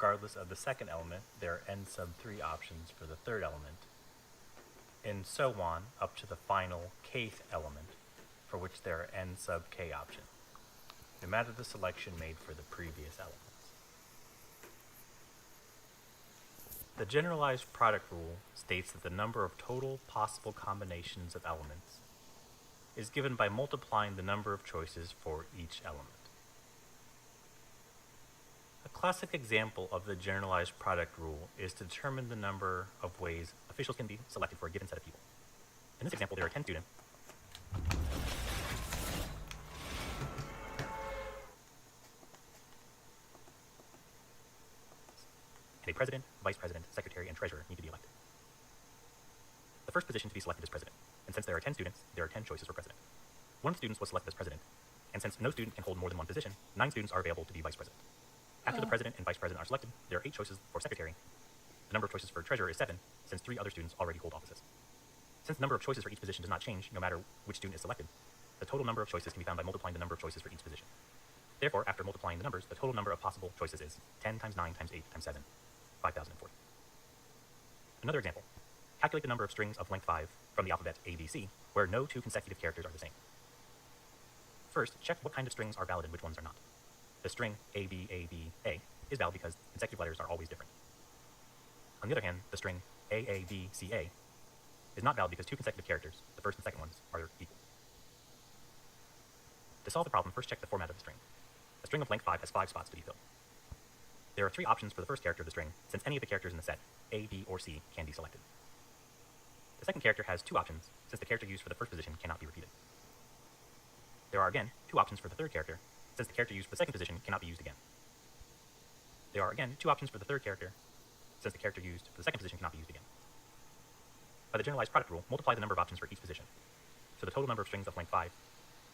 regardless of the second element, there are n sub 3 options for the third element, and so on up to the final kth element, for which there are n sub k options, no matter the selection made for the previous elements. The generalized product rule states that the number of total possible combinations of elements is given by multiplying the number of choices for each element. A classic example of the generalized product rule is to determine the number of ways officials can be selected for a given set of people. In this example, there are 10 students. And a president, vice president, secretary, and treasurer need to be elected. The first position to be selected is president, and since there are 10 students, there are 10 choices for president. One of the students was selected as president, and since no student can hold more than one position, 9 students are available to be vice president. After the president and vice president are selected, there are 8 choices for secretary. The number of choices for treasurer is 7, since 3 other students already hold offices. Since the number of choices for each position does not change no matter which student is selected, the total number of choices can be found by multiplying the number of choices for each position. Therefore, after multiplying the numbers, the total number of possible choices is 10 times 9 times 8 times 7, 5,040. Another example. Calculate the number of strings of length 5 from the alphabet ABC, where no 2 consecutive characters are the same. First, check what kind of strings are valid and which ones are not. The string ABABA is valid because consecutive letters are always different. On the other hand, the string AABCA is not valid because 2 consecutive characters, the first and second ones, are equal. To solve the problem, first check the format of the string. A string of length 5 has 5 spots to be filled. There are 3 options for the first character of the string, since any of the characters in the set, A, B, or C, can be selected. The second character has 2 options, since the character used for the first position cannot be repeated. There are again 2 options for the third character, since the character used for the second position cannot be used again. There are again 2 options for the third character, since the character used for the second position cannot be used again. By the generalized product rule, multiply the number of options for each position. So the total number of strings of length 5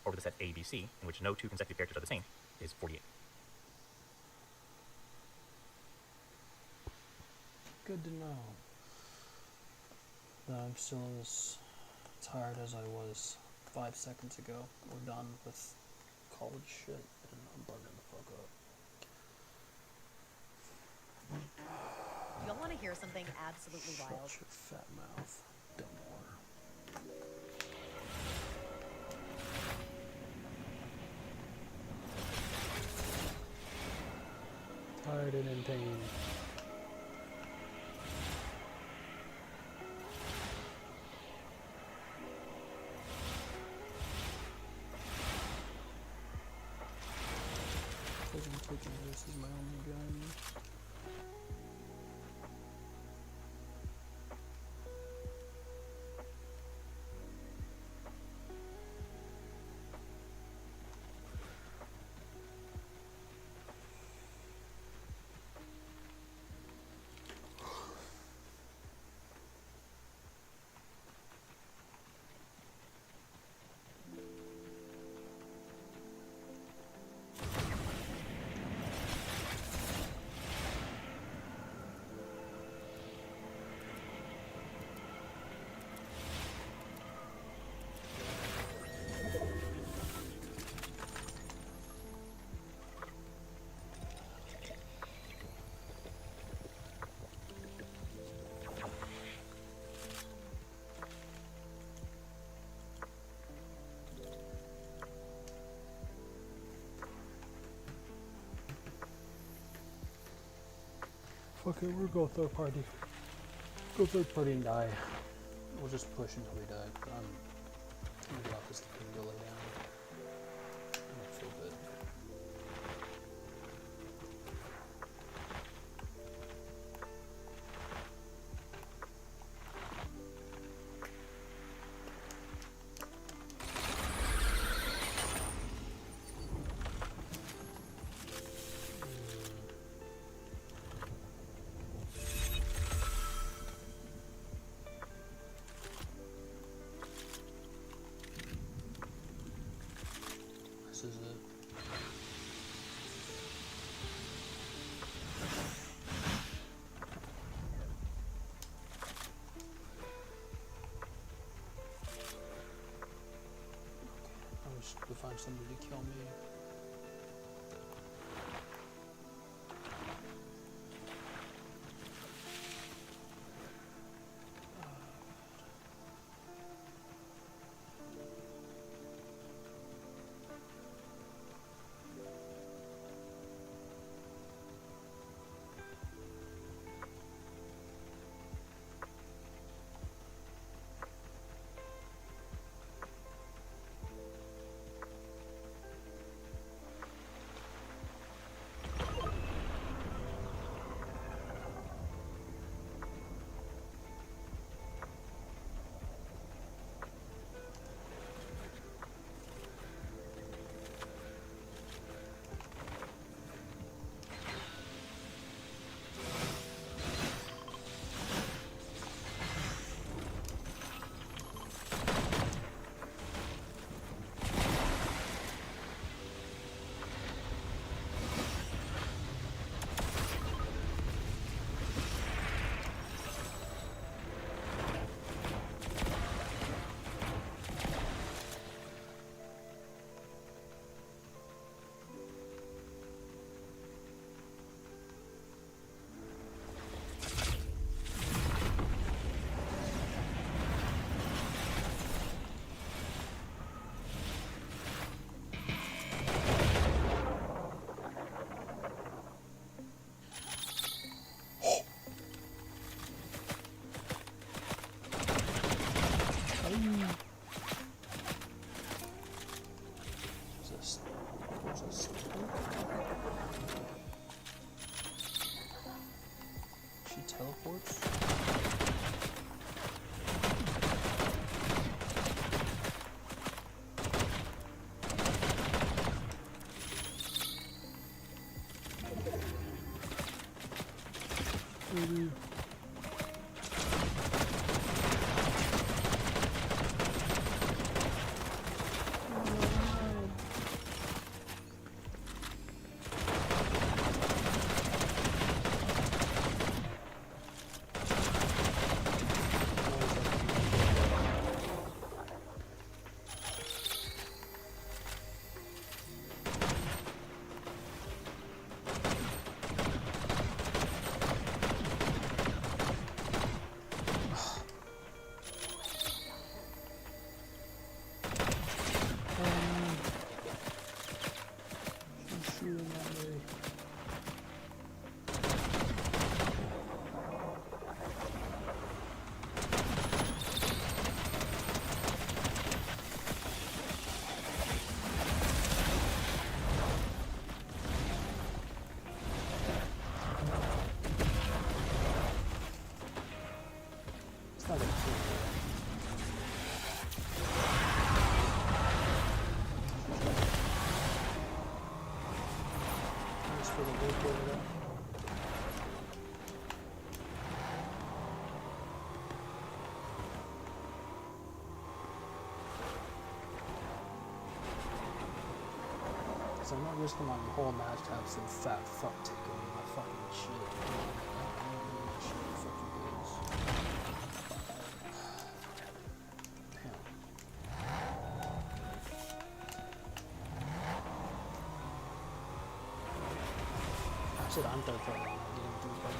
over the set A, B, C, in which no 2 consecutive characters are the same, is 48. Good to know that I'm still as tired as I was 5 seconds ago. We're done with college shit and I'm burning the fuck up. You'll want to hear something absolutely wild. Shut your fat mouth, dumb whore. Tired and in pain. This is my only gun. Fuck it, we'll go third party. Go third party and die. We'll just push until we die. I'm gonna get off this thing and go lay down. I don't feel good. This is it. I wish to find somebody to kill me. baby. So I'm not risking my whole match to have some fat fuck taking my fucking shit. Fuck you guys. Damn. I said I'm third party. I didn't do party.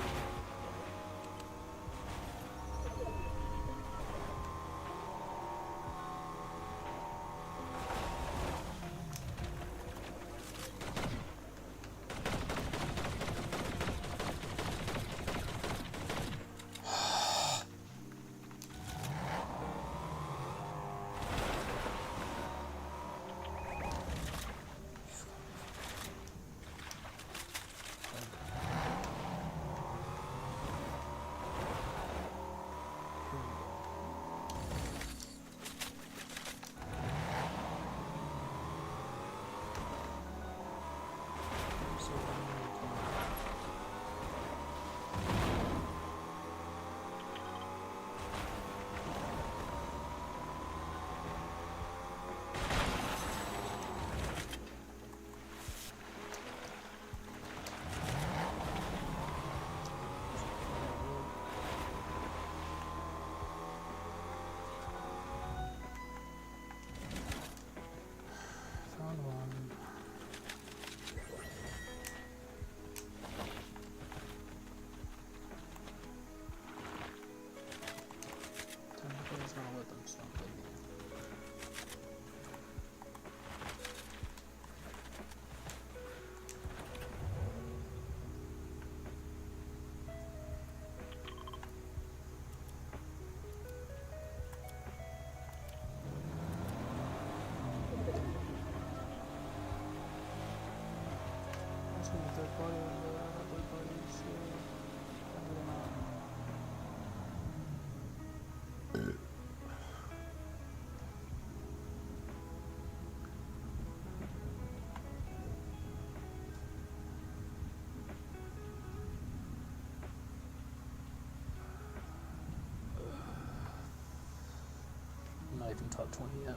I'm not even top 20 yet.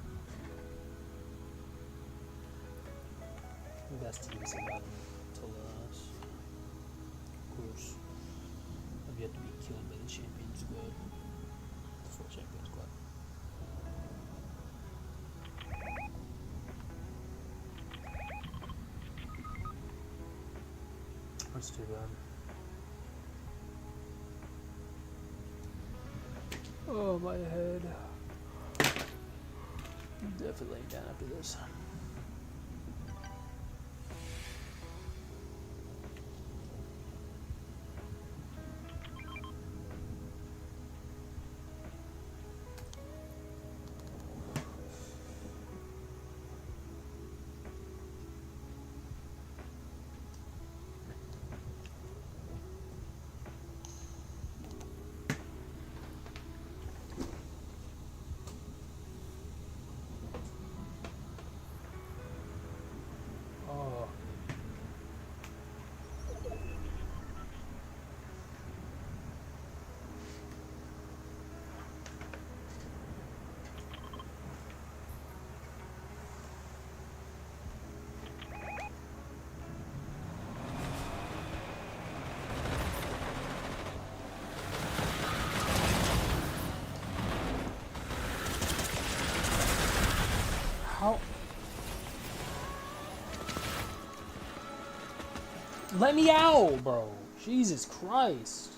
Best teams have gotten to last. Of course, I've yet to be killed by the champion squad. The full champion squad. That's too bad. Oh, my head. I'm definitely laying down after this. How? Let me out, bro. Jesus Christ.